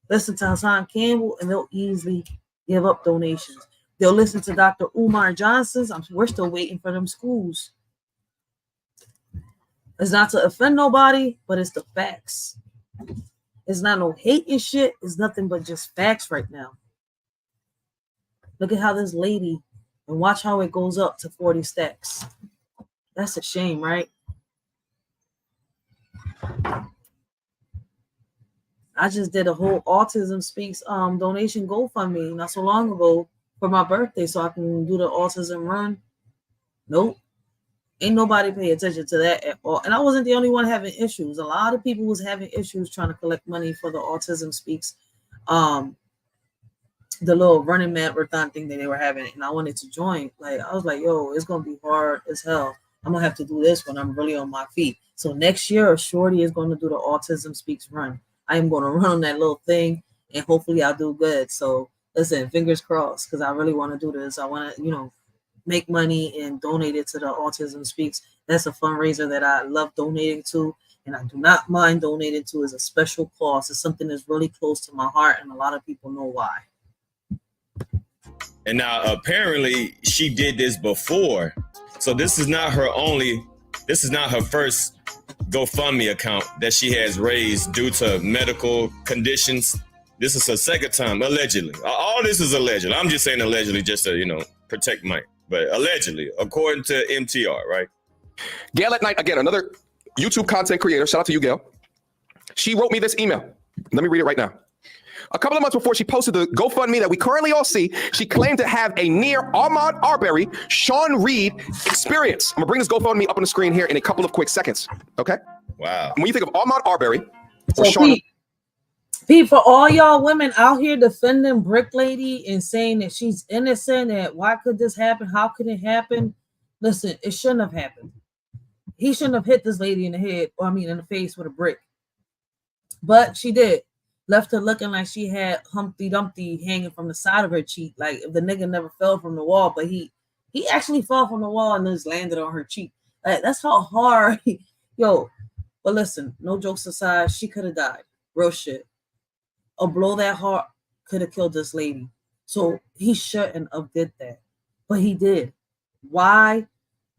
listen to Hassan Campbell and they'll easily give up donations. They'll listen to Dr. Umar Johnson's. We're still waiting for them schools. It's not to offend nobody, but it's the facts. It's not no hate and shit. It's nothing but just facts right now. Look at how this lady, and watch how it goes up to 40 stacks. That's a shame, right? I just did a whole Autism Speaks donation GoFundMe not so long ago for my birthday so I can do the autism run. Nope. Ain't nobody pay attention to that at all. And I wasn't the only one having issues. A lot of people was having issues trying to collect money for the Autism Speaks, the little running marathon thing that they were having. And I wanted to join. Like, I was like, yo, it's going to be hard as hell. I'm going to have to do this when I'm really on my feet. So next year, Shorty is going to do the Autism Speaks run. I am going to run on that little thing and hopefully I'll do good. So listen, fingers crossed, because I really want to do this. I want to, make money and donate it to the Autism Speaks. That's a fundraiser that I love donating to, and I do not mind donating to. Is a special cause. It's something that's really close to my heart, and a lot of people know why. And now apparently she did this before. So this is not her first GoFundMe account that she has raised due to medical conditions. This is her second time, allegedly. All this is alleged. I'm just saying allegedly just to, protect Mike. But allegedly, according to MTR, right? Gail at Night, again, another YouTube content creator. Shout out to you, Gail. She wrote me this email. Let me read it right now. A couple of months before she posted the GoFundMe that we currently all see, she claimed to have a near Ahmaud Arbery, Sean Reed experience. I'm gonna bring this GoFundMe up on the screen here in a couple of quick seconds. Okay? Wow. When you think of Ahmaud Arbery or So Sean Pete, for all y'all women out here defending Bricklady and saying that she's innocent, that why could this happen? How could it happen? Listen, it shouldn't have happened. He shouldn't have hit this lady in the head, in the face with a brick. But she did. Left her looking like she had Humpty Dumpty hanging from the side of her cheek. Like if the nigga never fell from the wall, but he actually fell from the wall and just landed on her cheek. Like, that's how hard. But listen, no jokes aside, she could have died. Real shit. A blow that hard could have killed this lady. So he shouldn't have did that. But he did. Why?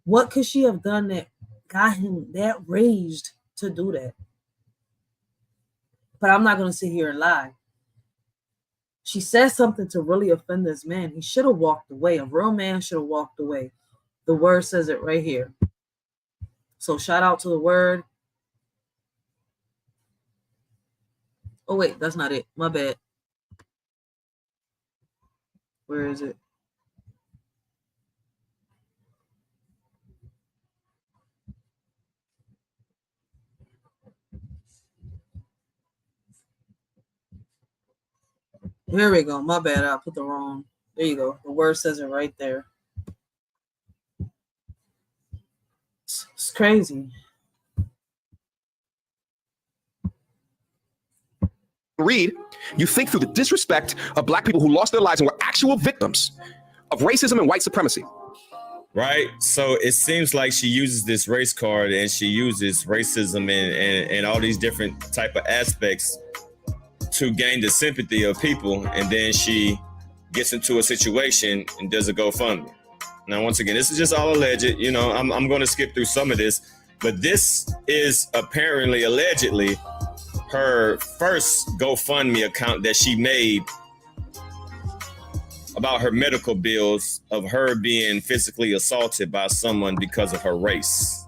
What could she have done that got him that raged to do that? But I'm not going to sit here and lie. She said something to really offend this man. He should have walked away. A real man should have walked away. The word says it right here. So shout out to the word. Oh, wait, that's not it. My bad. Where is it? Here we go. My bad. I put the wrong. There you go. The word says it right there. It's crazy. Read, you think through the disrespect of Black people who lost their lives and were actual victims of racism and white supremacy. Right. So it seems like she uses this race card and she uses racism and all these different type of aspects to gain the sympathy of people. And then she gets into a situation and does a GoFundMe. Now, once again, this is just all alleged. I'm going to skip through some of this, but this is apparently allegedly her first GoFundMe account that she made about her medical bills of her being physically assaulted by someone because of her race.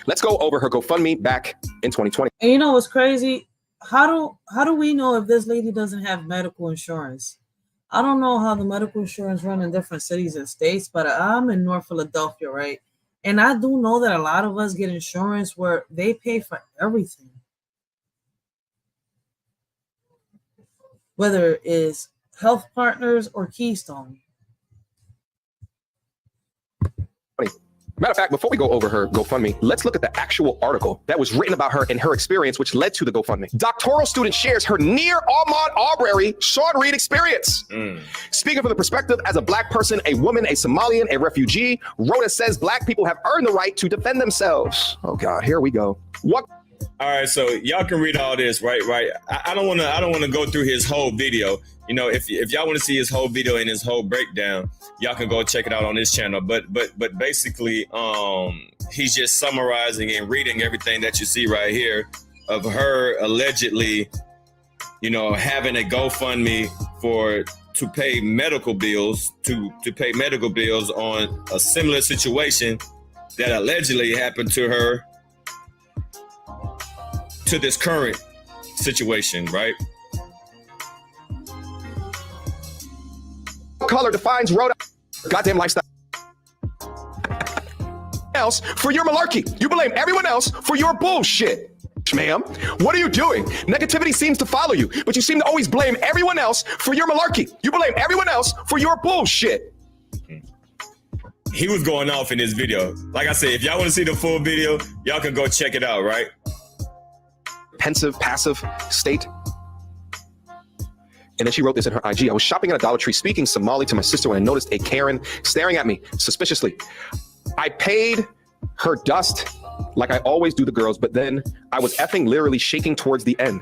Let's go over her GoFundMe back in 2020. And you know what's crazy? How do we know if this lady doesn't have medical insurance? I don't know how the medical insurance run in different cities and states, but I'm in North Philadelphia, right? And I do know that a lot of us get insurance where they pay for everything. Whether it's Health Partners or Keystone. Matter of fact, before we go over her GoFundMe, let's look at the actual article that was written about her and her experience, which led to the GoFundMe. Doctoral student shares her near Ahmaud Arbery Sean Reed experience. Speaking from the perspective as a Black person, a woman, a Somalian, a refugee, Rhoda says Black people have earned the right to defend themselves. Oh God, here we go. What? All right, so y'all can read all this, right? I don't want to go through his whole video. You know, if y'all want to see his whole video and his whole breakdown, y'all can go check it out on this channel. But basically, he's just summarizing and reading everything that you see right here of her allegedly, you know, having a GoFundMe to pay medical bills to pay medical bills on a similar situation that allegedly happened to her, to this current situation, right? Color defines Rhoda goddamn lifestyle else for your malarkey. You blame everyone else for your bullshit. Ma'am, what are you doing? Negativity seems to follow you, but you seem to always blame everyone else for your malarkey. You blame everyone else for your bullshit. He was going off in this video. Like I said, if y'all want to see the full video, y'all can go check it out, right? Pensive, passive state. And then she wrote this in her IG. I was shopping at a Dollar Tree speaking Somali to my sister when I noticed a Karen staring at me suspiciously. I paid her dust like I always do the girls, but then I was effing literally shaking towards the end.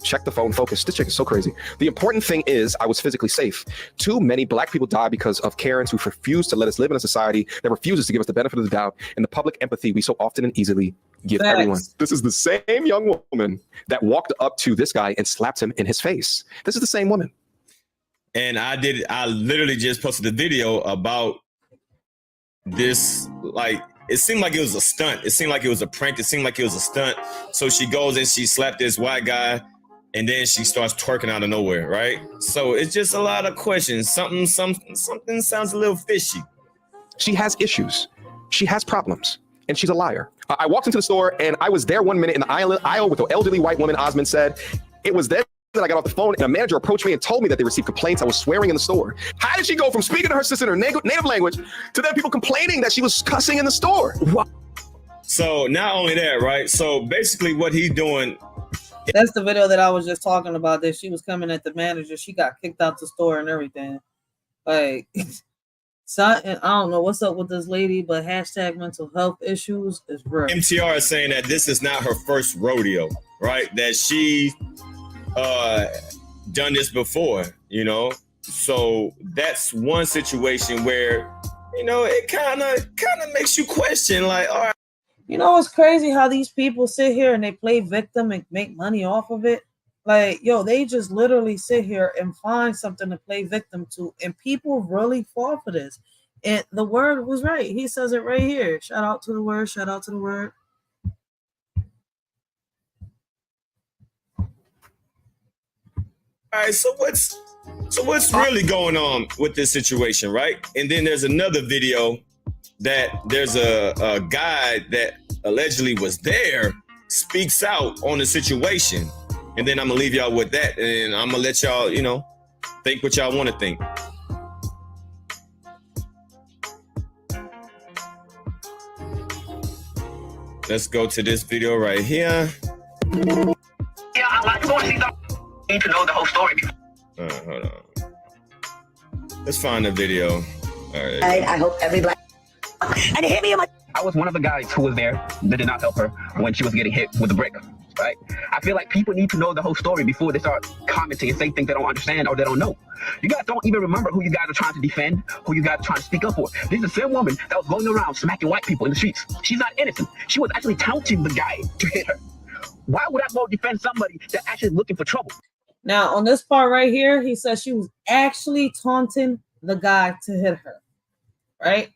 Check the phone, focus. This chick is so crazy. The important thing is I was physically safe. Too many Black people die because of Karens who refuse to let us live in a society that refuses to give us the benefit of the doubt and the public empathy we so often and easily give everyone. This is the same young woman that walked up to this guy and slapped him in his face. This is the same woman. And I literally just posted a video about this. Like, it seemed like it was a stunt. It seemed like it was a prank. It seemed like it was a stunt. So she goes and she slapped this white guy, and then she starts twerking out of nowhere, right? So it's just a lot of questions. Something sounds a little fishy. She has issues. She has problems. And she's a liar. I walked into the store and I was there 1 minute in the aisle with the elderly white woman, Osmond said. It was then that I got off the phone and a manager approached me and told me that they received complaints I was swearing in the store. How did she go from speaking to her sister in her native language to then people complaining that she was cussing in the store? So not only that, right? So basically what he's doing. That's the video that I was just talking about, that she was coming at the manager. She got kicked out the store and everything. Like, so I don't know what's up with this lady, but hashtag mental health issues is real. MTR is saying that this is not her first rodeo, right? That she done this before, you know? So that's one situation where, you know, it kind of makes you question, like, all right. You know, it's crazy how these people sit here and they play victim and make money off of it. Like, yo, they just literally sit here and find something to play victim to, and people really fall for this. And the word was right. He says it right here. Shout out to the word. Shout out to the word. All right, so what's really going on with this situation, right? And then there's another video that there's a guy that allegedly was there speaks out on the situation. And then I'm gonna leave y'all with that, and I'm gonna let y'all, you know, think what y'all want to think. Let's go to this video right here. Yeah, I like to see the need to know the whole story. Hold on. Let's find the video. All right. I hope everybody. And it hit me in my. I was one of the guys who was there that did not help her when she was getting hit with a brick, right? I feel like people need to know the whole story before they start commenting and saying things they don't understand or they don't know. You guys don't even remember who you guys are trying to defend, who you guys are trying to speak up for. This is the same woman that was going around smacking white people in the streets. She's not innocent. She was actually taunting the guy to hit her. Why would I go defend somebody that's actually looking for trouble? Now, on this part right here, he says she was actually taunting the guy to hit her, right?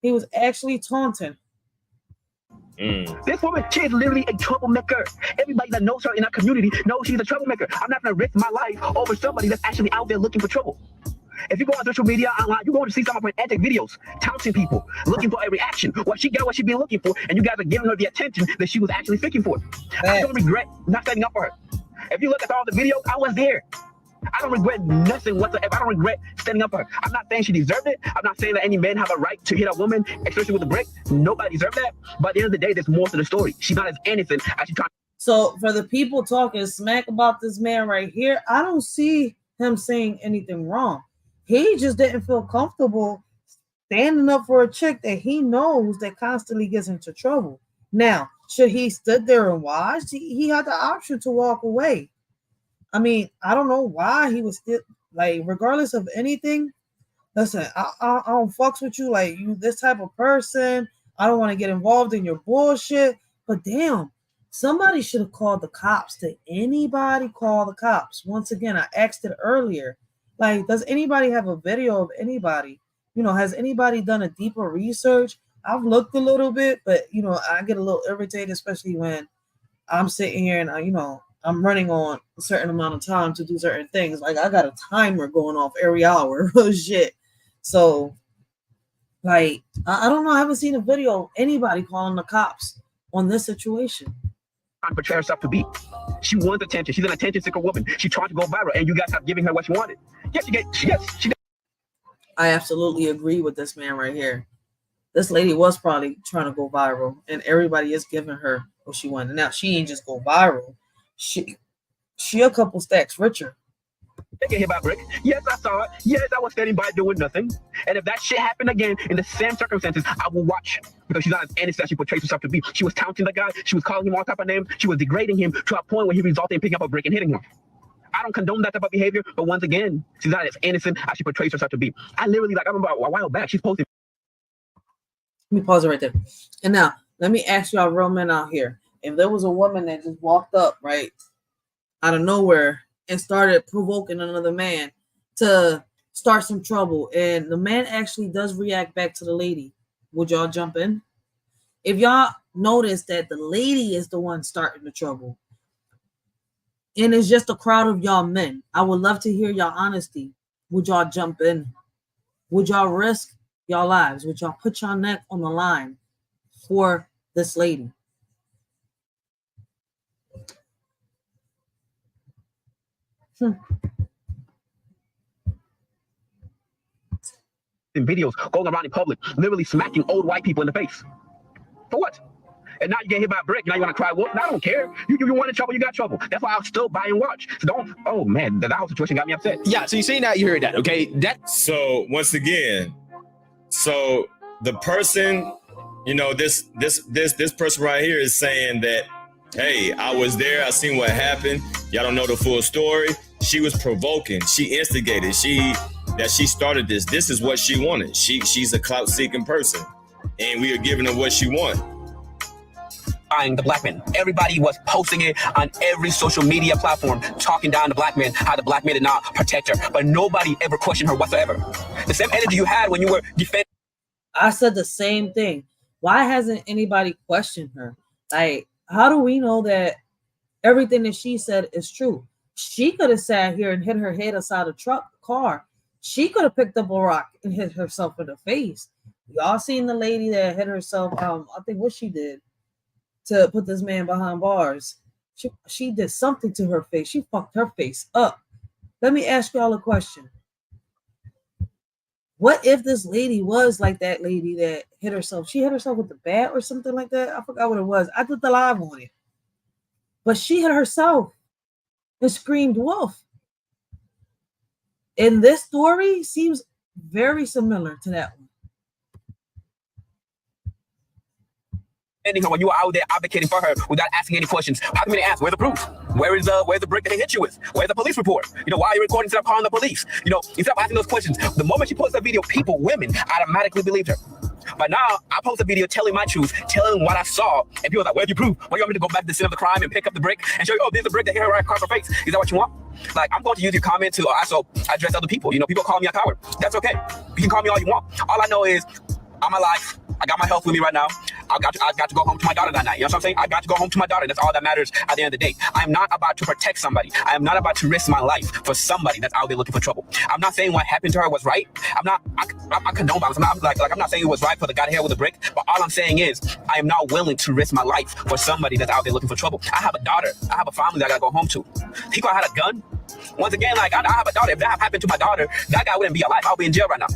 He was actually taunting. This woman, she is literally a troublemaker. Everybody that knows her in our community knows she's a troublemaker. I'm not gonna risk my life over somebody that's actually out there looking for trouble. If you go on social media online, you're going to see some of her antic videos, touting people, looking for a reaction. Well, she got what she been looking for, and you guys are giving her the attention that she was actually seeking for. I don't regret not setting up for her. If you look at all the videos, I was there. I don't regret nothing whatsoever. I don't regret standing up for her. I'm not saying she deserved it. I'm not saying that any man have a right to hit a woman, especially with a brick. Nobody deserved that. But at the end of the day, there's more to the story. She's not as innocent as she's trying. So for the people talking smack about this man right here, I don't see him saying anything wrong. He just didn't feel comfortable standing up for a chick that he knows that constantly gets into trouble. Now, should he stood there and watched? He had the option to walk away. I mean, I don't know why he was still, like, regardless of anything. Listen, I don't fucks with you, like, you this type of person. I don't want to get involved in your bullshit. But damn, somebody should have called the cops. Did anybody call the cops? Once again, I asked it earlier. Like, does anybody have a video of anybody? You know, has anybody done a deeper research? I've looked a little bit, but, you know, I get a little irritated, especially when I'm sitting here and, you know, I'm running on a certain amount of time to do certain things. Like, I got a timer going off every hour. Oh, shit. So, like, I don't know. I haven't seen a video of anybody calling the cops on this situation. To portray herself to be. She wants attention. She's an attention seeker woman. She tried to go viral, and you guys have given her what she wanted. Yes, she I absolutely agree with this man right here. This lady was probably trying to go viral, and everybody is giving her what she wanted. Now, she ain't just go viral. She a couple stacks richer. They get hit by a brick. Yes, I saw it. Yes, I was standing by doing nothing. And if that shit happened again in the same circumstances, I will watch. Because she's not as innocent as she portrays herself to be. She was taunting the guy. She was calling him all type of names. She was degrading him to a point where he resulted in picking up a brick and hitting him. I don't condone that type of behavior, but once again, she's not as innocent as she portrays herself to be. I literally, like, I remember a while back, she's posting. Let me pause it right there. And now, let me ask y'all real men out here. If there was a woman that just walked up, right, out of nowhere and started provoking another man to start some trouble, and the man actually does react back to the lady, would y'all jump in? If y'all notice that the lady is the one starting the trouble, and it's just a crowd of y'all men, I would love to hear y'all honesty. Would y'all jump in? Would y'all risk y'all lives? Would y'all put your neck on the line for this lady? In videos going around in public, literally smacking old white people in the face. For what? And now you get hit by a brick. Now you want to cry wolf? No, I don't care. You want in trouble, you got trouble. That's why I'll still buy and watch. So don't. Oh man, that whole situation got me upset. Yeah. So you seen that? You heard that? Okay. So once again, so the person, you know, this person right here is saying that, hey, I was there. I seen what happened. Y'all don't know the full story. She was provoking. She instigated. She started this. This is what she wanted. She's a clout-seeking person, and we are giving her what she wants. The black men. Everybody was posting it on every social media platform, talking down the black men, how the black men did not protect her. But nobody ever questioned her whatsoever. The same energy you had when you were defending. I said the same thing. Why hasn't anybody questioned her? Like, how do we know that everything that she said is true? She could have sat here and hit her head aside a car. She could have picked up a rock and hit herself in the face. Y'all seen the lady that hit herself? I think what she did to put this man behind bars. She did something to her face. She fucked her face up. Let me ask y'all a question. What if this lady was like that lady that hit herself? She hit herself with the bat or something like that. I forgot what it was. I did the live on it. But she hit herself and screamed wolf. And this story seems very similar to that one. When you were out there advocating for her without asking any questions, how come you didn't ask? Where's the proof? Where's the brick that they hit you with? Where's the police report? You know, why are you recording instead of calling the police? You know, instead of asking those questions, the moment she posted that video, women automatically believed her. But now I post a video telling my truth, telling what I saw, and people are like, where's your proof? What, you want me to go back to the scene of the crime and pick up the brick and show you, oh, there's a brick that hit her right across her face? Is that what you want? Like, I'm going to use your comment to also address other people. You know, people call me a coward. That's okay. You can call me all you want. All I know is I'm alive. I got my health with me right now. I got to go home to my daughter that night. You know what I'm saying? I got to go home to my daughter. That's all that matters at the end of the day. I'm not about to protect somebody. I am not about to risk my life for somebody that's out there looking for trouble. I'm not saying what happened to her was right. I condone violence. I'm not saying it was right for the guy here with a brick, but all I'm saying is I am not willing to risk my life for somebody that's out there looking for trouble. I have a daughter. I have a family that I gotta go home to. He could have had a gun. Once again, like, I have a daughter. If that happened to my daughter, that guy wouldn't be alive. I'll be in jail right now.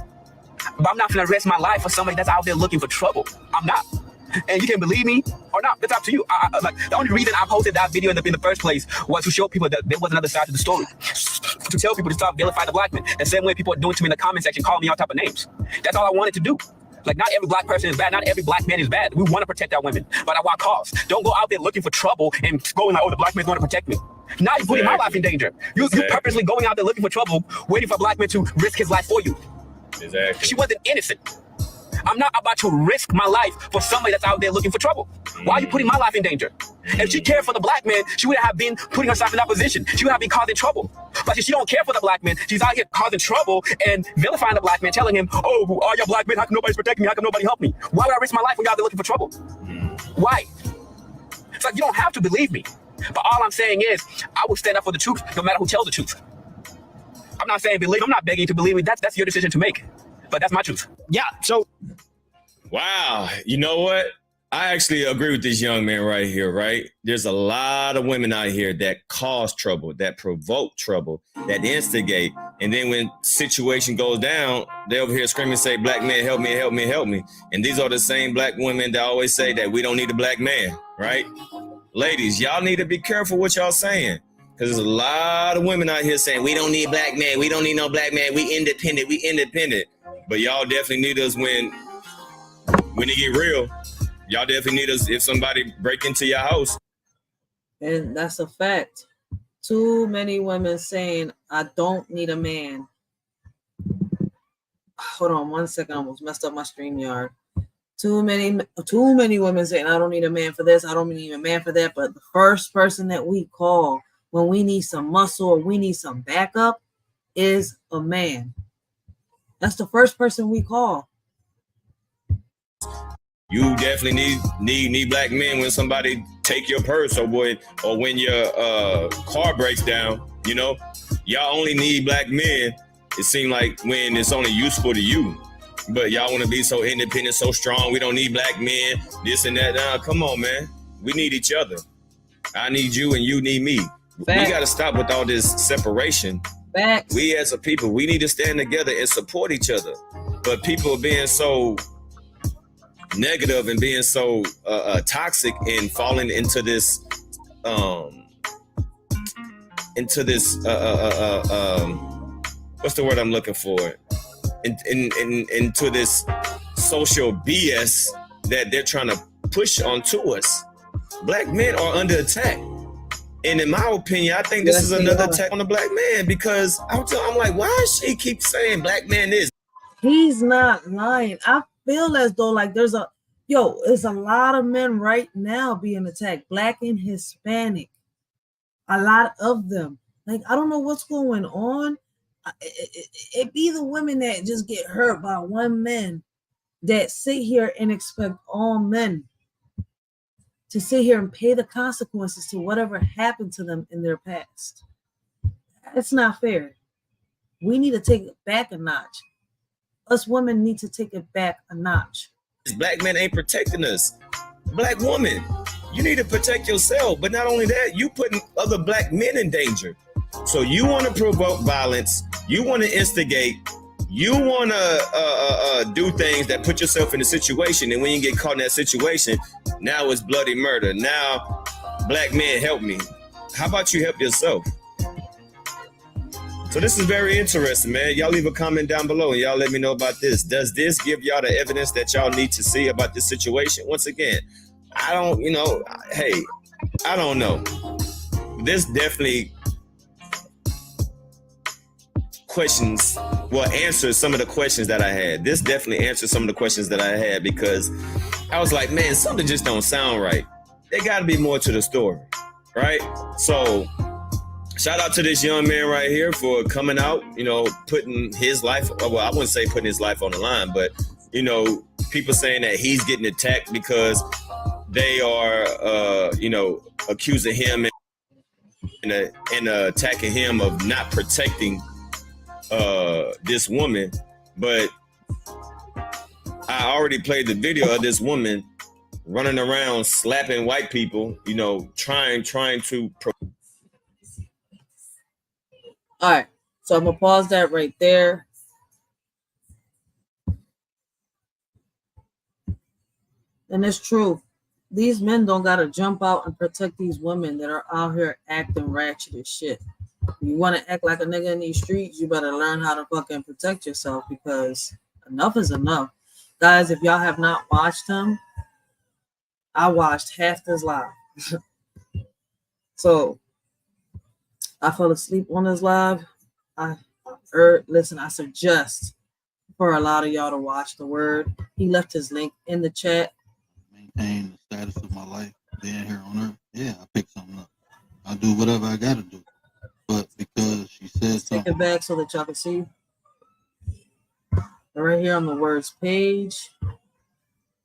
But I'm not gonna risk my life for somebody that's out there looking for trouble. I'm not. And you can believe me or not. It's up to you. Like, the only reason I posted that video in the first place was to show people that there was another side to the story. To tell people to stop vilifying the black man. The same way people are doing to me in the comment section, calling me all type of names. That's all I wanted to do. Like, not every black person is bad. Not every black man is bad. We want to protect our women, but at what cost? Don't go out there looking for trouble and going like, oh, the black man's going to protect me. Now you're putting my life in danger. You purposely going out there looking for trouble, waiting for a black man to risk his life for you. Exactly. She wasn't innocent. I'm not about to risk my life for somebody that's out there looking for trouble. Why are you putting my life in danger? If she cared for the black man, she wouldn't have been putting herself in that position. She would have been causing trouble. But if she don't care for the black man, she's out here causing trouble and vilifying the black man, telling him, oh, all y'all black men, how come nobody's protecting me? How come nobody help me? Why would I risk my life when y'all out there looking for trouble? Why? It's like, you don't have to believe me. But all I'm saying is, I will stand up for the truth, no matter who tells the truth. I'm not saying believe, I'm not begging you to believe me. That's your decision to make. But that's my truth. Yeah, so. Wow, you know what? I actually agree with this young man right here, right? There's a lot of women out here that cause trouble, that provoke trouble, that instigate. And then when situation goes down, they over here screaming, say, black man, help me, help me, help me. And these are the same black women that always say that we don't need a black man, right? Ladies, y'all need to be careful what y'all saying. Because there's a lot of women out here saying, we don't need black man. We don't need no black man. We independent. But y'all definitely need us when it get real. Y'all definitely need us if somebody break into your house. And that's a fact. Too many women saying, I don't need a man. Hold on 1 second. I almost messed up my StreamYard. Too many women saying, I don't need a man for this. I don't need a man for that. But the first person that we call when we need some muscle or we need some backup is a man. That's the first person we call. You definitely need black men when somebody take your purse or when your car breaks down. You know, y'all only need black men. It seems like when it's only useful to you. But y'all want to be so independent, so strong. We don't need black men. This and that. Come on, man. We need each other. I need you and you need me. Facts. We got to stop with all this separation. Facts. We as a people, we need to stand together and support each other. But people being so negative and being so toxic and falling into this what's the word I'm looking for? Into this social BS that they're trying to push onto us. Black men are under attack. And in my opinion, I think this is another attack on the black man because I'm like, why does she keep saying black man is? He's not lying. I feel as though like there's a lot of men right now being attacked, black and Hispanic. A lot of them. Like, I don't know what's going on. It be the women that just get hurt by one man that sit here and expect all men to sit here and pay the consequences to whatever happened to them in their past. It's not fair. We need to take it back a notch. Us women need to take it back a notch. Black men ain't protecting us. Black woman, you need to protect yourself. But not only that, you putting other black men in danger. So you want to provoke violence. You want to instigate. You want to do things that put yourself in a situation. And when you get caught in that situation, now it's bloody murder. Now, black men, help me. How about you help yourself? So this is very interesting, man. Y'all leave a comment down below and y'all let me know about this. Does this give y'all the evidence that y'all need to see about this situation? Once again, I don't know. This definitely answers some of the questions that I had. This definitely answers some of the questions that I had because I was like, man, something just don't sound right. There got to be more to the story, right? So shout out to this young man right here for coming out, putting his life, well, I wouldn't say putting his life on the line, but, people saying that he's getting attacked because they are, accusing him and attacking him of not protecting this woman. But I already played the video of this woman running around slapping white people, trying to. All right, so I'm gonna pause that right there. And it's true. These men don't gotta jump out and protect these women that are out here acting ratchet as shit. You want to act like a nigga in these streets, you better learn how to fucking protect yourself, because enough is enough. Guys, if y'all have not watched him, I watched half this live. So I fell asleep on this live. Listen, I suggest for a lot of y'all to watch the word. He left his link in the chat. Maintain the status of my life being here on earth. Yeah, I pick something up. I'll do whatever I gotta do. But because she said something. Take it back so that y'all can see. Right here on the words page.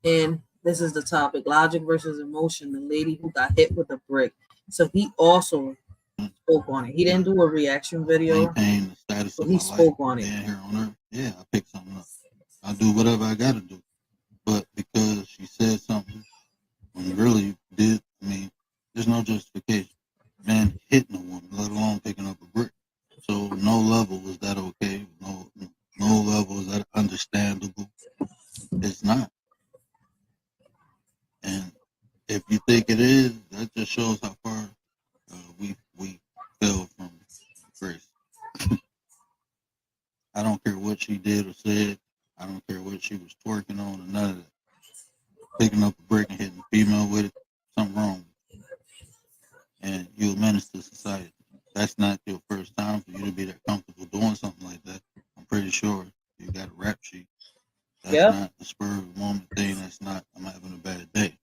And this is the topic: logic versus emotion. The lady who got hit with a brick. So he also spoke on it. He didn't do a reaction video. Maintain the status of he my spoke life on it. being here on earth. Yeah, I pick something up. I'll do whatever I gotta do. But because she said something, when really did, there's no justification. Man hitting a woman, let alone picking up a brick. So no level is that okay. No level is that understandable. It's not. And if you think it is, that just shows how far we fell from grace. I don't care what she did or said. I don't care what she was twerking on or none of that. Picking up a brick and hitting a female with it, something wrong. And you're a menace to society. That's not your first time for you to be that comfortable doing something like that. I'm pretty sure you got a rap sheet. That's not the spur of the moment thing. That's not, I'm having a bad day.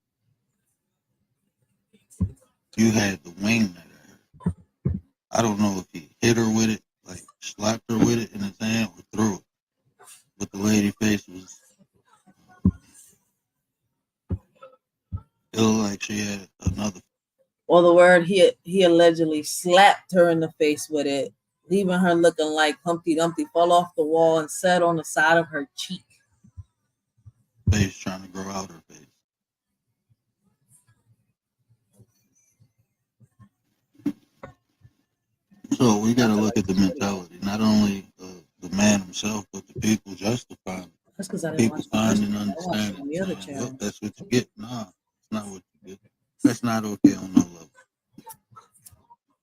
You had the wing that I heard. I don't know if he hit her with it, like slapped her with it in his hand or threw it. But the lady face was, it looked like she had another. Well, the word he allegedly slapped her in the face with it, leaving her looking like Humpty Dumpty fell off the wall and sat on the side of her cheek. Face trying to grow out her face. So we got to look at the mentality, not only the man himself, but the people justifying it. That's because I didn't People watch finding understanding. the other channel. Well, that's what you get. Nah, it's not what you get. That's not okay on no level.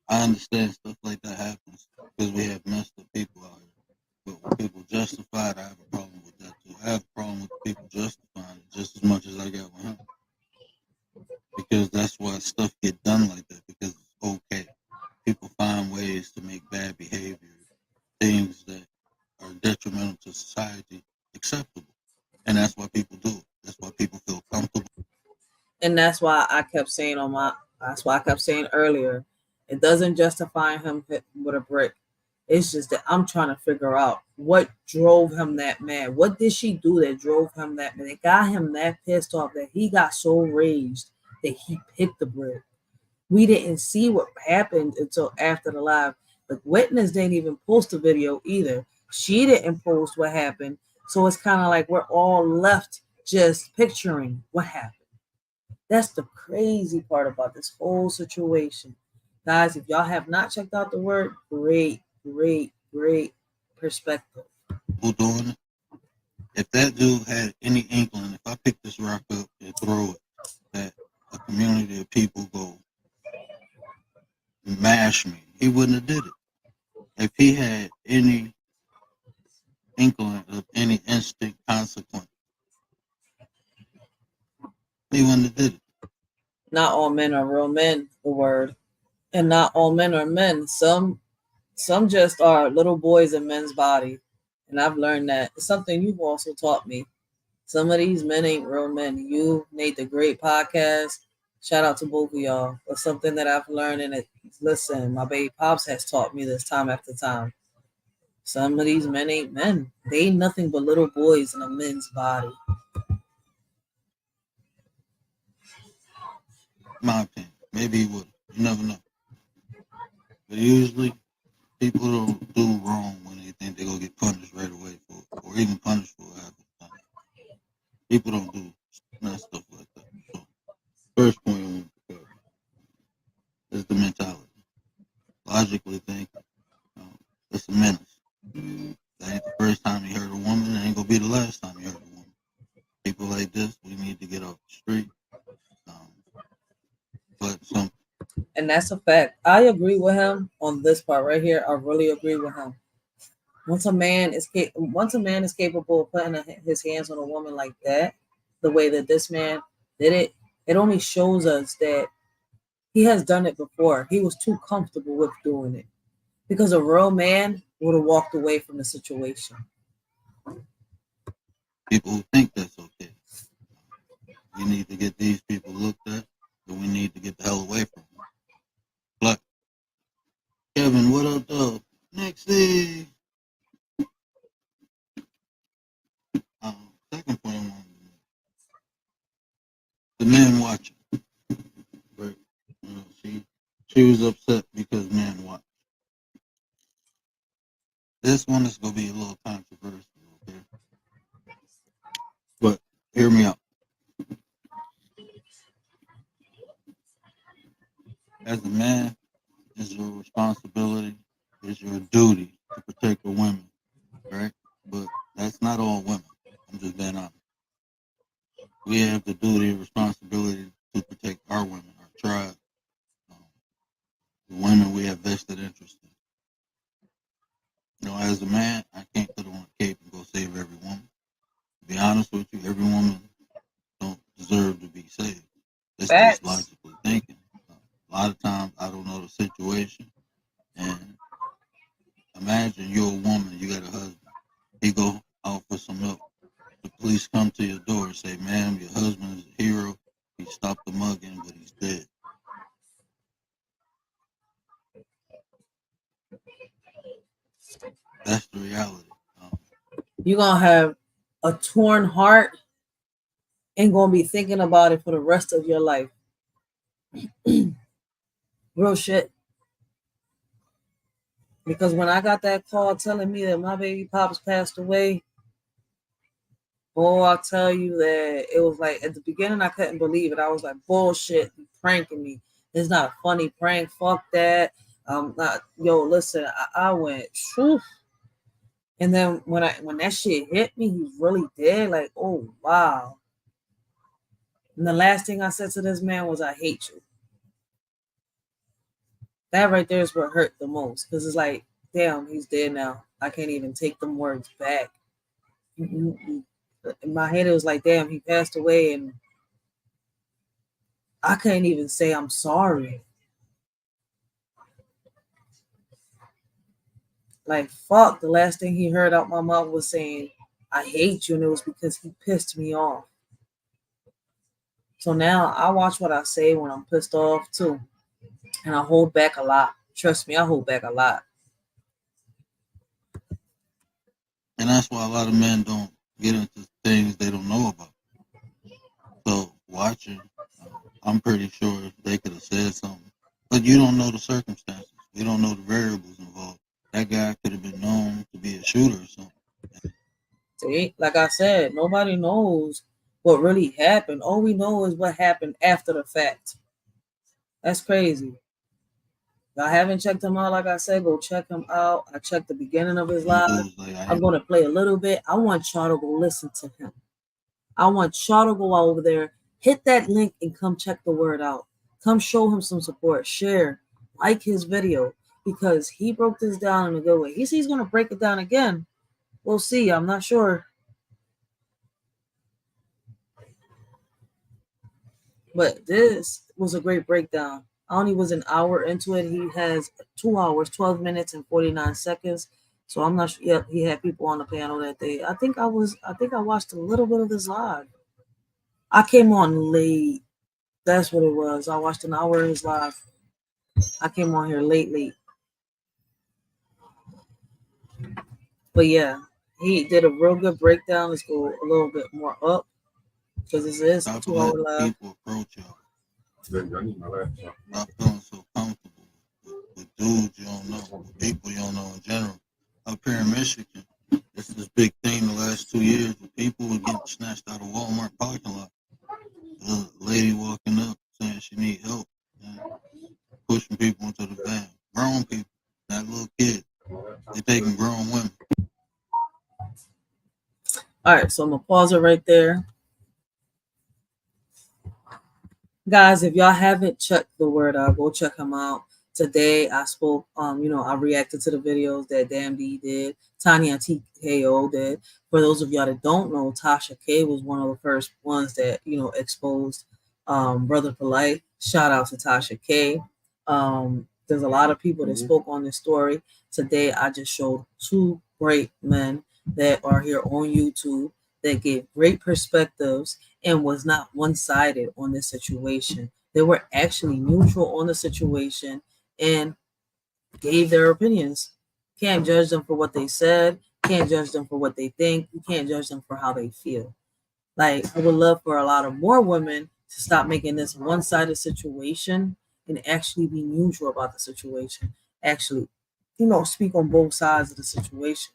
I understand stuff like that happens because we have messed up people out here. But when people justify it, I have a problem with that too. I have a problem with people justifying it just as much as I got with him. Because that's why stuff get done like that, because it's okay. People find ways to make bad behavior, things that are detrimental to society, acceptable. And that's why people do it. That's why people feel comfortable. And that's why I kept saying earlier, it doesn't justify him hitting with a brick. It's just that I'm trying to figure out what drove him that mad. What did she do that drove him that mad? It got him that pissed off that he got so raged that he picked the brick. We didn't see what happened until after the live. The witness didn't even post the video either. She didn't post what happened. So it's kind of like we're all left just picturing what happened. That's the crazy part about this whole situation. Guys, if y'all have not checked out the word, great perspective. People doing it. If that dude had any inkling, if I pick this rock up and throw it, that a community of people go mash me, he wouldn't have did it. If he had any inkling of any instant consequence, he wouldn't have did it. Not all men are real men, the word. And not all men are men. Some just are little boys in men's body. And I've learned that. It's something you've also taught me. Some of these men ain't real men. You made the great podcast. Shout out to both of y'all. It's something that I've learned, and listen, my baby pops has taught me this time after time. Some of these men ain't men. They ain't nothing but little boys in a men's body. My opinion. Maybe he would. You never know. But usually, people don't do wrong when they think they're going to get punished right away for it, or even punished for it half the time. People don't do stuff like that. So, first point I want to cover is the mentality. Logically thinking, it's a menace. That ain't the first time you hurt a woman. It ain't going to be the last time you hurt a woman. People like this, we need to get off the street. And that's a fact. I agree with him on this part right here. I really agree with him. Once a man is capable of putting his hands on a woman like that, the way that this man did it, it only shows us that he has done it before. He was too comfortable with doing it, because a real man would have walked away from the situation. People who think that's okay. We need to get these people looked at, and we need to get the hell away from them. But Kevin, what up, though? Next thing. Second point I wanted to make. The man watching. Right. She was upset because man watched. This one is going to be a little controversial, okay? But hear me out. As a man, it's your responsibility, it's your duty to protect the women, right? But that's not all women. I'm just being honest. We have the duty and responsibility to protect our women, our tribe, the women we have vested interest in. You know, as a man, I can't put on a cape and go save every woman. To be honest with you, every woman don't deserve to be saved. It's just logically thinking. A lot of times, I don't know the situation. And imagine you're a woman, you got a husband. He go out for some milk. The police come to your door and say, ma'am, your husband is a hero. He stopped the mugging, but he's dead. That's the reality. You're going to have a torn heart and going to be thinking about it for the rest of your life. Real shit. Because when I got that call telling me that my baby pops passed away, boy, I'll tell you that it was like, at the beginning, I couldn't believe it. I was like, bullshit, you pranking me. It's not a funny prank. Fuck that. Listen, I went, truth. And then when that shit hit me, he's really dead. Like, oh, wow. And the last thing I said to this man was, I hate you. That right there is what hurt the most. Because it's like, damn, he's dead now. I can't even take them words back. In my head, it was like, damn, he passed away. And I couldn't even say I'm sorry. Like, fuck, the last thing he heard out my mouth was saying, I hate you. And it was because he pissed me off. So now I watch what I say when I'm pissed off too. And I hold back a lot. Trust me, I hold back a lot. And that's why a lot of men don't get into things they don't know about. So watching, I'm pretty sure they could have said something. But you don't know the circumstances. You don't know the variables involved. That guy could have been known to be a shooter or something. See, like I said, nobody knows what really happened. All we know is what happened after the fact. That's crazy. If I haven't checked him out, like I said, go check him out. I checked the beginning of his live. I'm going to play a little bit. I want y'all to go listen to him. I want y'all to go over there, hit that link, and come check the word out. Come show him some support. Share. Like his video. Because he broke this down in a good way. He says he's going to break it down again. We'll see. I'm not sure. But this was a great breakdown. I only was an hour into it. He has 2 hours, 12 minutes, and 49 seconds. So I'm not sure. Yep, he had people on the panel that day. I think I watched a little bit of this live. I came on late. That's what it was. I watched an hour of his live. I came on here late. But yeah, he did a real good breakdown. Let's go a little bit more up because this is a 2 hour live. People approach y'all. I need my laptop. Not feeling so comfortable with dudes you don't know, with people you don't know in general. Up here in Michigan, it's this big thing the last 2 years where people were getting snatched out of Walmart parking lot. A lady walking up saying she need help and pushing people into the van. Grown people, not little kids. They taking grown women. All right, so I'm gonna pause it right there. Guys, if y'all haven't checked the word out, go check him out. Today I spoke, I reacted to the videos that Damn D did, Tanya TKO did. For those of y'all that don't know, Tasha K was one of the first ones that, exposed Brother Polight. Shout out to Tasha K. There's a lot of people that spoke on this story. Today I just showed two great men that are here on YouTube that gave great perspectives and was not one-sided on this situation. They were actually neutral on the situation and gave their opinions. Can't judge them for what they said. Can't judge them for what they think. You can't judge them for how they feel. Like, I would love for a lot of more women to stop making this a one-sided situation and actually be neutral about the situation. Actually, speak on both sides of the situation.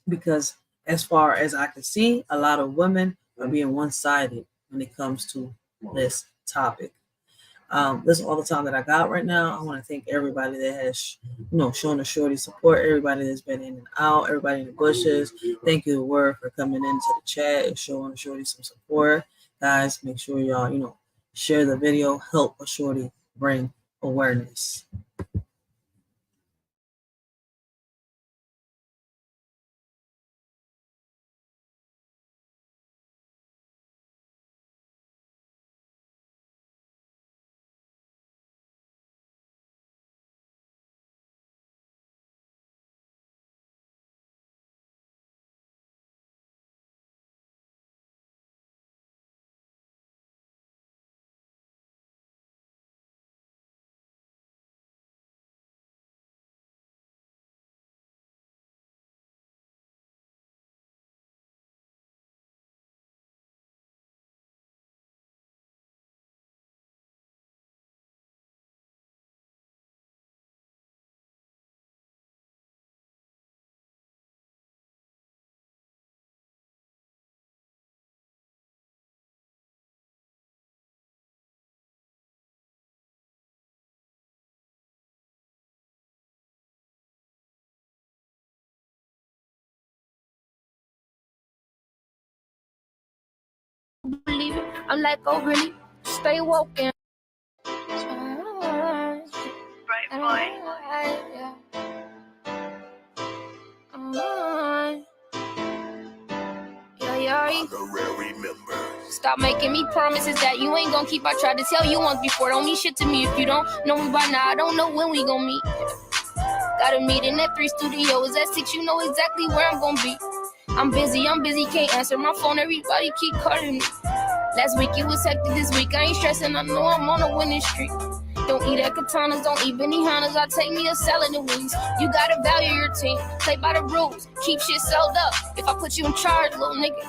Because as far as I can see, a lot of women are being one-sided when it comes to this topic. This is all the time that I got right now. I want to thank everybody that has, shown the shorty support, everybody that's been in and out, everybody in the bushes. Thank you, Word, for coming into the chat and showing the shorty some support. Guys, make sure y'all, share the video, help a shorty bring awareness. Believe it. I'm like, oh really? Stay woke and right boy. Stop making me promises that you ain't gonna keep. I tried to tell you once before. Don't mean shit to me if you don't know me by now. I don't know when we gonna meet. Got a meeting at 3 Studios at 6. You know exactly where I'm gonna be. I'm busy, can't answer my phone. Everybody keep calling me. Last week it was hectic, this week I ain't stressing. I know I'm on a winning streak. Don't eat at katanas, don't eat Benihanas. I take me a salad and wings. You gotta value your team, play by the rules, keep shit sold up. If I put you in charge, little nigga,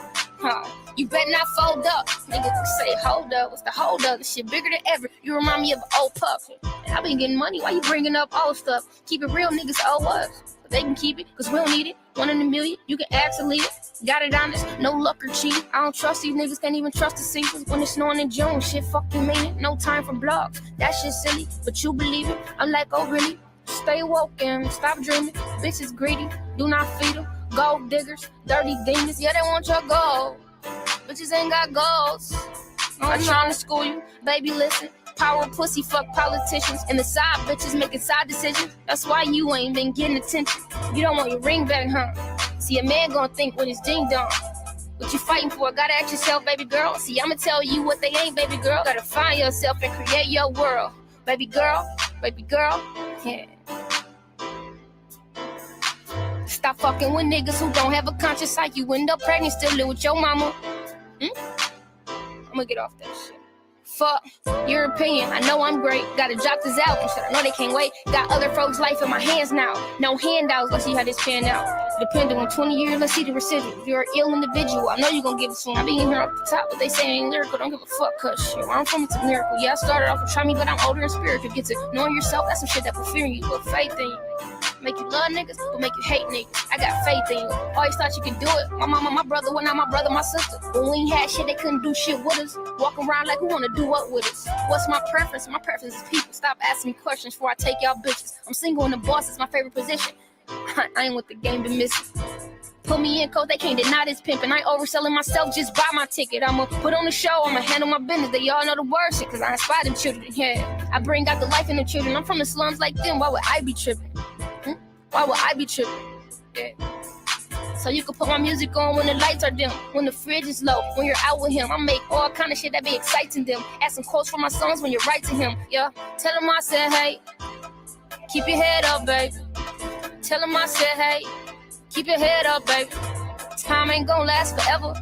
you better not fold up. Niggas say, hold up, what's the hold up? This shit bigger than ever. You remind me of an old pup. And I been getting money, why you bringing up old stuff? Keep it real, niggas owe us. But they can keep it, cause we don't need it. 1 in a million, you can ask and leave it. Got it honest, no luck or cheat. I don't trust these niggas, can't even trust the seasons. When it's snowing in June, shit fucking mean it. No time for blogs, that shit silly, but you believe it. I'm like, oh really? Stay woke and stop dreaming. Bitches greedy, do not feed them. Gold diggers, dirty demons, yeah they want your gold. Bitches ain't got goals. I'm trying to school you, baby listen. Power pussy, fuck politicians. And the side bitches making side decisions. That's why you ain't been getting attention. You don't want your ring back, huh? See, a man gonna think when it's ding dong. What you fighting for? Gotta ask yourself, baby girl. See, I'ma tell you what they ain't, baby girl. Gotta find yourself and create your world. Baby girl, yeah. Stop fucking with niggas who don't have a conscience like you. End up pregnant, still live with your mama. I'ma get off that shit. Fuck your opinion, I know I'm great. Gotta drop this album, shit, I know they can't wait. Got other folks' life in my hands now. No handouts, let's see how this pan out. Depending on 20 years, let's see the residual. You're an ill individual. I know you're gonna give it soon. I be in here off the top, but they say ain't lyrical. Don't give a fuck, cause shit. Where I'm from, it's a miracle. Yeah, I started off with try me, but I'm older and spiritual. Get to knowing yourself, that's some shit that will fear you. Put faith in you. Make you love niggas, but make you hate niggas. I got faith in you. Always thought you could do it. My mama, my brother, well, not my brother, my sister. When we ain't had shit, they couldn't do shit with us. Walking around like who wanna do what with us? What's my preference? My preference is people. Stop asking me questions before I take y'all bitches. I'm single and the boss is my favorite position. I ain't with the game been missing. Put me in, coach, they can't deny this pimping. I ain't overselling myself, just buy my ticket. I'ma put on the show, I'ma handle my business. They all know the word shit, cause I inspire them children. Yeah, I bring out the life in them children. I'm from the slums like them, why would I be tripping? Why would I be tripping? Yeah. So you can put my music on when the lights are dim, when the fridge is low, when you're out with him. I make all kind of shit that be exciting them. Add some quotes for my songs when you write to him. Yeah, tell him I said, hey, keep your head up, baby. Tell him I said, hey, keep your head up, baby. Time ain't gonna last forever.